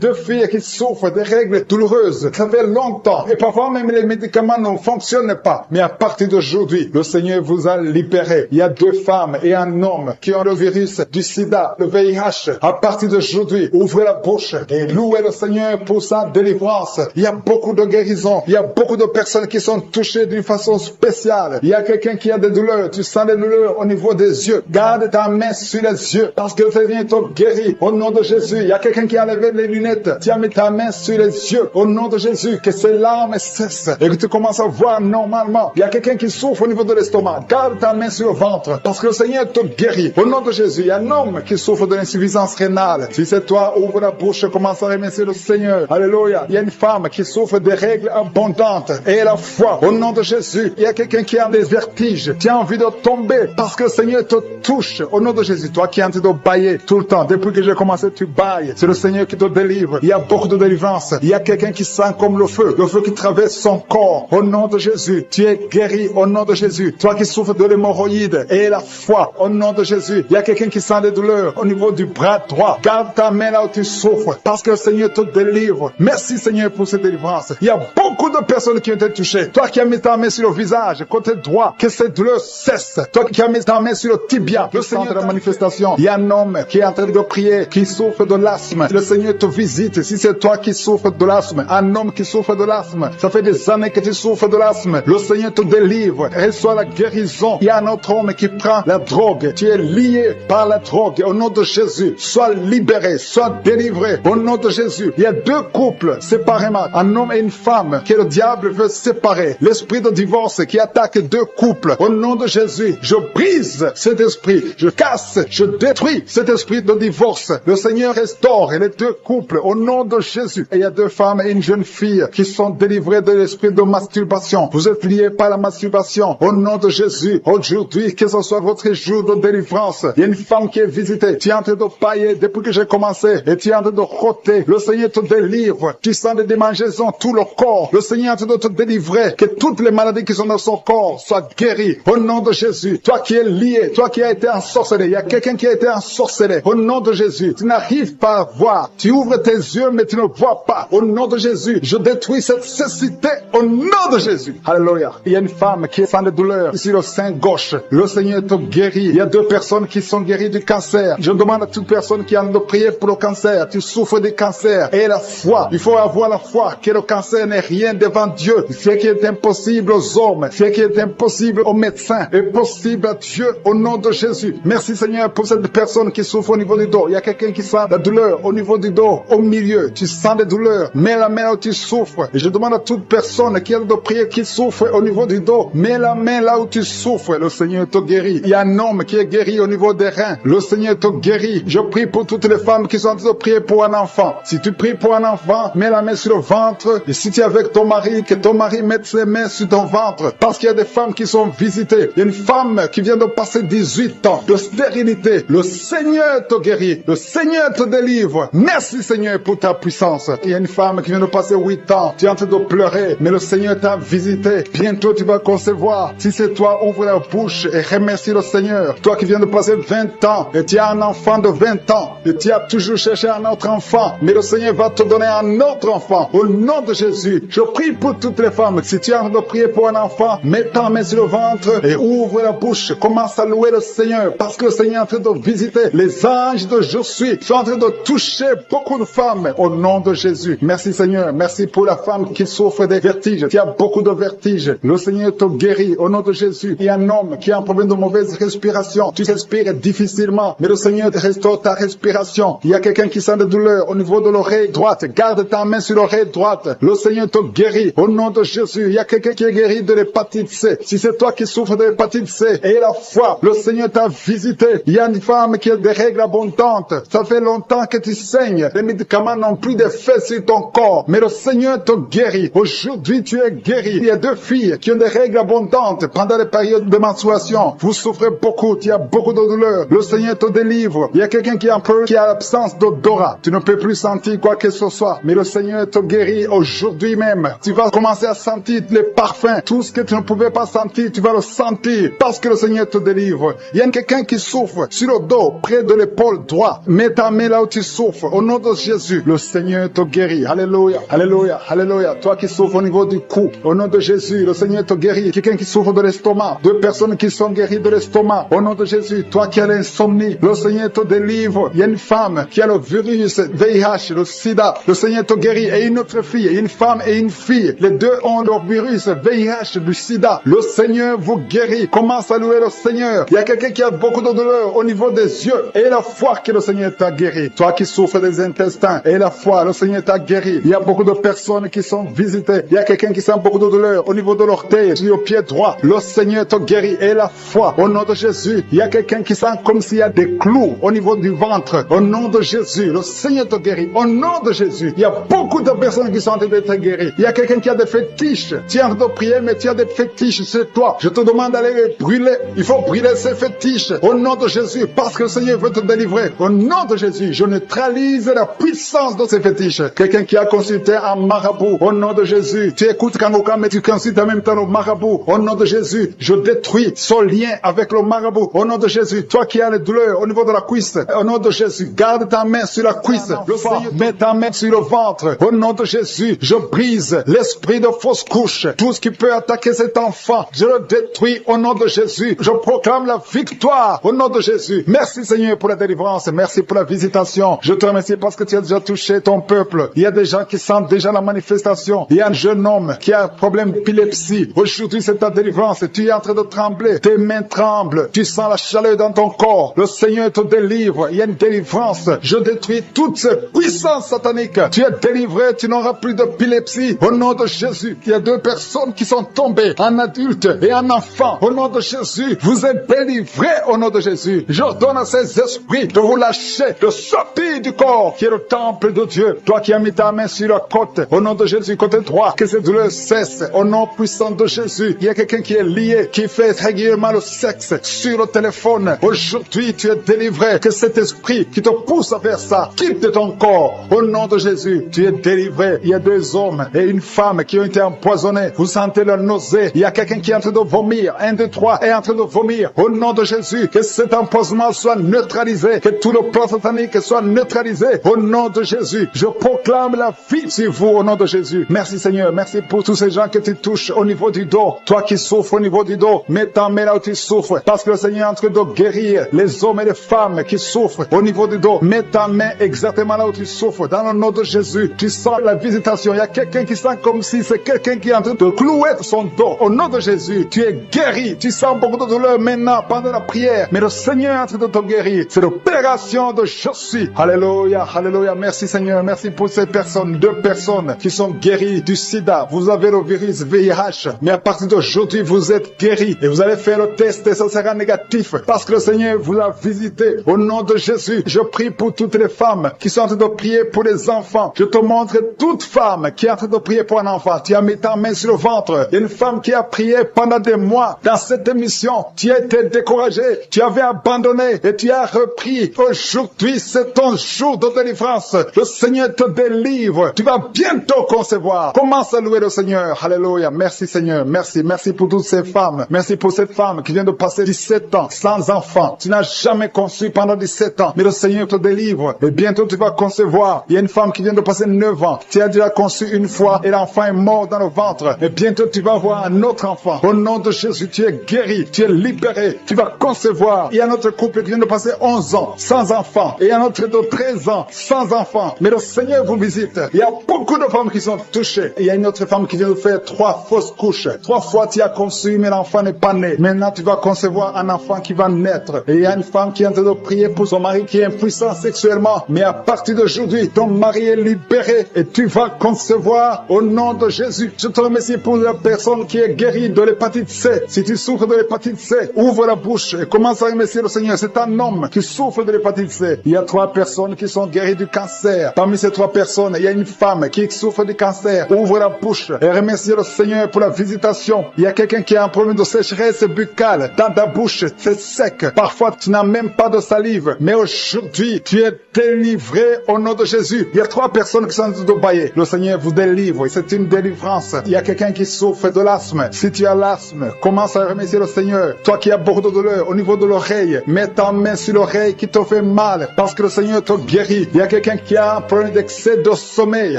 qui souffrent des règles douloureuses. Ça fait longtemps. Et parfois même les médicaments ne fonctionnent pas. Mais à partir d'aujourd'hui, le Seigneur vous a libéré. Il y a 2 femmes et un homme qui ont le virus du sida, le VIH. À partir d'aujourd'hui, ouvrez la bouche et louez le Seigneur pour sa délivrance. Il y a beaucoup de guérisons. Il y a beaucoup de personnes qui sont touchées d'une façon spéciale. Il y a quelqu'un qui a des douleurs. Tu sens des douleurs au niveau des yeux. Garde ta main sur les yeux parce que le Seigneur te guérit. Au nom de Jésus, il y a quelqu'un qui a levé les lunettes. Tu as mis ta main sur les yeux. Au nom de Jésus, que ces larmes cessent et que tu commences à voir normalement. Il y a quelqu'un qui souffre au niveau de l'estomac. Garde ta main sur le ventre parce que le Seigneur te guérit. Au nom de Jésus, il y a un homme qui souffre de l'insuffisance rénale. Si c'est toi, ouvre la bouche et commence à remercier le Seigneur. Alléluia. Il y a une femme qui souffre des règles abondantes et la foi. Au nom de Jésus, il y a quelqu'un qui a des vertiges. Tu as envie de tomber parce que le Seigneur te touche. Au nom de Jésus, toi qui es en train de bailler tout le temps. Depuis que j'ai commencé, tu bailles. C'est le Seigneur qui te délivre. Il y a beaucoup de délivrance. Il y a quelqu'un qui sent comme le feu qui traverse son corps. Au nom de Jésus, tu es guéri. Au nom de Jésus, toi qui souffres de l'hémorroïde et la foi. Au nom de Jésus, il y a quelqu'un qui sent des douleurs au niveau du bras droit. Garde ta main là où tu souffres parce que le Seigneur te délivre. Merci Seigneur pour cette délivrance. Il y a beaucoup de personnes qui ont été touchées. Toi qui as mis ta main sur le visage, côté droit, que cette douleur cesse. Toi qui as mis ta main sur le tibia, le Seigneur de la manifestation. Il y a un homme qui est en train de prier, qui souffre de l'asthme. Le Seigneur te visite. Si c'est toi qui souffres de l'asthme, un homme qui souffre de l'asthme, ça fait des années que tu souffres de l'asthme. Le Seigneur te délivre. Reçois la guérison. Il y a un autre homme qui prend la drogue. Tu es lié par la drogue. Au nom de Jésus, sois libéré, sois délivré. Au nom de Jésus, il y a 2 couples séparément, un homme et une femme, que le diable veut séparer. L'esprit de divorce qui attaque 2 couples. Au nom de Jésus, je brise cet esprit. Je casse, je détruis cet esprit de divorce. Le Seigneur restaure les 2 couples. Au nom de Jésus. Et il y a 2 femmes et une jeune fille qui sont délivrées de l'esprit de masturbation masturbation. Vous êtes liés par la masturbation. Au nom de Jésus, aujourd'hui, que ce soit votre jour de délivrance. Il y a une femme qui est visitée. Tu es en train de pailler depuis que j'ai commencé et tu es en train de roter. Le Seigneur te délivre. Tu sens des démangeaisons, tout le corps. Le Seigneur est en train de te délivrer. Que toutes les maladies qui sont dans son corps soient guéries. Au nom de Jésus, toi qui es lié, toi qui as été ensorcelé, il y a quelqu'un qui a été ensorcelé. Au nom de Jésus, tu n'arrives pas à voir. Tu ouvres tes yeux, mais tu ne vois pas. Au nom de Jésus, je détruis cette cécité. Au nom de Jésus. Alléluia. Il y a une femme qui est sans de douleur sur le sein gauche. Le Seigneur te guérit. Il y a 2 personnes qui sont guéries du cancer. Je demande à toute personne qui a de prier pour le cancer. Tu souffres du cancer. Et la foi. Il faut avoir la foi que le cancer n'est rien devant Dieu. Ce qui est impossible aux hommes, ce qui est impossible aux médecins, est possible à Dieu au nom de Jésus. Merci Seigneur pour cette personne qui souffre au niveau du dos. Il y a quelqu'un qui sent la douleur au niveau du dos, au milieu. Tu sens des douleurs. Mets la main où tu souffres. Et je demande à toute personne qui a de prier, qui souffre au niveau du dos. Mets la main là où tu souffres. Le Seigneur te guérit. Il y a un homme qui est guéri au niveau des reins. Le Seigneur te guérit. Je prie pour toutes les femmes qui sont en train de prier pour un enfant. Si tu pries pour un enfant, mets la main sur le ventre. Et si tu es avec ton mari, que ton mari mette ses mains sur ton ventre. Parce qu'il y a des femmes qui sont visitées. Il y a une femme qui vient de passer 18 ans de stérilité. Le Seigneur te guérit. Le Seigneur te délivre. Merci Seigneur pour ta puissance. Il y a une femme qui vient de passer 8 ans. Tu es en train de pleurer. Mais le Seigneur t'a visité. Bientôt tu vas concevoir. Si c'est toi, ouvre la bouche et remercie le Seigneur. Toi qui viens de passer 20 ans et tu as un enfant de 20 ans et tu as toujours cherché un autre enfant. Mais le Seigneur va te donner un autre enfant. Au nom de Jésus, je prie pour toutes les femmes. Si tu es en train de prier pour un enfant, mets ta main sur le ventre et ouvre la bouche. Commence à louer le Seigneur parce que le Seigneur est en train de visiter. Les anges de Je suis sont en train de toucher beaucoup de femmes au nom de Jésus. Merci Seigneur. Merci pour la femme qui souffre des vertiges. Tu as beaucoup de vertiges. Le Seigneur te guérit au nom de Jésus. Il y a un homme qui a un problème de mauvaise respiration. Tu respires difficilement, mais le Seigneur te restaure ta respiration. Il y a quelqu'un qui sent des douleurs au niveau de l'oreille droite. Garde ta main sur l'oreille droite. Le Seigneur te guérit au nom de Jésus. Il y a quelqu'un qui est guéri de l'hépatite C. Si c'est toi qui souffres de l'hépatite C, et la foi, le Seigneur t'a visité. Il y a une femme qui a des règles abondantes. Ça fait longtemps que tu saignes. Les médicaments n'ont plus d'effet sur ton corps, mais le Seigneur te guérit. Aujourd'hui, tu es guéri. Il y a 2 filles qui ont des règles abondantes pendant les périodes de menstruation. Vous souffrez beaucoup, tu as beaucoup de douleurs. Le Seigneur te délivre. Il y a quelqu'un qui a l'absence d'odorat. Tu ne peux plus sentir quoi que ce soit, mais le Seigneur te guérit aujourd'hui même. Tu vas commencer à sentir les parfums. Tout ce que tu ne pouvais pas sentir, tu vas le sentir parce que le Seigneur te délivre. Il y a quelqu'un qui souffre sur le dos, près de l'épaule droite. Mets ta main là où tu souffres. Au nom de Jésus, le Seigneur te guérit. Alléluia, alléluia, alléluia. Toi qui souffres au niveau du cou, au nom de Jésus, le Seigneur te guérit. Quelqu'un qui souffre de l'estomac, 2 personnes qui sont guéries de l'estomac. Au nom de Jésus, toi qui as l'insomnie, le Seigneur te délivre. Il y a une femme qui a le virus VIH, le sida. Le Seigneur te guérit. Et une autre fille, une femme et une fille. Les 2 ont le virus VIH, du sida. Le Seigneur vous guérit. Commence à louer le Seigneur. Il y a quelqu'un qui a beaucoup de douleur au niveau des yeux. Et la foi que le Seigneur t'a guéri. Toi qui souffres des intestins. Et la foi, le Seigneur t'a guéri. Il y a beaucoup de personnes qui sont visitées. Il y a quelqu'un qui sent beaucoup de douleur au niveau de l'orteil, sur le pied droit. Le Seigneur te guérit. Et la foi, au nom de Jésus. Il y a quelqu'un qui sent comme s'il y a des clous au niveau du ventre. Au nom de Jésus, le Seigneur te guérit. Au nom de Jésus, il y a beaucoup de personnes qui sont en train d'être guéries. Il y a quelqu'un qui a des fétiches. Tu es en train de prier, mais tu as des fétiches, c'est toi. Je te demande d'aller les brûler. Il faut brûler ces fétiches. Au nom de Jésus, parce que le Seigneur veut te délivrer. Au nom de Jésus, je neutralise la puissance de ces fétiches. Quelqu'un qui a consulté un marabout. Au nom de Jésus, tu écoutes Kangoka, mais tu consultes en même temps le marabout. Au nom de Jésus, je détruis son lien avec le marabout. Au nom de Jésus, toi qui as les douleurs au niveau de la cuisse. Au nom de Jésus, garde ta main sur la cuisse. Le Seigneur, mets ta main sur le ventre. Au nom de Jésus, je brise l'esprit de fausse couche. Tout ce qui peut attaquer cet enfant, je le détruis au nom de Jésus. Je proclame la victoire au nom de Jésus. Merci Seigneur pour la délivrance. Merci pour la visitation. Je te remercie parce que tu as déjà touché ton peuple. Il y a des gens qui sentent déjà la manifestation. Il y a un jeune homme qui a un problème d'épilepsie. Aujourd'hui, c'est ta délivrance. Tu es en train de trembler. Tes mains tremblent. Tu sens la chaleur dans ton corps. Le Seigneur te délivre. Il y a une délivrance. Je détruis toutes ces puissances sataniques. Tu es délivré. Tu n'auras plus d'épilepsie. Au nom de Jésus, il y a 2 personnes qui sont tombées, un adulte et un enfant. Au nom de Jésus, vous êtes délivrés au nom de Jésus. J'ordonne à ces esprits de vous lâcher, de sortir du corps qui est le temple de Dieu. Toi qui as mis ta main sur la côte, au nom de Jésus, côté droit, que ces douleurs cessent. sexe. Au nom puissant de Jésus, il y a quelqu'un qui est lié, qui fait régulièrement le sexe sur le téléphone. Aujourd'hui, tu es délivré. Que cet esprit qui te pousse à faire ça quitte de ton corps. Au nom de Jésus, tu es délivré. Il y a 2 hommes et une femme qui ont été empoisonnés. Vous sentez la nausée. Il y a quelqu'un qui est en train de vomir. 1, 2, 3 est en train de vomir. Au nom de Jésus, que cet empoisonnement soit neutralisé. Que tout le plan satanique soit neutralisé. Au nom de Jésus, je proclame la vie sur vous au nom de Jésus. Merci Seigneur. Merci pour tous ces gens que tu touches au niveau du dos. Toi qui souffres au niveau du dos, mets ta main là où tu souffres. Parce que le Seigneur est en train de guérir les hommes et les femmes qui souffrent au niveau du dos. Mets ta main exactement là où tu souffres. Dans le nom de Jésus, tu sens la visitation. Il y a quelqu'un qui sent comme si c'est quelqu'un qui est en train de clouer son dos. Au nom de Jésus, tu es guéri. Tu sens beaucoup de douleur maintenant pendant la prière. Mais le Seigneur est en train de te guérir. C'est l'opération de je suis. Alléluia, alléluia. Merci Seigneur. Merci pour ces personnes, 2 personnes qui sont guéries du sida. Vous avez le virus VIH. Mais à partir d'aujourd'hui, vous êtes guéris. Et vous allez faire le test et ça sera négatif. Parce que le Seigneur vous a visité. Au nom de Jésus, je prie pour toutes les femmes qui sont en train de prier pour les enfants. Je te montre toute femme qui est en train de prier pour un enfant. Tu as mis ta main sur le ventre. Il y a une femme qui a prié pendant des mois dans cette émission. Tu as été découragé. Tu avais abandonné et tu as repris. Aujourd'hui, c'est ton jour de délivrance. Le Seigneur te délivre. Tu vas bientôt concevoir. Commence à louer le Seigneur. Alléluia. Merci Seigneur. Merci. Merci pour toutes ces femmes. Merci pour cette femme qui vient de passer 17 ans sans enfant. Tu n'as jamais conçu pendant 17 ans. Mais le Seigneur te délivre. Et bientôt tu vas concevoir. Il y a une femme qui vient de passer 9 ans. Tu as déjà conçu une fois et l'enfant est mort dans le ventre. Et bientôt tu vas avoir un autre enfant. Au nom de Jésus, tu es guéri. Tu es libéré. Tu vas concevoir. Il y a un autre couple qui vient de passer 11 ans sans enfant. Et un autre de 13 ans sans enfant. Mais le Seigneur vous visite. Il y a beaucoup de femmes qui sont touchées. Et il y a une autre femme qui vient de faire 3 fausses couches. 3 fois tu as conçu mais l'enfant n'est pas né. Maintenant tu vas concevoir un enfant qui va naître. Et il y a une femme qui est en train de prier pour son mari qui est impuissant sexuellement. Mais à partir d'aujourd'hui, ton mari est libéré et tu vas concevoir au nom de Jésus. Je te remercie pour la personne qui est guérie de l'hépatite C. Si tu souffres de l'hépatite C, ouvre la bouche et commence à remercier le Seigneur. C'est un homme qui souffre de l'hépatite C. Il y a 3 personnes qui sont guéries du cancer. Parmi ces 3 personnes, il y a une femme qui souffre du cancer. Ouvre la bouche et remercie le Seigneur pour la visitation. Il y a quelqu'un qui a un problème de sécheresse buccale. Dans ta bouche, c'est sec. Parfois, tu n'as même pas de salive. Mais aujourd'hui, tu es délivré au nom de Jésus. Il y a 3 personnes qui sont en train de bailler. Le Seigneur vous délivre. C'est une délivrance. Il y a quelqu'un qui souffre de l'asthme. Si tu as l'asthme, commence à remercier le Seigneur. Toi qui as beaucoup de douleur au niveau de l'oreille, mets ta main sur l'oreille qui te fait mal parce que le Seigneur te guérit. Il y a quelqu'un qui a un problème d'excès de sommeil.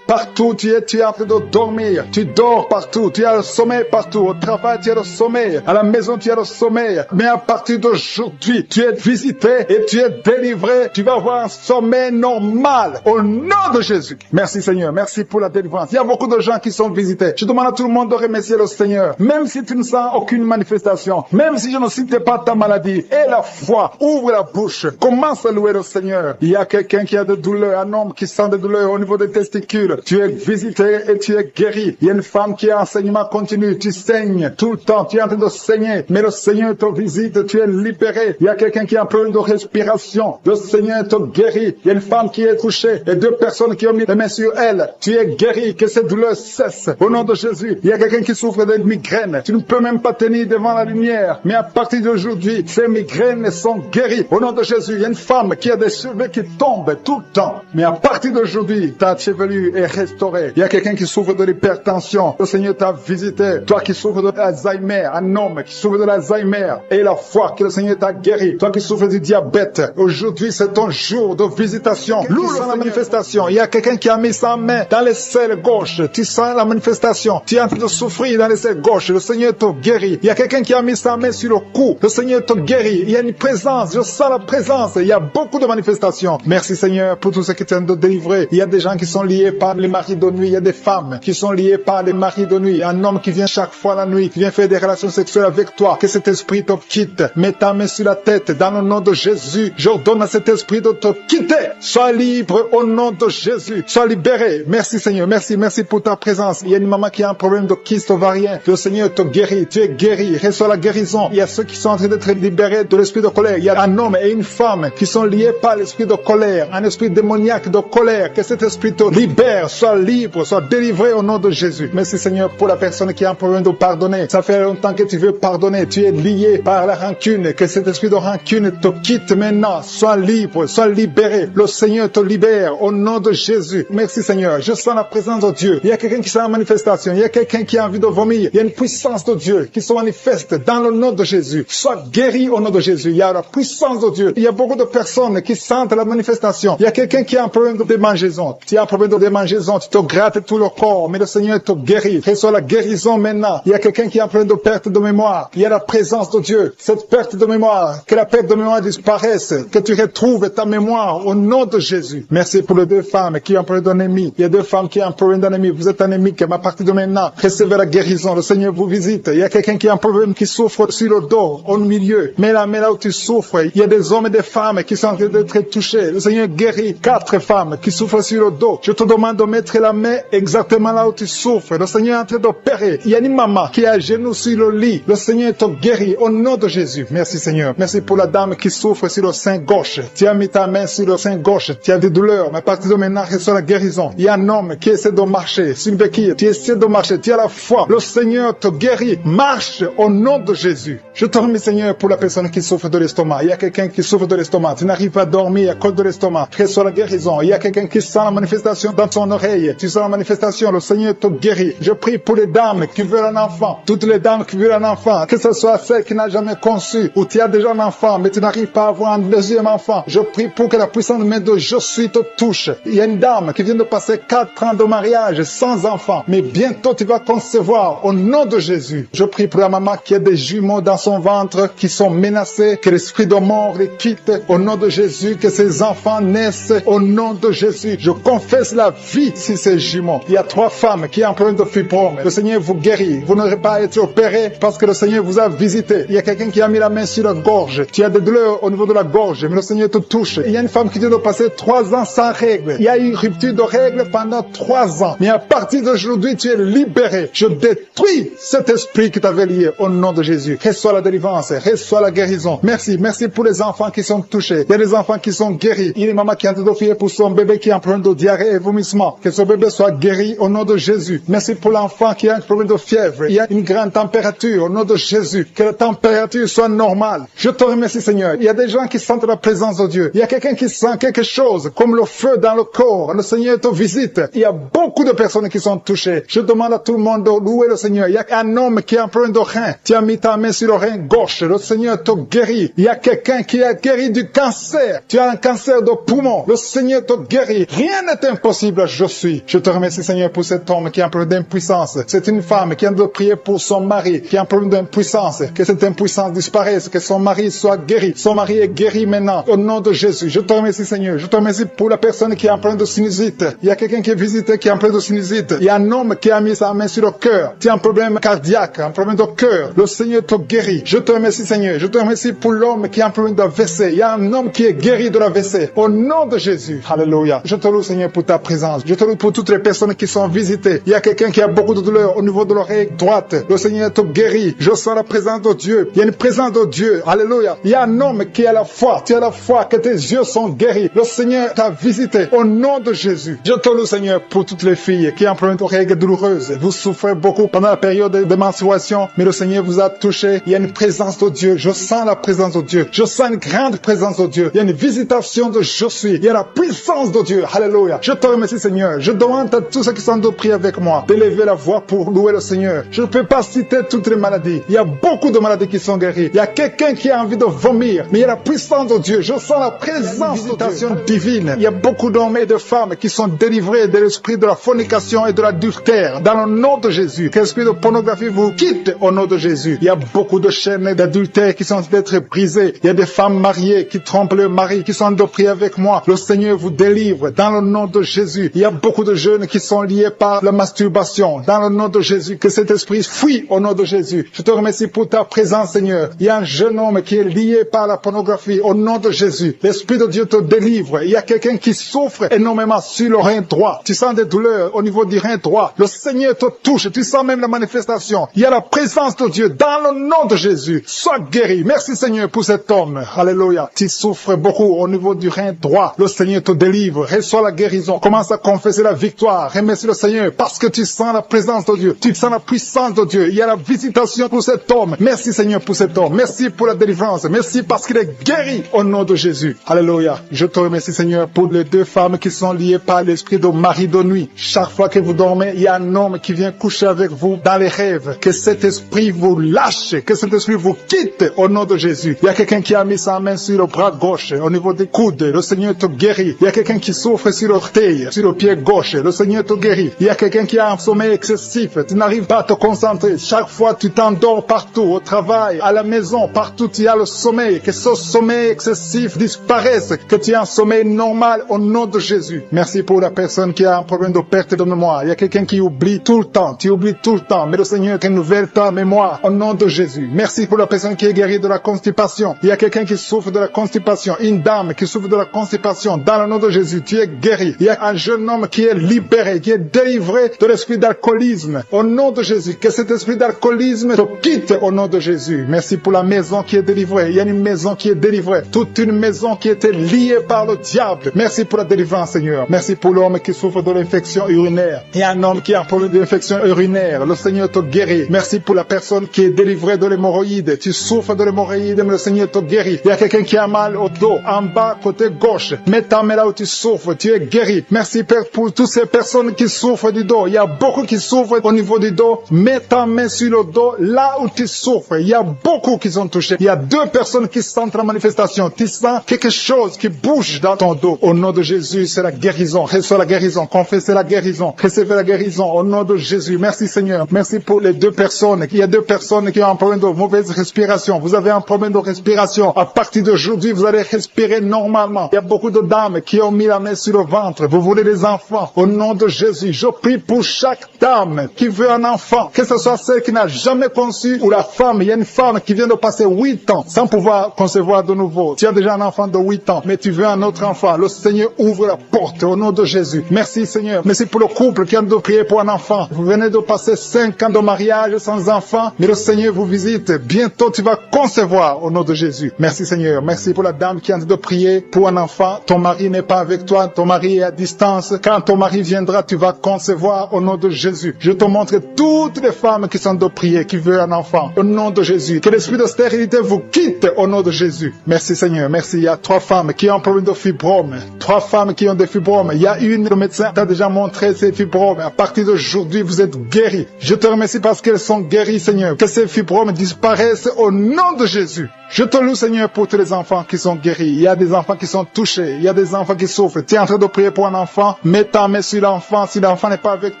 Partout tu es en train de dormir. Tu dors partout. Tu as le sommeil partout. Au travail, tu as le sommeil. À la maison, tu as le sommeil. Mais à partir d'aujourd'hui, tu es visité et tu es délivré. Tu vas avoir un sommeil normal au nom de Jésus. Merci Seigneur. Merci pour la délivrance. Il y a beaucoup de gens qui sont visités. Je demande à tout le monde de remercier le Seigneur. Même si tu ne sens aucune manifestation, même si je ne cite pas ta maladie, et la foi, ouvre la bouche. Commence à louer le Seigneur. Il y a quelqu'un qui a des douleurs, un homme qui sent des douleurs au niveau des testicules. Tu es visité et tu es guéri. Il y a une femme qui a enseignement continu. Tu saignes tout le temps. Tu es en train de saigner. Mais le Seigneur te visite. Tu es libéré. Il y a quelqu'un qui a un problème de respiration. Le Seigneur te guérit. Il y a une femme qui est couchée et 2 personnes qui ont mis les mains sur elle. Tu es guéri. Que cette douleur cesse. Au nom de Jésus. Il y a quelqu'un qui souffre de migraines. Tu ne peux même pas tenir devant la lumière. Mais à partir d'aujourd'hui, ces migraines sont guéries. Au nom de Jésus, il y a une femme qui a des cheveux qui tombent tout le temps. Mais à partir d'aujourd'hui, ta chevelure est restaurée. Il y a quelqu'un qui souffre de l'hypertension. Le Seigneur t'a visité. Toi qui souffres de l'Alzheimer, un homme qui souffre de l'Alzheimer. Et la foi que le Seigneur t'a guéri. Toi qui souffres du diabète. Aujourd'hui, c'est ton jour de visitation. Loue la manifestation. Il y a quelqu'un qui a mis sa main dans les selles gauches. Tu sens la manifestation. Tu es en train de souffrir dans les selles gauches. Le Seigneur te guérit. Il y a quelqu'un qui a mis sa main sur le cou. Le Seigneur te guérit. Il y a une présence. Je sens la présence. Il y a beaucoup de manifestations. Merci Seigneur pour tout ce qui t'aime de délivrer. Il y a des gens qui sont liés par les maris de nuit. Il y a des femmes qui sont liées par les maris de nuit. Un homme qui vient chaque fois la nuit, qui vient faire des relations sexuelles avec toi. Que cet esprit te quitte. Mets ta main sur la tête. Dans le nom de Jésus, j'ordonne à cet esprit de te quitter. Sois libre au nom de Jésus. Sois libéré. Merci Seigneur. Merci pour ta présence. Il y a une maman qui a un problème de kyste ovarien. Le Seigneur te guérit. Tu es guéri. Reçois la guérison. Il y a ceux qui sont en train d'être libérés de l'esprit de colère. Il y a un homme et une femme qui sont liés par l'esprit de colère. Un esprit démoniaque de colère. Que cet esprit te libère. Sois libre. Sois délivré au nom de Jésus. Mais merci Seigneur pour la personne qui a un problème de pardonner. Ça fait longtemps que tu veux pardonner. Tu es lié par la rancune. Que cet esprit de rancune te quitte maintenant. Sois libre, sois libéré. Le Seigneur te libère au nom de Jésus. Merci Seigneur. Je sens la présence de Dieu. Il y a quelqu'un qui sent la manifestation. Il y a quelqu'un qui a envie de vomir. Il y a une puissance de Dieu qui se manifeste dans le nom de Jésus. Sois guéri au nom de Jésus. Il y a la puissance de Dieu. Il y a beaucoup de personnes qui sentent la manifestation. Il y a quelqu'un qui a un problème de démangeaison. Tu as un problème de démangeaison. Tu te grattes tout le corps. Mais le Seigneur te guérit. Reçois la guérison maintenant. Il y a quelqu'un qui a un problème de perte de mémoire. Il y a la présence de Dieu. Cette perte de mémoire, que la perte de mémoire disparaisse, que tu retrouves ta mémoire au nom de Jésus. Merci pour les deux femmes qui ont un problème d'anémie. Il y a deux femmes qui ont un problème d'anémie. Vous êtes anémiques, mais à partir de maintenant, recevez la guérison. Le Seigneur vous visite. Il y a quelqu'un qui a un problème qui souffre sur le dos, au milieu. Mais là où tu souffres, il y a des hommes et des femmes qui sont en train d'être touchés. Le Seigneur guérit 4 femmes qui souffrent sur le dos. Je te demande de mettre la main exactement là où tu souffres. Le Seigneur est en train d'opérer. Il y a une maman qui est à genoux sur le lit. Le Seigneur te guérit au nom de Jésus. Merci Seigneur. Merci pour la dame qui souffre sur le sein gauche. Tu as mis ta main sur le sein gauche. Tu as des douleurs. Mais à partir de maintenant, reçois la guérison. Il y a un homme qui essaie de marcher sur une béquille. Tu essaies de marcher. Tu as la foi. Le Seigneur te guérit. Marche au nom de Jésus. Je te remercie Seigneur pour la personne qui souffre de l'estomac. Il y a quelqu'un qui souffre de l'estomac. Tu n'arrives pas à dormir à cause de l'estomac. Reçois la guérison. Il y a quelqu'un qui sent la manifestation dans son oreille. Tu sens la manifestation. Le Seigneur te guérit. Je prie pour les dames qui veulent un enfant. Toutes les dames qui veulent un enfant. Que ce soit celle qui n'a jamais conçu ou tu as déjà un enfant mais tu n'arrives pas à avoir un deuxième enfant. Je prie pour que la puissance main de Je suis te touche. Il y a une dame qui vient de passer 4 ans de mariage sans enfant. Mais bientôt tu vas concevoir au nom de Jésus. Je prie pour la maman qui a des jumeaux dans son ventre qui sont menacés. Que l'esprit de mort les quitte au nom de Jésus. Que ces enfants naissent au nom de Jésus. Je confesse la vie sur ces jumeaux. Il y a 3 femmes qui ont un problème de fibrome. Le Seigneur vous guérit. Vous n'aurez pas à être opéré parce que le Seigneur vous a visité. Il y a quelqu'un qui a mis la main sur la gorge. Tu as des douleurs au niveau de la gorge, mais le Seigneur te touche. Il y a une femme qui vient de passer 3 ans sans règles. Il y a eu une rupture de règles pendant 3 ans. Mais à partir d'aujourd'hui, tu es libéré. Je détruis cet esprit qui t'avait lié au nom de Jésus. Reçois la délivrance, reçois la guérison. Merci, merci pour les enfants qui sont touchés. Il y a des enfants qui sont guéris. Il y a une maman qui est en train de prier pour son bébé qui a un problème de diarrhée et vomissement. Que ce bébé soit guéri au nom de Jésus. Merci pour l'enfant qui a un problème de fièvre. Il y a une grande température au nom de Jésus. Que la température soit normale. Je te remercie Seigneur. Il y a des gens qui sentent la présence de Dieu. Il y a quelqu'un qui sent quelque chose comme le feu dans le corps. Le Seigneur te visite. Il y a beaucoup de personnes qui sont touchées. Je demande à tout le monde de louer le Seigneur. Il y a un homme qui a un problème de rein. Tu as mis ta main sur le rein gauche. Le Seigneur te guérit. Il y a quelqu'un qui a guéri du cancer. Tu as un cancer de poumon. Le Seigneur te guérit. Rien n'est impossible. Je suis. Je te remercie Seigneur pour cet homme qui a un problème d'impuissance. C'est une femme qui a de prier pour son mari qui a un problème d'impuissance. Que cette impuissance disparaisse. Que son mari soit guéri. Son mari est guéri maintenant. Au nom de Jésus. Je te remercie Seigneur. Je te remercie pour la personne qui a un problème de sinusite. Il y a quelqu'un qui est visité qui a un problème de sinusite. Il y a un homme qui a mis sa main sur le cœur. Tu as un problème cardiaque, un problème de cœur. Le Seigneur te guérit. Je te remercie Seigneur. Je te remercie pour l'homme qui a un problème d'AVC. Il y a un homme qui est guéri de l'AVC. Au nom de Jésus. Alléluia. Je te loue Seigneur pour ta présence. Je te loue pour toutes les personnes qui sont visitées. Il y a quelqu'un qui a beaucoup de douleur au niveau de l'oreille droite. Le Seigneur te guérit. Je sens la présence de Dieu. Il y a une présence de Dieu. Alléluia. Il y a un homme qui a la foi. Tu as la foi que tes yeux sont guéris. Le Seigneur t'a visité. Au nom de Jésus. Je te loue Seigneur pour toutes les filles qui ont un problème de règles douloureuses. Vous souffrez beaucoup pendant la période de menstruation, mais le Seigneur vous a touché. Il y a une présence de Dieu. Je sens la présence de Dieu. Je sens une grande présence de Dieu. Il y a une visitation de Je suis. Il y a la puissance de Dieu. Alléluia. Je te remercie Seigneur. Je demande à tous ceux qui sont de prier avec moi d'élever la voix pour louer le Seigneur. Je ne peux pas citer toutes les maladies. Il y a beaucoup de maladies qui sont guéries. Il y a quelqu'un qui a envie de vomir, mais il y a la puissance de Dieu. Je sens la présence de Dieu divine. Il y a beaucoup d'hommes et de femmes qui sont délivrés de l'esprit de la fornication et de l'adultère. Dans le nom de Jésus, que l'esprit de pornographie vous quitte au nom de Jésus. Il y a beaucoup de chaînes d'adultère qui sont d'être brisées. Il y a des femmes mariées qui trompent leur mari, qui sont de prier avec moi. Le Seigneur vous délivre dans le nom de Jésus. Il y a beaucoup de jeunes qui sont liés par la masturbation. Dans le nom de Jésus, que cet esprit fuit au nom de Jésus. Je te remercie pour ta présence, Seigneur. Il y a un jeune homme qui est lié par la pornographie au nom de Jésus. L'Esprit de Dieu te délivre. Il y a quelqu'un qui souffre énormément sur le rein droit. Tu sens des douleurs au niveau du rein droit. Le Seigneur te touche. Tu sens même la manifestation. Il y a la présence de Dieu dans le nom de Jésus. Sois guéri. Merci Seigneur pour cet homme. Alléluia. Tu souffres beaucoup au niveau du rein droit. Le Seigneur te délivre. Reçois la guérison. Commence à confesser la victoire. Remercie le Seigneur parce que tu sens la présence de Dieu. Tu sens la puissance de Dieu. Il y a la visitation pour cet homme. Merci Seigneur pour cet homme. Merci pour la délivrance. Merci parce qu'il est guéri au nom de Jésus. Alléluia. Je te remercie Seigneur pour les deux femmes qui sont liées par l'esprit de mari de nuit. Chaque fois que vous dormez, il y a un homme qui vient coucher avec vous dans les rêves. Que cet esprit vous lâche. Que cet esprit vous quitte au nom de Jésus. Il y a quelqu'un qui a mis sa main sur le bras gauche, au niveau des coudes. Le Seigneur te guérit. Il y a quelqu'un qui souffre sur l'orteil, sur le pied gauche. Le Seigneur te guérit. Il y a quelqu'un qui a un sommeil excessif. Tu n'arrives pas à te concentrer. Chaque fois, tu t'endors partout, au travail, à la maison, partout, tu as le sommeil. Que ce sommeil excessif disparaisse. Que tu aies un sommeil normal au nom de Jésus. Merci pour la personne qui a un problème de perte de mémoire. Il y a quelqu'un qui oublie tout le temps. Tu oublies tout le temps. Mais le Seigneur renouvelle ta mémoire au nom de Jésus. Merci pour la personne qui est guérie de la constipation. Il y a quelqu'un qui souffre de la constipation. Une dame qui souffre de la constipation. Dans le nom de Jésus, tu es guéri. Il y a un jeune homme qui est libéré, qui est délivré de l'esprit d'alcoolisme. Au nom de Jésus, que cet esprit d'alcoolisme te quitte au nom de Jésus. Merci pour la maison qui est délivrée. Il y a une maison qui est délivrée. Toute une maison qui était liée par le diable. Merci pour la délivrance, Seigneur. Merci pour l'homme qui souffre de l'infection urinaire. Il y a un homme qui a un problème d'infection urinaire. Le Seigneur te guérit. Merci pour la personne qui est délivrée de l'hémorroïde. Tu souffres de l'hémorroïde, mais le Seigneur te guérit. Il y a quelqu'un qui a mal au dos, en bas, côté gauche. Mets ta main là où tu souffres. Tu es guéri. Merci Père pour toutes ces personnes qui souffrent du dos. Il y a beaucoup qui souffrent au niveau du dos. Mets ta main sur le dos, là où tu souffres. Il y a beaucoup qui sont touchés. Il y a 2 personnes qui sentent la manifestation. Tu sens quelque chose qui bouge dans ton dos. Au nom de Jésus, c'est la guérison. Reçois la guérison. Confessez la guérison. Recevez la guérison. Au nom de Jésus. Merci Seigneur. Merci pour les 2 personnes. Il y a 2 personnes qui ont un problème de mauvaise respiration. Vous avez un problème de respiration. À partir d'aujourd'hui, vous allez respirer normalement. Il y a beaucoup de dames qui ont mis la main sur le ventre. Vous voulez des enfants. Au nom de Jésus, je prie pour chaque dame qui veut un enfant. Que ce soit celle qui n'a jamais conçu ou la femme. Il y a une femme qui vient de passer 8 ans sans pouvoir concevoir de nouveau. Tu as déjà un enfant de 8 ans, mais tu veux un autre enfant. Le Seigneur ouvre la porte au nom de Jésus. Merci Seigneur. Merci pour le couple qui vient de prier pour un enfant. Vous venez de passer 5 ans de mariage sans enfant, mais le Seigneur vous visite. Bientôt tu vas concevoir au nom de Jésus. Merci Seigneur. Merci pour la dame qui vient de prier pour un enfant. Ton mari n'est pas avec toi. Ton mari est à distance. Quand ton mari viendra, tu vas concevoir au nom de Jésus. Je te montre toutes les femmes qui sont de prier, qui veulent un enfant. Au nom de Jésus. Que l'esprit de stérilité vous quitte au nom de Jésus. Merci Seigneur. Merci. Il y a 3 femmes qui ont un problème de fibrome. 3 femmes qui ont des fibromes. Il y a une, le médecin t'a déjà montré ces fibromes. À partir d'aujourd'hui, vous êtes guéris. Je te remercie parce qu'elles sont guéries, Seigneur. Que ces fibromes disparaissent au nom de Jésus. Je te loue, Seigneur, pour tous les enfants qui sont guéris. Il y a des enfants qui sont touchés. Il y a des enfants qui souffrent. Tu es en train de prier pour un enfant. Mets ta main sur l'enfant. Si l'enfant n'est pas avec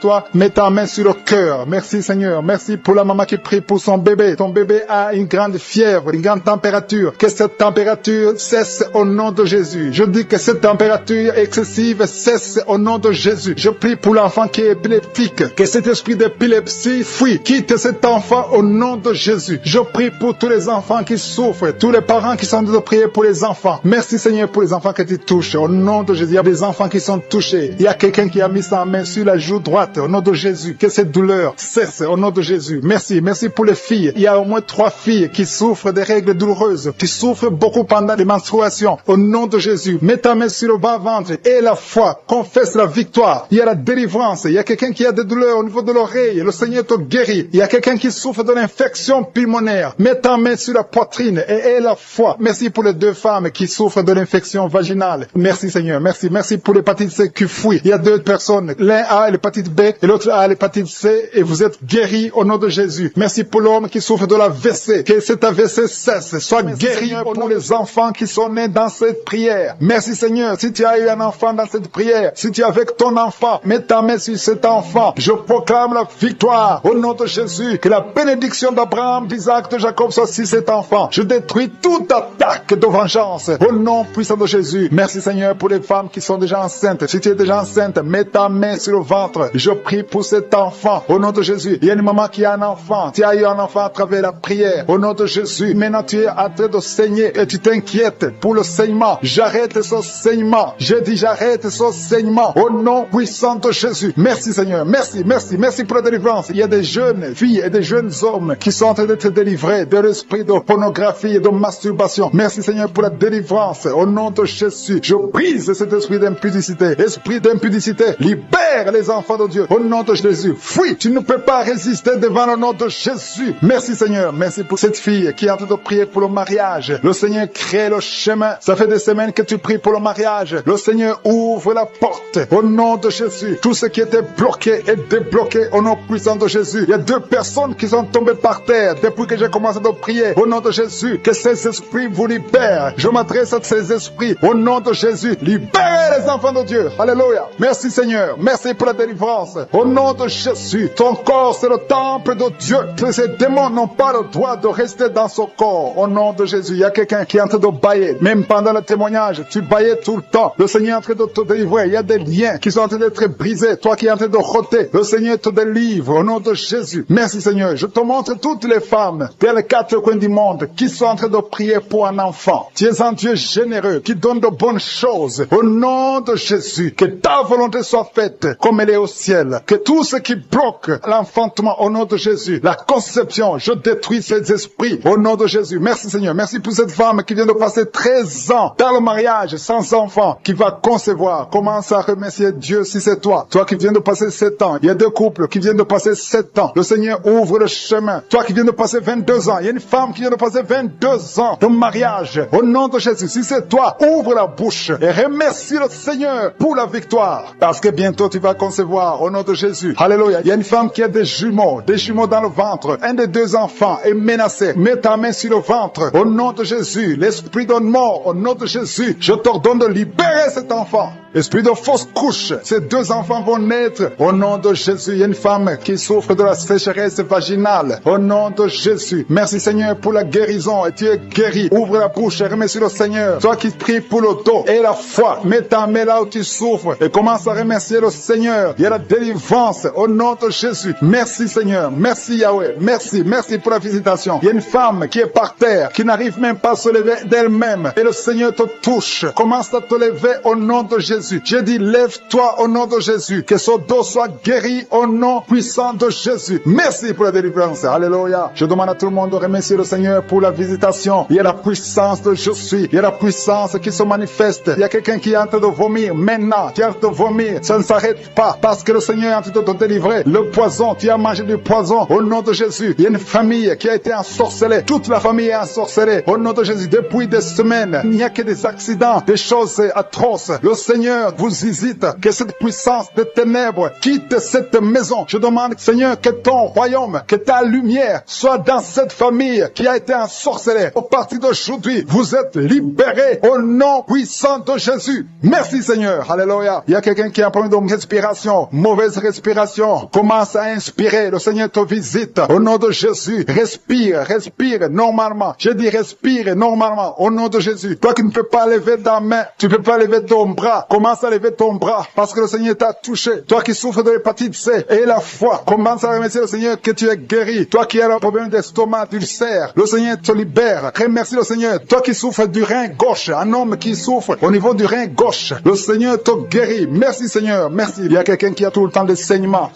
toi, mets ta main sur le cœur. Merci, Seigneur. Merci pour la maman qui prie pour son bébé. Ton bébé a une grande fièvre, une grande température. Que cette température cesse au nom de Jésus. Je dis que cette température excessive cesse au nom de Jésus. Je prie pour l'enfant qui est épileptique. Que cet esprit d'épilepsie fuit. Quitte cet enfant au nom de Jésus. Je prie pour tous les enfants qui souffrent. Tous les parents qui sont en train de prier pour les enfants. Merci Seigneur pour les enfants que tu touches. Au nom de Jésus, il y a des enfants qui sont touchés. Il y a quelqu'un qui a mis sa main sur la joue droite. Au nom de Jésus, que cette douleur cesse. Au nom de Jésus. Merci. Merci pour les filles. Il y a au moins 3 filles qui souffrent des règles douloureuses. Qui souffrent beaucoup pendant les menstruations. Au nom de Jésus, mets ta main sur le bas-ventre et la foi. Confesse la victoire. Il y a la délivrance. Il y a quelqu'un qui a des douleurs au niveau de l'oreille. Le Seigneur te guérit. Il y a quelqu'un qui souffre de l'infection pulmonaire. Mets ta main sur la poitrine et la foi. Merci pour les 2 femmes qui souffrent de l'infection vaginale. Merci Seigneur. Merci. Merci pour l'hépatite C qui fuit. Il y a 2 personnes. L'un a l'hépatite B et l'autre a l'hépatite C et vous êtes guéris au nom de Jésus. Merci pour l'homme qui souffre de l'AVC. Que cet AVC cesse. Sois guéri pour les enfants qui sont nés dans cette prière. Merci Seigneur. Si tu as eu un enfant dans cette prière, si tu es avec ton enfant, mets ta main sur cet enfant. Je proclame la victoire au nom de Jésus. Que la bénédiction d'Abraham, d'Isaac, de Jacob soit sur cet enfant. Je détruis toute attaque de vengeance au nom puissant de Jésus. Merci Seigneur pour les femmes qui sont déjà enceintes. Si tu es déjà enceinte, mets ta main sur le ventre. Je prie pour cet enfant au nom de Jésus. Il y a une maman qui a un enfant. Tu as eu un enfant à travers la prière au nom de Jésus. Maintenant tu es en train de saigner et tu t'inquiètes pour le saignement. J'arrête ce saignement. Je dis j'arrête ce saignement au nom puissant de Jésus. Merci Seigneur. Merci, merci, merci pour la délivrance. Il y a des jeunes filles et des jeunes hommes qui sont en train d'être délivrés de l'esprit de pornographie fille de masturbation. Merci Seigneur pour la délivrance. Au nom de Jésus, je brise cet esprit d'impudicité. Esprit d'impudicité, libère les enfants de Dieu. Au nom de Jésus, fuis. Tu ne peux pas résister devant le nom de Jésus. Merci Seigneur. Merci pour cette fille qui est en train de prier pour le mariage. Le Seigneur crée le chemin. Ça fait des semaines que tu pries pour le mariage. Le Seigneur ouvre la porte. Au nom de Jésus, tout ce qui était bloqué est débloqué au nom puissant de Jésus. Il y a 2 personnes qui sont tombées par terre depuis que j'ai commencé à prier. Au nom de Jésus, que ces esprits vous libèrent. Je m'adresse à ces esprits. Au nom de Jésus, libérez les enfants de Dieu. Alléluia. Merci Seigneur. Merci pour la délivrance. Au nom de Jésus, ton corps c'est le temple de Dieu. Ces démons n'ont pas le droit de rester dans son corps. Au nom de Jésus, il y a quelqu'un qui est en train de bailler. Même pendant le témoignage, tu baillais tout le temps. Le Seigneur est en train de te délivrer. Il y a des liens qui sont en train d'être brisés. Toi qui es en train de rôter, le Seigneur te délivre. Au nom de Jésus. Merci Seigneur. Je te montre toutes les femmes dans les 4 coins du monde qui sont en train de prier pour un enfant. Tu es un Dieu généreux qui donne de bonnes choses. Au nom de Jésus, que ta volonté soit faite comme elle est au ciel. Que tout ce qui bloque l'enfantement au nom de Jésus, la conception, je détruis ces esprits au nom de Jésus. Merci Seigneur. Merci pour cette femme qui vient de passer 13 ans dans le mariage sans enfant, qui va concevoir. Commence à remercier Dieu si c'est toi. Toi qui viens de passer 7 ans. Il y a 2 couples qui viennent de passer 7 ans. Le Seigneur ouvre le chemin. Toi qui viens de passer 22 ans. Il y a une femme qui vient de passer 22 ans de mariage. Au nom de Jésus, si c'est toi, ouvre la bouche et remercie le Seigneur pour la victoire. Parce que bientôt tu vas concevoir au nom de Jésus. Alléluia. Il y a une femme qui a des jumeaux dans le ventre. Un des 2 enfants est menacé. Mets ta main sur le ventre. Au nom de Jésus, l'esprit de mort, au nom de Jésus, je t'ordonne de libérer cet enfant. Esprit de fausse couche, ces 2 enfants vont naître. Au nom de Jésus, il y a une femme qui souffre de la sécheresse vaginale. Au nom de Jésus, merci Seigneur pour la guérison. Et tu es guéri. Ouvre la bouche et remercie le Seigneur. Toi qui pries pour le dos et la foi, mets ta main là où tu souffres et commence à remercier le Seigneur. Il y a la délivrance au nom de Jésus. Merci Seigneur. Merci Yahweh. Merci pour la visitation. Il y a une femme qui est par terre, qui n'arrive même pas à se lever d'elle-même. Et le Seigneur te touche. Commence à te lever au nom de Jésus. J'ai dit, lève-toi au nom de Jésus. Que son dos soit guéri au nom puissant de Jésus. Merci pour la délivrance. Alléluia. Je demande à tout le monde de remercier le Seigneur pour la visitation. Il y a la puissance de je suis. Il y a la puissance qui se manifeste. Il y a quelqu'un qui est en train de vomir maintenant. Tu es en train de vomir. Ça ne s'arrête pas parce que le Seigneur est en train de te délivrer. Le poison, tu as mangé du poison au nom de Jésus. Il y a une famille qui a été ensorcelée. Toute la famille est ensorcelée au nom de Jésus. Depuis des semaines, il n'y a que des accidents, des choses atroces. Le Seigneur vous hésite. Que cette puissance de ténèbres quitte cette maison. Je demande, Seigneur, que ton royaume, que ta lumière soit dans cette famille qui a été ensorcelée. Au partir d'aujourd'hui, vous êtes libérés au nom puissant de Jésus. Merci Seigneur. Alléluia. Il y a quelqu'un qui a un problème de respiration, mauvaise respiration. Commence à inspirer. Le Seigneur te visite. Au nom de Jésus, respire normalement. Je dis respire normalement au nom de Jésus. Toi qui ne peux pas lever ta main, tu ne peux pas lever ton bras. Commence à lever ton bras parce que le Seigneur t'a touché. Toi qui souffres de l'hépatite C et la foi, commence à remercier le Seigneur que tu es guéri. Toi qui as un problème d'estomac, d'ulcère, le Seigneur te libère. Remercie le Seigneur. Toi qui souffres du rein gauche, un homme qui souffre au niveau du rein gauche, le Seigneur te guérit. Merci Seigneur, merci. Il y a quelqu'un qui a tout le temps des saignements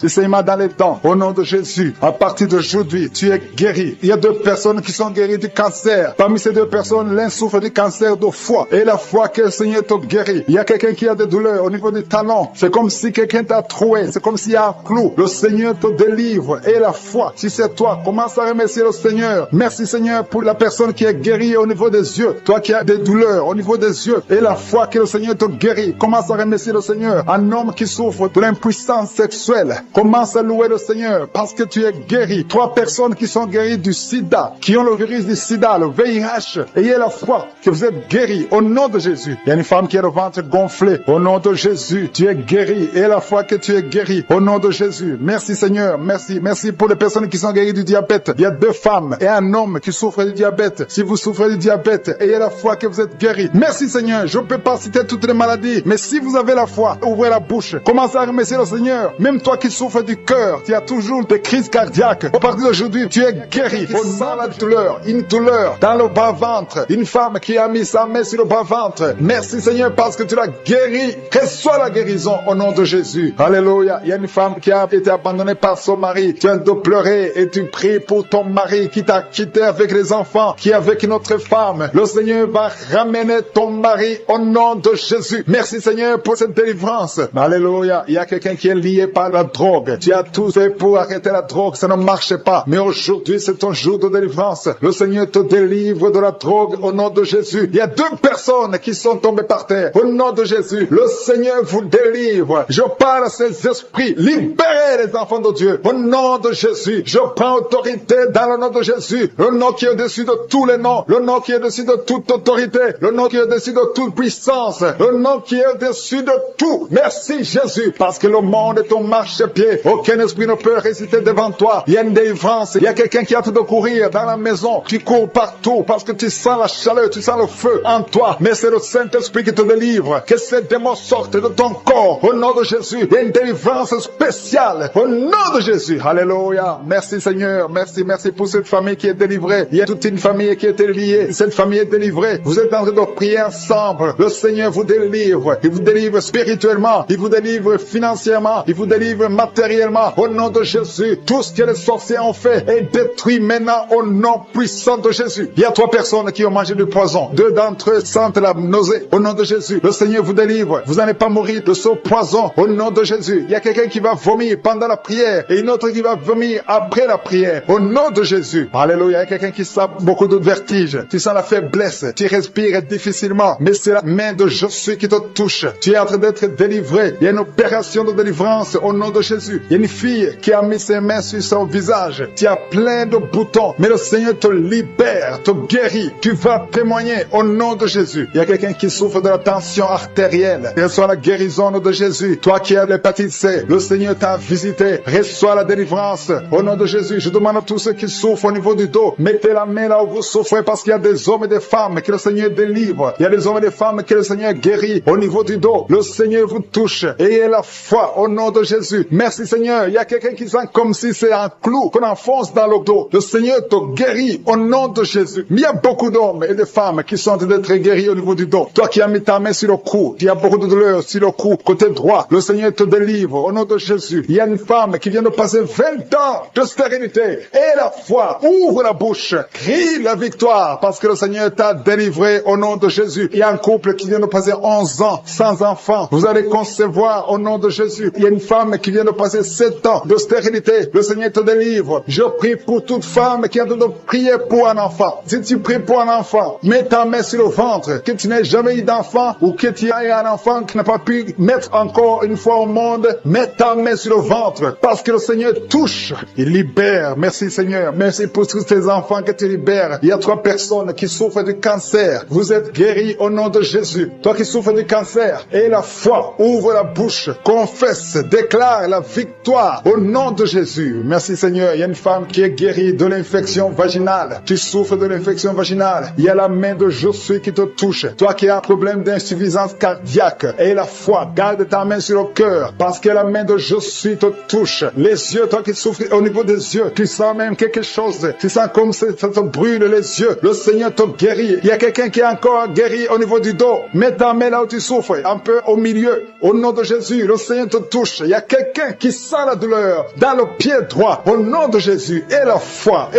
dans les dents. Au nom de Jésus, à partir d'aujourd'hui, tu es guéri. Il y a 2 personnes qui sont guéries du cancer. Parmi ces 2 personnes, l'un souffre du cancer de foie et la foi que le Seigneur te guérit. Il y a quelqu'un qui a des douleurs au niveau du talon. C'est comme si quelqu'un t'a troué. C'est comme s'il y a un clou. Le Seigneur te délivre et la foi. Si c'est toi, commence à remercier le Seigneur. Merci Seigneur pour la personne qui est guérie au niveau des yeux. Toi qui as des douleurs au niveau des yeux et la foi que le Seigneur te guérit. Commence à remercier le Seigneur. Un homme qui souffre de l'impuissance sexuelle. Commence à louer le Seigneur parce que tu es guéri. 3 personnes qui sont guéries du sida, qui ont le virus du sida, le VIH. Ayez la foi que vous êtes guéris au nom de Jésus. Il y a une femme qui a le ventre gonflé. Au nom de Jésus, tu es guéri. Et la foi que tu es guéri. Au nom de Jésus. Merci Seigneur. Merci pour les personnes qui sont guéries du diabète. Il y a 2 femmes et un homme qui souffrent du diabète. Si vous souffrez du diabète, ayez la foi que vous êtes guéris. Merci Seigneur. Je ne peux pas citer toutes les maladies, mais si vous avez la foi, ouvrez la bouche. Commencez à remercier le Seigneur. Même toi qui souffres du cœur, tu as toujours des crises cardiaques. À partir d'aujourd'hui, tu es guéri. Au nom de la douleur, une douleur dans le bas-ventre. Une femme qui a mis sa main sur le bas-ventre. Merci Seigneur parce que tu l'as guéri. guérie. Reçois la guérison au nom de Jésus. Alléluia. Il y a une femme qui a été abandonnée par son mari. Tu viens de pleurer et tu pries pour ton mari qui t'a quitté avec les enfants, qui est avec une autre femme. Le Seigneur va ramener ton mari au nom de Jésus. Merci Seigneur pour cette délivrance. Alléluia. Il y a quelqu'un qui est lié par la drogue. Tu as tout fait pour arrêter la drogue. Ça ne marche pas. Mais aujourd'hui, c'est ton jour de délivrance. Le Seigneur te délivre de la drogue au nom de Jésus. Il y a 2 personnes qui sont tombées par terre. Au nom de Jésus, le Seigneur vous délivre. Je parle à ces esprits. Libérez les enfants de Dieu. Au nom de Jésus, je prends autorité dans le nom de Jésus. Le nom qui est au-dessus de tous les noms. Le nom qui est au-dessus de toute autorité. Le nom qui est au-dessus de toute puissance. Le nom qui est au-dessus de tout. Merci Jésus. Parce que le monde est ton marchepied. Aucun esprit ne peut résister devant toi. Il y a une délivrance. Il y a quelqu'un qui a hâte de courir dans la maison. Tu cours partout parce que tu sens la chaleur, tu sens le feu en toi. Mais c'est le Saint-Esprit qui te délivre. Que ces démons sortent de ton corps. Au nom de Jésus. Il y a une délivrance spéciale. Au nom de Jésus. Alléluia. Merci Seigneur. Merci pour cette famille qui est délivrée. Il y a toute une famille qui est liée. Cette famille est délivrée. Vous êtes en train de prier ensemble. Le Seigneur vous délivre. Il vous délivre spirituellement. Il vous délivre financièrement. Il vous délivre matériellement. Au nom de Jésus. Tout ce que les sorciers ont fait est détruit maintenant au nom puissant de Jésus. Il y a 3 personnes qui ont mangé du poison. 2 d'entre eux sentent la nausée. Au nom de Jésus. Le Seigneur vous délivre. Vous n'allez pas mourir de ce poison. Au nom de Jésus. Il y a quelqu'un qui va vomir pendant la prière et une autre qui va vomir après la prière. Au nom de Jésus. Alléluia. Il y a quelqu'un qui sent beaucoup de vertige. Tu sens la faiblesse. Tu respires difficilement. Mais c'est la main de Jésus qui te touche. Tu es en train d'être délivré. Il y a une opération de délivrance au nom de Jésus. Il y a une fille qui a mis ses mains sur son visage. Tu as plein de boutons. Mais le Seigneur te libère, te guérit. Tu vas témoigner au nom de Jésus. Il y a quelqu'un qui souffre de la tension artérielle. Reçois la guérison au nom de Jésus. Toi qui as l'hépatite C, le Seigneur t'a visité. Reçois la délivrance au nom de Jésus. Je demande à tous ceux qui souffrent au niveau du dos, mettez la main là où vous souffrez parce qu'il y a des hommes et des femmes que le Seigneur délivre. Il y a des hommes et des femmes que le Seigneur guérit au niveau du dos. Le Seigneur vous touche. Ayez la foi au nom de Jésus. Merci Seigneur. Il y a quelqu'un qui sent comme si c'est un clou qu'on enfonce dans le dos. Le Seigneur te guérit au nom de Jésus. Mais il y a beaucoup d'hommes et de femmes qui sont d'être guéris au niveau du dos. Toi qui as mis ta main sur le cou, il y a beaucoup de douleur sur le cou, côté droit. Le Seigneur te délivre au nom de Jésus. Il y a une femme qui vient de passer 20 ans de stérilité. Et la foi, ouvre la bouche, crie la victoire parce que le Seigneur t'a délivré au nom de Jésus. Il y a un couple qui vient de passer 11 ans sans enfant. Vous allez concevoir au nom de Jésus. Il y a une femme qui vient de passer 7 ans de stérilité. Le Seigneur te délivre. Je prie pour toute femme qui a de prier pour un enfant. Si tu pries pour un enfant, mets ta main sur le ventre. Que tu n'aies jamais eu d'enfant ou que tu aies un enfant qui n'a pas pu mettre encore une fois au monde, mets ta main sur le ventre parce que le Seigneur touche. Il libère. Merci Seigneur. Merci pour tous tes enfants que tu libères. Il y a 3 personnes qui souffrent du cancer. Vous êtes guéris au nom de Jésus. Toi qui souffres du cancer, et la foi, ouvre la bouche, confesse, déclare la victoire au nom de Jésus. Merci Seigneur. Il y a une femme qui est guérie de l'infection vaginale. Tu souffres de l'infection vaginale. Il y a la main de Jésus qui te touche. Toi qui as un problème d'insuffisance cardiaque, et la foi, garde ta main sur le cœur parce que la main de Jésus te touche. Les yeux, toi qui souffres au niveau des yeux, tu sens même quelque chose. Tu sens comme ça te brûle les yeux. Le Seigneur te guérit. Il y a quelqu'un qui est encore guéri au niveau du dos. Mets ta main là où tu souffres, un peu au milieu. Au nom de Jésus, le Seigneur te touche. Il y a quelqu'un qui sent la douleur dans le pied droit. Au nom de Jésus, et la foi,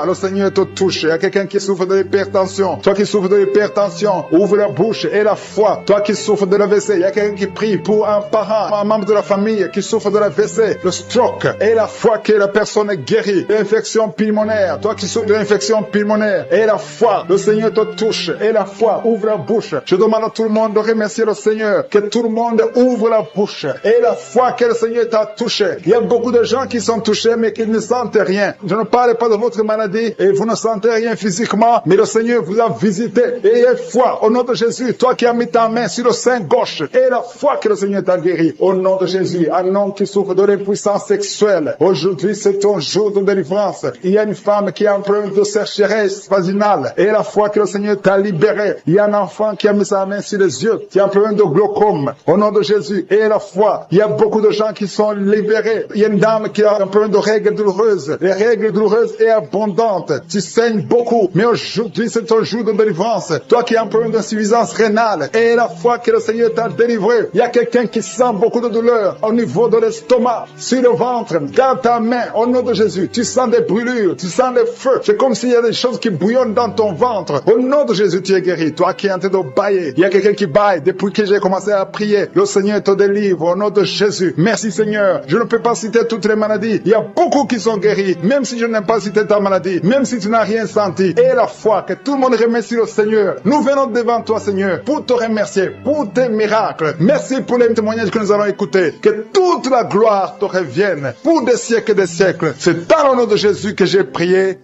le Seigneur te touche. Il y a quelqu'un qui souffre de l'hypertension. Toi qui souffres de l'hypertension, ouvre la bouche et la foi. Toi qui souffres de l'AVC, il y a quelqu'un qui prie pour un parent, un membre de la famille qui souffre de l'AVC, le stroke, et la foi que la personne est guérie. L'infection pulmonaire, toi qui souffres de l'infection pulmonaire, et la foi, le Seigneur te touche, et la foi, ouvre la bouche. Je demande à tout le monde de remercier le Seigneur, que tout le monde ouvre la bouche, et la foi que le Seigneur t'a touché. Il y a beaucoup de gens qui sont touchés, mais qui ne sentent rien. Je ne parle pas de votre maladie, et vous ne sentez rien physiquement, mais le Seigneur vous a visité. Ayez foi, au nom de Jésus, toi qui as mis ta main sur le sein gauche, et la foi que le Seigneur t'a guéri. Au nom de Jésus, un homme qui souffre de l'impuissance sexuelle. Aujourd'hui, c'est ton jour de délivrance. Il y a une femme qui a un problème de sécheresse vaginale, et la foi que le Seigneur t'a libéré. Il y a un enfant qui a mis sa main sur les yeux, qui a un problème de glaucome. Au nom de Jésus, et la foi. Il y a beaucoup de gens qui sont libérés. Il y a une dame qui a un problème de règles douloureuses. Les règles douloureuses et abondantes. Tu saignes beaucoup, mais aujourd'hui, c'est ton jour de délivrance. Toi qui as un problème d'insuffisance rénale, et la foi que le Seigneur t'a délivré. Il y a quelqu'un qui sent beaucoup de douleur au niveau de l'estomac, sur le ventre. Garde ta main au nom de Jésus. Tu sens des brûlures, tu sens des feux. C'est comme s'il y a des choses qui bouillonnent dans ton ventre. Au nom de Jésus, tu es guéri. Toi qui es en train de bailler, il y a quelqu'un qui baille depuis que j'ai commencé à prier. Le Seigneur te délivre au nom de Jésus. Merci Seigneur. Je ne peux pas citer toutes les maladies. Il y a beaucoup qui sont guéris, même si je n'ai pas cité ta maladie, même si tu n'as rien senti. Et la foi, que tout le monde remercie le Seigneur. Nous venons devant toi Seigneur pour te remercier, pour tes miracles. Merci pour les témoignages que nous allons écouter. Que toute la gloire te revienne pour des siècles et des siècles. C'est dans le nom de Jésus que j'ai prié.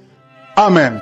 Amen.